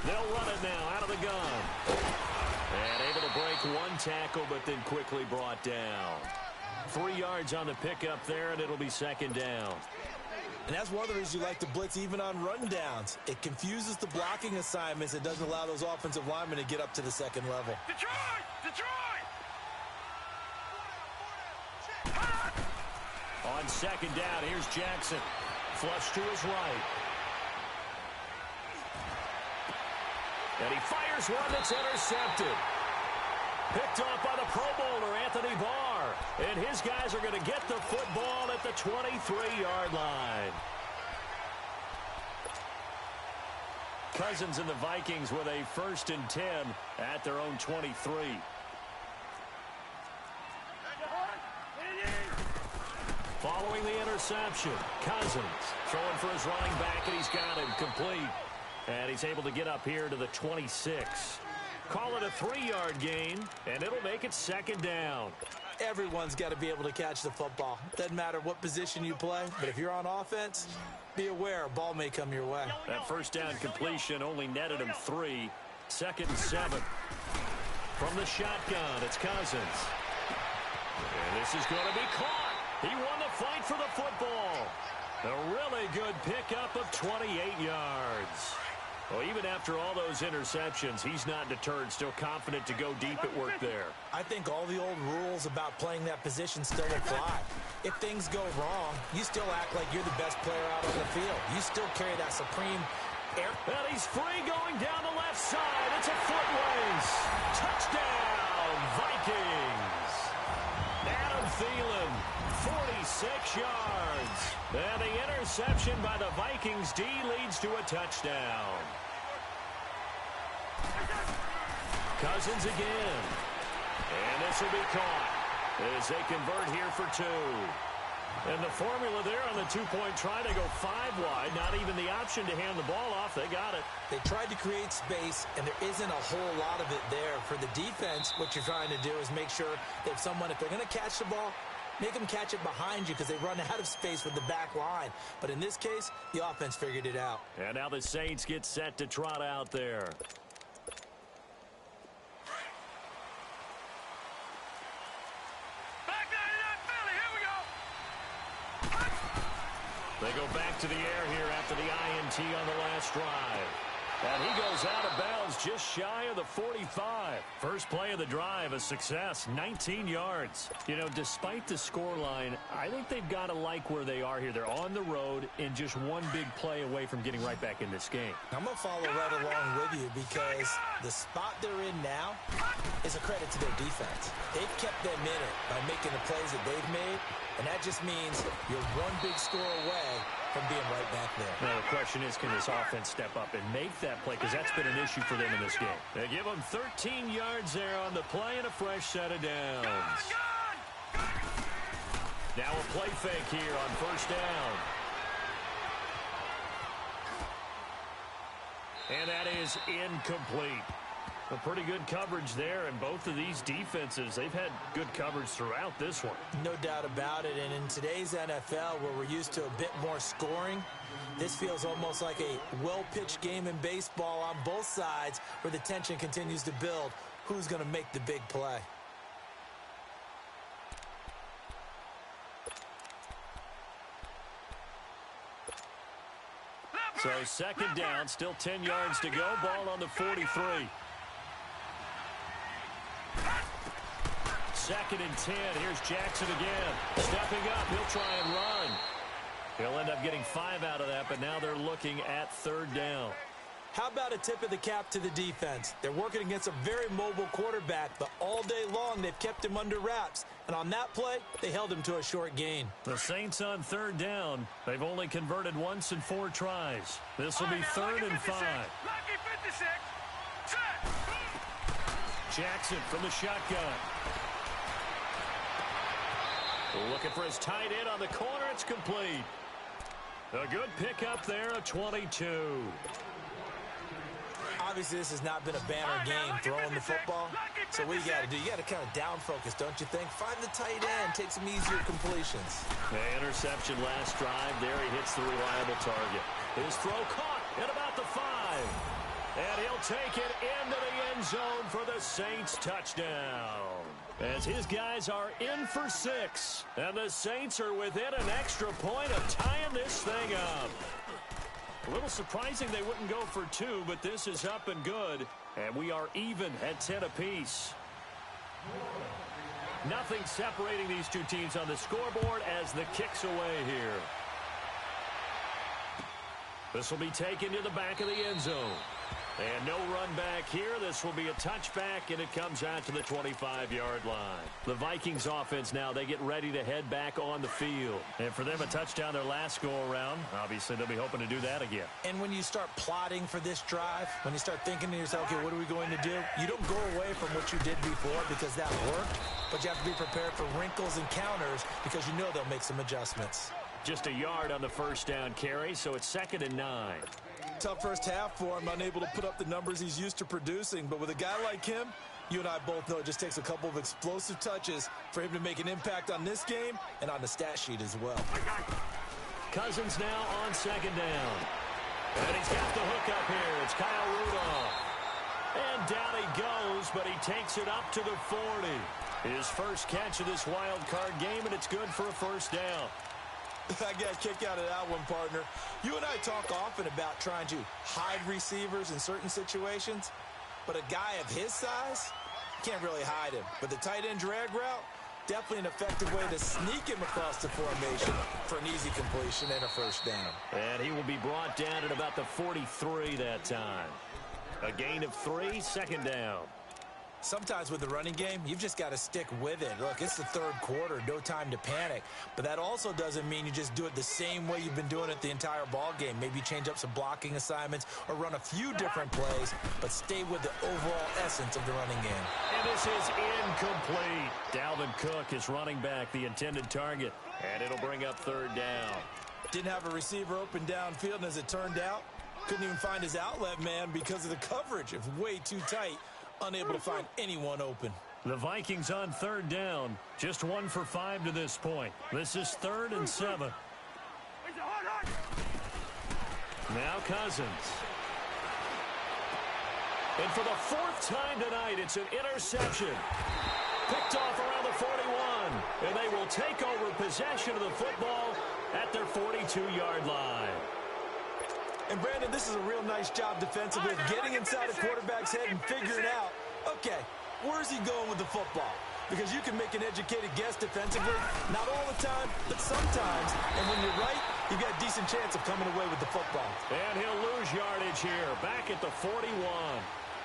They'll run it now out of the gun. And able to break one tackle, but then quickly brought down. 3 yards on the pickup there, and it'll be second down. And that's one of the reasons you like to blitz even on rundowns. It confuses the blocking assignments. It doesn't allow those offensive linemen to get up to the second level. Detroit! Detroit! On second down, here's Jackson. Flush to his right. And he fires one that's intercepted. Picked off by the Pro Bowler, Anthony Barr. And his guys are going to get the football at the 23-yard line. Cousins and the Vikings with a 1st and 10 at their own 23. Following the interception, Cousins throwing for his running back, and he's got him complete. And he's able to get up here to the 26. Call it a 3-yard gain, and it'll make it second down. Everyone's got to be able to catch the football. Doesn't matter what position you play, but if you're on offense, be aware a ball may come your way. That first down completion only netted him 3. 2nd and 7. From the shotgun, it's Cousins. And this is going to be caught. He won the fight for the football. A really good pickup of 28 yards. Well, even after all those interceptions, he's not deterred, still confident to go deep at work there. I think all the old rules about playing that position still apply. If things go wrong, you still act like you're the best player out on the field. You still carry that supreme air. And he's free going down the left side. It's a foot race. Touchdown, Vikings. Adam Thielen, 46 yards. And the interception by the Vikings D leads to a touchdown. Cousins again. And this will be caught as they convert here for 2. And the formula there on the 2-point try, they go 5 wide. Not even the option to hand the ball off. They got it. They tried to create space, and there isn't a whole lot of it there. For the defense, what you're trying to do is make sure that if they're going to catch the ball, make them catch it behind you because they run out of space with the back line. But in this case, the offense figured it out. And now the Saints get set to trot out there. They go back to the air here after the INT on the last drive. And he goes out of bounds just shy of the 45. First play of the drive, a success, 19 yards. You know, despite the scoreline, I think they've got to like where they are here. They're on the road and just one big play away from getting right back in this game. I'm going to follow right along with you because the spot they're in now is a credit to their defense. They've kept them in it by making the plays that they've made, and that just means you're one big score away from being right back there. Now, the question is, can this offense step up and make that play? Because that's been an issue for them in this game. They give them 13 yards there on the play and a fresh set of downs. Now a play fake here on first down. And that is incomplete. A pretty good coverage there, and both of these defenses, they've had good coverage throughout this one. No doubt about it, and in today's NFL, where we're used to a bit more scoring, this feels almost like a well-pitched game in baseball on both sides where the tension continues to build. Who's going to make the big play? So second down, still 10 yards to go, ball on the 43. 2nd and 10. Here's Jackson again. Stepping up. He'll try and run. He'll end up getting 5 out of that, but now they're looking at 3rd down. How about a tip of the cap to the defense? They're working against a very mobile quarterback, but all day long they've kept him under wraps. And on that play, they held him to a short gain. The Saints on third down. They've only converted once in 4 tries. This will be third and 5. Lucky 56. Set. Jackson from the shotgun. Looking for his tight end on the corner. It's complete. A good pickup there, a 22. Obviously, this has not been a banner game throwing the football. So what you got to do? You got to kind of down focus, don't you think? Find the tight end, take some easier completions. The interception last drive. There he hits the reliable target. His throw caught at about the 5. And he'll take it into the end zone for the Saints touchdown. As his guys are in for 6. And the Saints are within an extra point of tying this thing up. A little surprising they wouldn't go for 2, but this is up and good. And we are even at 10 apiece. Nothing separating these two teams on the scoreboard as the kick's away here. This will be taken to the back of the end zone. And no run back here. This will be a touchback, and it comes out to the 25-yard line. The Vikings offense now, they get ready to head back on the field. And for them, a touchdown their last go-around. Obviously, they'll be hoping to do that again. And when you start plotting for this drive, when you start thinking to yourself, okay, what are we going to do? You don't go away from what you did before because that worked, but you have to be prepared for wrinkles and counters because you know they'll make some adjustments. Just a yard on the first down carry, so it's 2nd and 9. Tough first half for him, unable to put up the numbers he's used to producing. But with a guy like him, you and I both know it just takes a couple of explosive touches for him to make an impact on this game and on the stat sheet as well. Cousins now on 2nd down. And he's got the hook up here. It's Kyle Rudolph. And down he goes, but he takes it up to the 40. His first catch of this wild card game, and it's good for a first down. I got a kick out of that one, partner. You and I talk often about trying to hide receivers in certain situations, but a guy of his size can't really hide him. But the tight end drag route, definitely an effective way to sneak him across the formation for an easy completion and a first down. And he will be brought down at about the 43 that time. A gain of 3, 2nd down. Sometimes with the running game, you've just got to stick with it. Look, it's the third quarter, no time to panic. But that also doesn't mean you just do it the same way you've been doing it the entire ball game. Maybe change up some blocking assignments or run a few different plays, but stay with the overall essence of the running game. And this is incomplete. Dalvin Cook is running back, the intended target, and it'll bring up 3rd down. Didn't have a receiver open downfield, and as it turned out, couldn't even find his outlet man because of the coverage. It was way too tight. Unable to find anyone open. The Vikings on 3rd down. Just 1 for 5 to this point. This is 3rd and 7. Now Cousins. And for the 4th time tonight, it's an interception. Picked off around the 41. And they will take over possession of the football at their 42-yard line. And, Brandon, this is a real nice job defensively of getting inside a quarterback's head and figuring out, okay, where's he going with the football? Because you can make an educated guess defensively, not all the time, but sometimes. And when you're right, you've got a decent chance of coming away with the football. And he'll lose yardage here, back at the 41.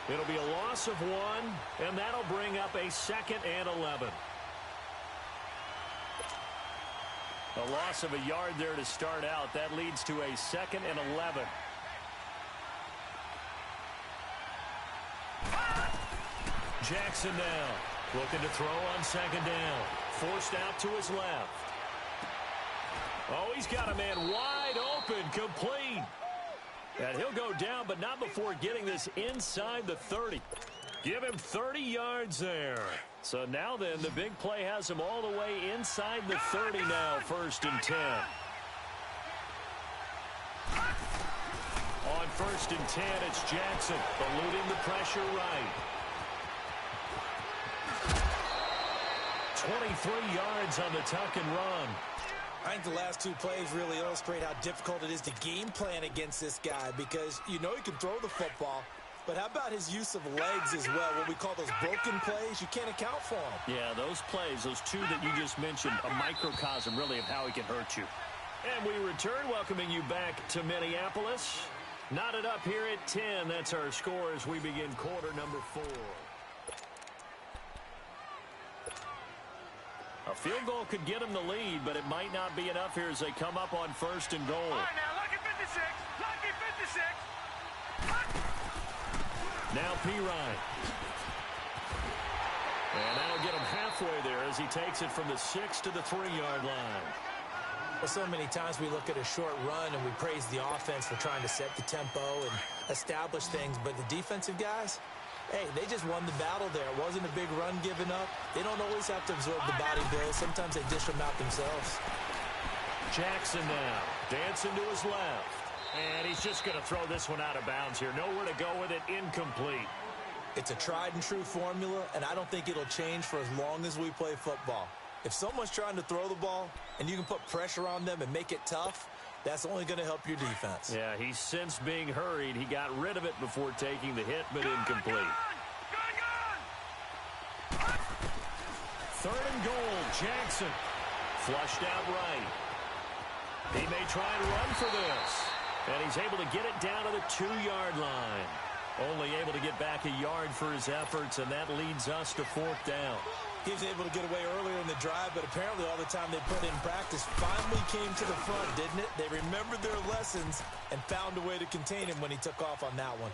It'll be a loss of 1, and that'll bring up a 2nd and 11. A loss of a yard there to start out. That leads to a 2nd and 11. Jackson now looking to throw on 2nd down. Forced out to his left. Oh, he's got a man wide open, complete. And he'll go down, but not before getting this inside the 30. Give him 30 yards there. So now then, the big play has him all the way inside the 30 now, 1st and 10. On 1st and 10, it's Jackson eluding the pressure right. 23 yards on the tuck and run. I think the last 2 plays really illustrate how difficult it is to game plan against this guy because you know he can throw the football, but how about his use of legs as well, what we call those broken plays? You can't account for them. Yeah, those plays, those 2 that you just mentioned, a microcosm really of how he can hurt you. And we return, welcoming you back to Minneapolis. Knotted up here at 10. That's our score as we begin quarter number 4. A field goal could get them the lead, but it might not be enough here as they come up on 1st and goal. All right, now, lucky 56. Lucky 56. Now Pirine. And that'll get him halfway there as he takes it from the 6 to the 3-yard line. Well, so many times we look at a short run and we praise the offense for trying to set the tempo and establish things, but the defensive guys, hey, they just won the battle there. It wasn't a big run given up. They don't always have to absorb the body blows. Sometimes they dish them out themselves. Jackson now, dancing to his left. And he's just going to throw this one out of bounds here. Nowhere to go with it, incomplete. It's a tried-and-true formula, and I don't think it'll change for as long as we play football. If someone's trying to throw the ball and you can put pressure on them and make it tough, that's only going to help your defense. Yeah, he's since being hurried. He got rid of it before taking the hit, but incomplete. Good. 3rd and goal, Jackson. Flushed out right. He may try and run for this. And he's able to get it down to the 2-yard line. Only able to get back a yard for his efforts, and that leads us to 4th down. He was able to get away earlier in the drive, but apparently all the time they put in practice finally came to the front, didn't it? They remembered their lessons and found a way to contain him when he took off on that one.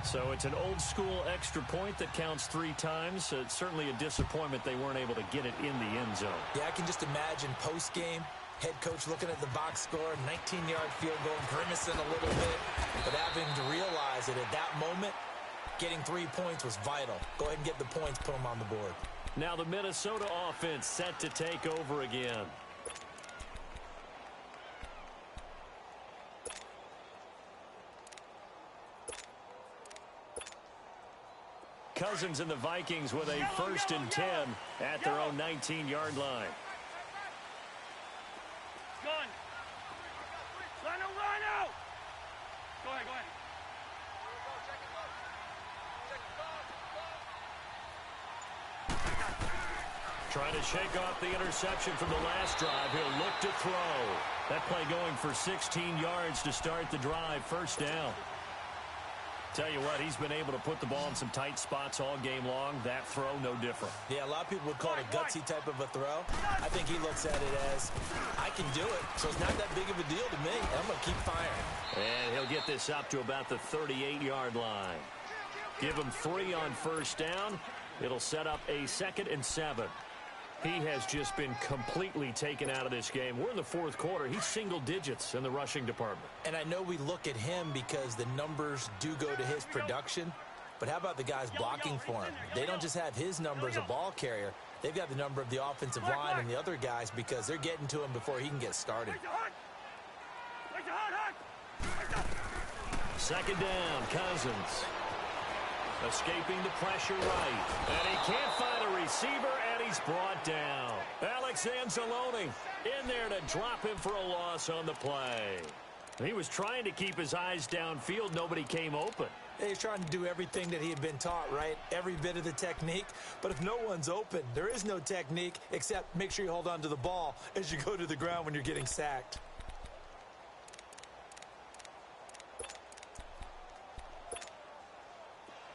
So it's an old-school extra point that counts 3 times. It's certainly a disappointment they weren't able to get it in the end zone. Yeah, I can just imagine post-game, head coach looking at the box score, 19-yard field goal, grimacing a little bit, but having to realize that at that moment, getting 3 points was vital. Go ahead and get the points, put them on the board. Now the Minnesota offense set to take over again. Cousins and the Vikings with a 1st and 10 at their own 19-yard line. Gun. Rhino. Go ahead. Trying to shake off the interception from the last drive. He'll look to throw. That play going for 16 yards to start the drive. 1st down. Tell you what, he's been able to put the ball in some tight spots all game long. That throw, no different. Yeah, a lot of people would call it a gutsy type of a throw. I think he looks at it as, I can do it, so it's not that big of a deal to me. I'm going to keep firing. And he'll get this up to about the 38-yard line. Give him 3 on 1st down. It'll set up a 2nd and 7. He has just been completely taken out of this game. We're in the 4th quarter. He's single digits in the rushing department. And I know we look at him because the numbers do go to his production, but how about the guys blocking for him? They don't just have his number as a ball carrier. They've got the number of the offensive line and the other guys because they're getting to him before he can get started. 2nd down, Cousins. Escaping the pressure right. And he can't find a receiver, and he's brought down. Alex Anzalone in there to drop him for a loss on the play. He was trying to keep his eyes downfield. Nobody came open. He's trying to do everything that he had been taught, right? Every bit of the technique. But if no one's open, there is no technique except make sure you hold on to the ball as you go to the ground when you're getting sacked.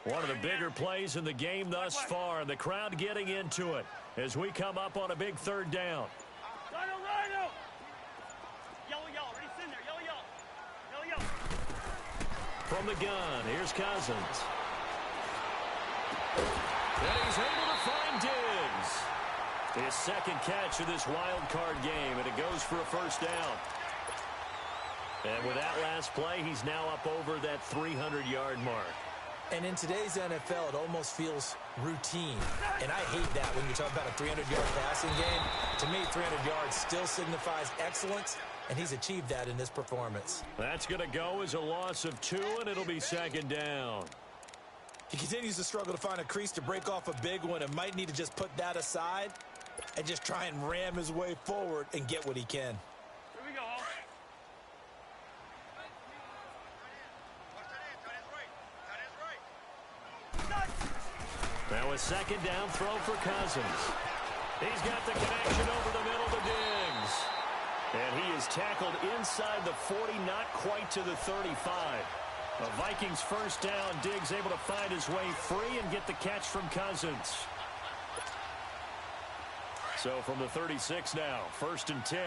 One of the bigger plays in the game thus far, and the crowd getting into it as we come up on a big 3rd down. Rhino. Yellow. Ready, in there. Yellow. From the gun, here's Cousins. And he's able to find Diggs. His 2nd catch of this wild card game, and it goes for a 1st down. And with that last play, he's now up over that 300-yard mark. And in today's NFL, it almost feels routine. And I hate that when you talk about a 300-yard passing game. To me, 300 yards still signifies excellence, and he's achieved that in this performance. That's going to go as a loss of 2, and it'll be 2nd down. He continues to struggle to find a crease to break off a big one and might need to just put that aside and just try and ram his way forward and get what he can. Here we go. Now a 2nd down throw for Cousins. He's got the connection over the middle to Diggs. And he is tackled inside the 40, not quite to the 35. The Vikings first down. Diggs able to find his way free and get the catch from Cousins. So from the 36 now, 1st and 10.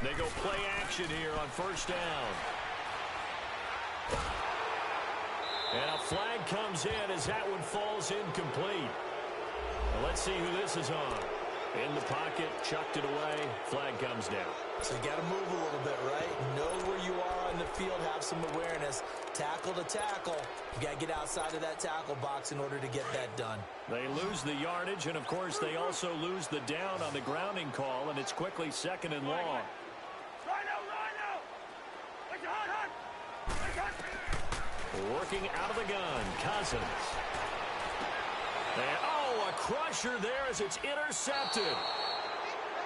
They go play action here on 1st down. And a flag comes in as that one falls incomplete. Well, let's see who this is on. In the pocket, chucked it away. Flag comes down. So you got to move a little bit, right? Know where you are on the field, have some awareness. Tackle to tackle. You got to get outside of that tackle box in order to get that done. They lose the yardage, and, of course, they also lose the down on the grounding call, and it's quickly 2nd and long. Working out of the gun, Cousins. And, a crusher there as it's intercepted.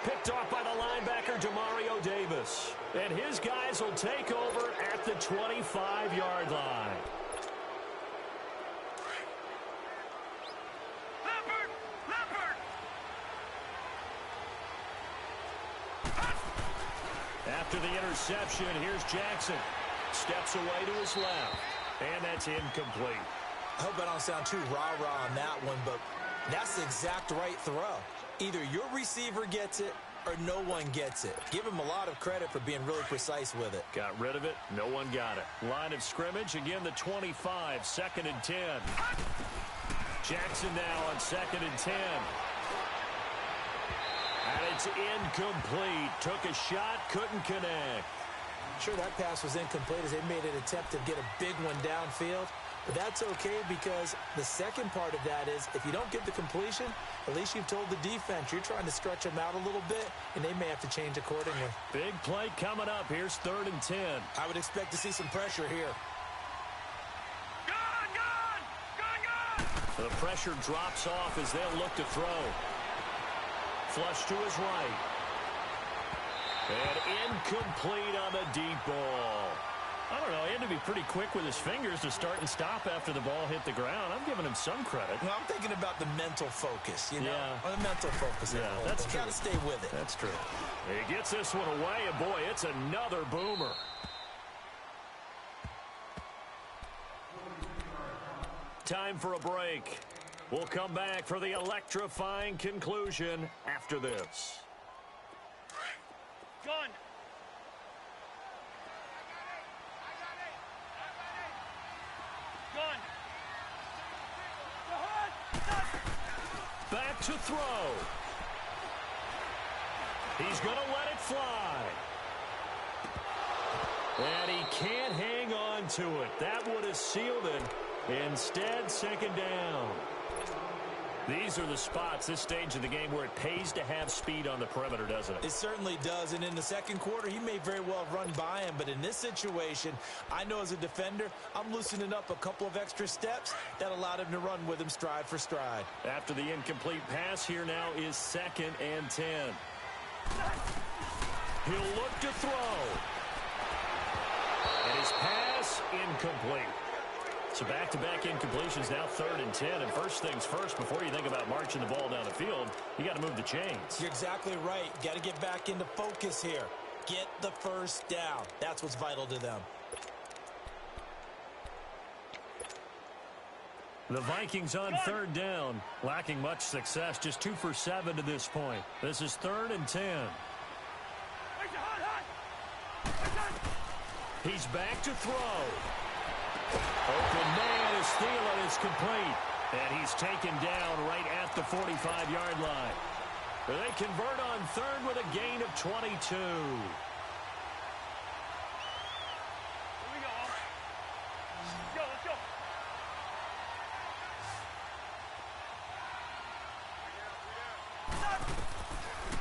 Picked off by the linebacker, Demario Davis. And his guys will take over at the 25-yard line. After the interception, here's Jackson. Steps away to his left. And that's incomplete. I hope I don't sound too rah-rah on that one, but that's the exact right throw. Either your receiver gets it or no one gets it. Give him a lot of credit for being really precise with it. Got rid of it. No one got it. Line of scrimmage, again the 25, 2nd and 10. Jackson now on 2nd and 10. And it's incomplete. Took a shot, couldn't connect. Sure, that pass was incomplete as they made an attempt to get a big one downfield. But that's okay because the second part of that is if you don't get the completion, at least you've told the defense you're trying to stretch them out a little bit, and they may have to change accordingly. Big play coming up. Here's 3rd and 10. I would expect to see some pressure here. The pressure drops off as they'll look to throw. Flush to his right. And incomplete on the deep ball. I don't know. He had to be pretty quick with his fingers to start and stop after the ball hit the ground. I'm giving him some credit. Well, I'm thinking about the mental focus, you know? Yeah. The mental focus. Yeah, that's true. Got to stay with it. That's true. He gets this one away, and boy, it's another boomer. Time for a break. We'll come back for the electrifying conclusion after this. Gun. Gun. Back to throw. He's going to let it fly. And he can't hang on to it. That would have sealed it. Instead, 2nd down. These are the spots, this stage of the game, where it pays to have speed on the perimeter, doesn't it? It certainly does, and in the second quarter, he may very well run by him, but in this situation, I know as a defender, I'm loosening up a couple of extra steps that allowed him to run with him stride for stride. After the incomplete pass, here now is 2nd and 10. He'll look to throw. And his pass, incomplete. So back-to-back incompletions, now 3rd and 10. And first things first, before you think about marching the ball down the field, you got to move the chains. You're exactly right. Got to get back into focus here. Get the first down. That's what's vital to them. The Vikings on 3rd down, lacking much success, just 2 for 7 to this point. This is 3rd and 10. He's back to throw. Open man is Thielen is complete. And he's taken down right at the 45-yard line. They convert on 3rd with a gain of 22. Here we go. Let's go.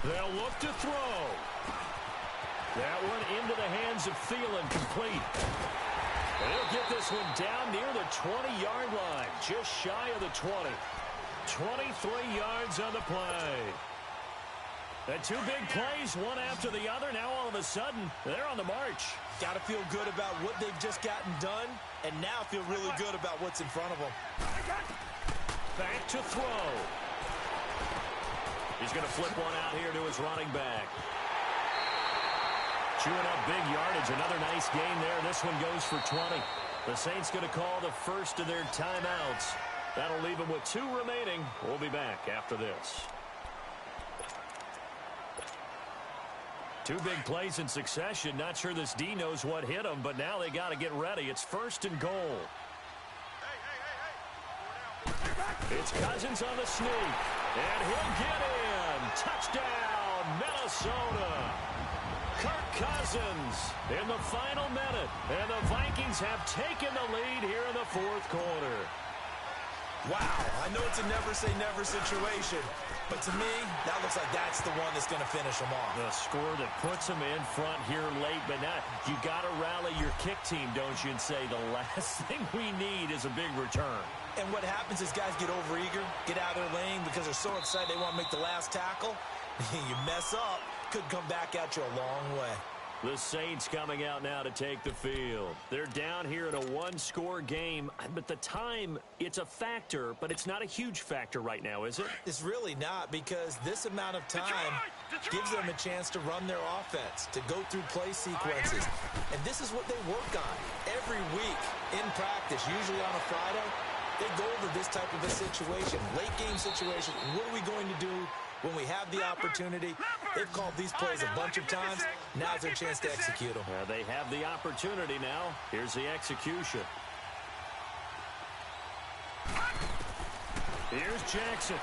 They'll look to throw. That one into the hands of Thielen, complete. And he'll get this one down near the 20-yard line, just shy of the 20. 23 yards on the play. The 2 big plays, one after the other. Now all of a sudden, they're on the march. Got to feel good about what they've just gotten done, and now feel really good about what's in front of them. Back to throw. He's going to flip one out here to his running back. Chewing up big yardage. Another nice gain there. This one goes for 20. The Saints going to call the first of their timeouts. That'll leave them with 2 remaining. We'll be back after this. 2 big plays in succession. Not sure this D knows what hit them, but now they got to get ready. It's 1st and goal. It's Cousins on the sneak, and he'll get in. Touchdown, Minnesota. Kirk Cousins in the final minute, and the Vikings have taken the lead here in the 4th quarter. Wow, I know it's a never-say-never situation, but to me, that looks like that's the one that's going to finish them off. The score that puts them in front here late, but now you got to rally your kick team, don't you, and say the last thing we need is a big return. And what happens is guys get overeager, get out of their lane because they're so excited they want to make the last tackle. You mess up, could come back at you a long way. The Saints coming out now to take the field. They're down here in a 1-score game, but the time, it's a factor, but it's not a huge factor right now, is it? It's really not, because this amount of time gives them a chance to run their offense, to go through play sequences. And this is what they work on every week in practice, usually on a Friday. They go over this type of a situation, late game situation. What are we going to do when we have the opportunity? They've called these plays a bunch of times. Now's their chance to execute them. They have the opportunity now. Here's the execution. Here's Jackson.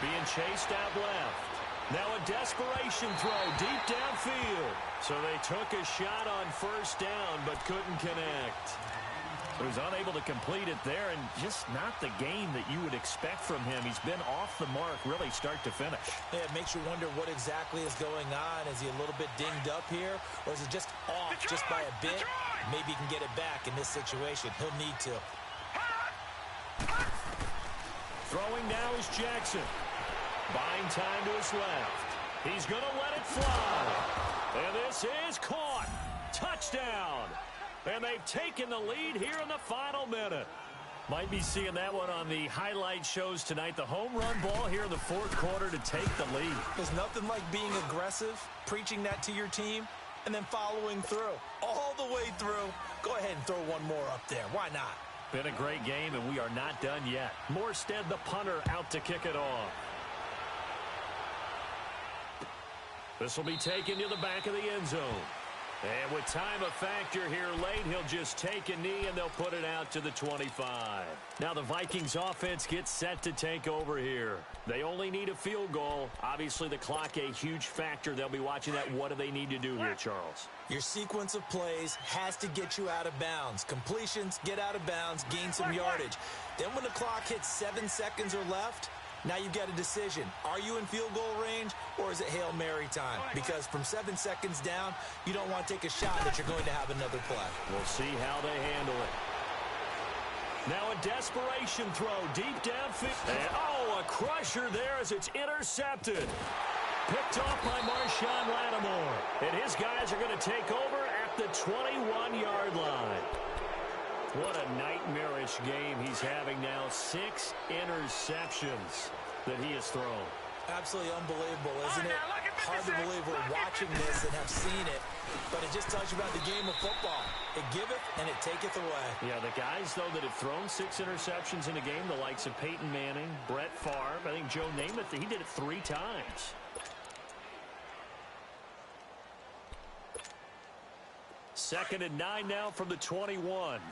Being chased out left. Now a desperation throw deep downfield. So they took a shot on 1st down, but couldn't connect. He was unable to complete it there, and just not the game that you would expect from him. He's been off the mark really start to finish. Yeah, it makes you wonder what exactly is going on. Is he a little bit dinged up here, or is it just off just by a bit? Maybe he can get it back in this situation. He'll need to. Throwing now is Jackson. Buying time to his left. He's going to let it fly. And this is caught. Touchdown. And they've taken the lead here in the final minute. Might be seeing that one on the highlight shows tonight. The home run ball here in the 4th quarter to take the lead. There's nothing like being aggressive, preaching that to your team, and then following through. All the way through. Go ahead and throw one more up there. Why not? Been a great game, and we are not done yet. Morstead, the punter, out to kick it off. This will be taken to the back of the end zone. And with time a factor here late, he'll just take a knee and they'll put it out to the 25. Now the Vikings offense gets set to take over here. They only need a field goal. Obviously the clock a huge factor. They'll be watching that. What do they need to do here, Charles? Your sequence of plays has to get you out of bounds. Completions, get out of bounds, gain some yardage. Then when the clock hits 7 seconds or left, now you've got a decision. Are you in field goal range, or is it Hail Mary time? Because from 7 seconds down, you don't want to take a shot that you're going to have another play. We'll see how they handle it. Now a desperation throw deep downfield. And, a crusher there as it's intercepted. Picked off by Marshawn Lattimore. And his guys are going to take over at the 21-yard line. What a nightmarish game he's having now. 6 interceptions that he has thrown. Absolutely unbelievable, isn't it? Hard to believe we're watching this and have seen it, but it just tells you about the game of football. It giveth and it taketh away. Yeah, the guys, though, that have thrown 6 interceptions in a game, the likes of Peyton Manning, Brett Favre, I think Joe Namath, he did it 3 times. Second and 9 now from the 21.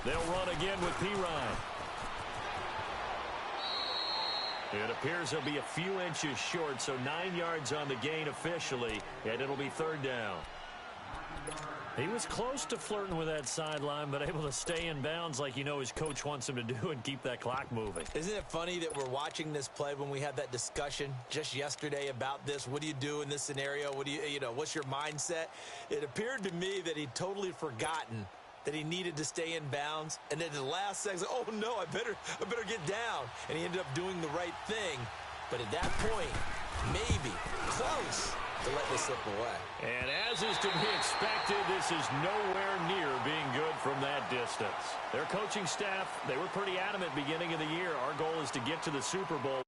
They'll run again with P-Ryan. It appears they'll be a few inches short, so 9 yards on the gain officially, and it'll be 3rd down. He was close to flirting with that sideline, but able to stay in bounds like his coach wants him to do and keep that clock moving. Isn't it funny that we're watching this play when we had that discussion just yesterday about this? What do you do in this scenario? What do what's your mindset? It appeared to me that he'd totally forgotten that he needed to stay in bounds, and then at the last second, oh no, I better get down. And he ended up doing the right thing. But at that point, maybe, close, to let this slip away. And as is to be expected, this is nowhere near being good from that distance. Their coaching staff, they were pretty adamant beginning of the year. Our goal is to get to the Super Bowl.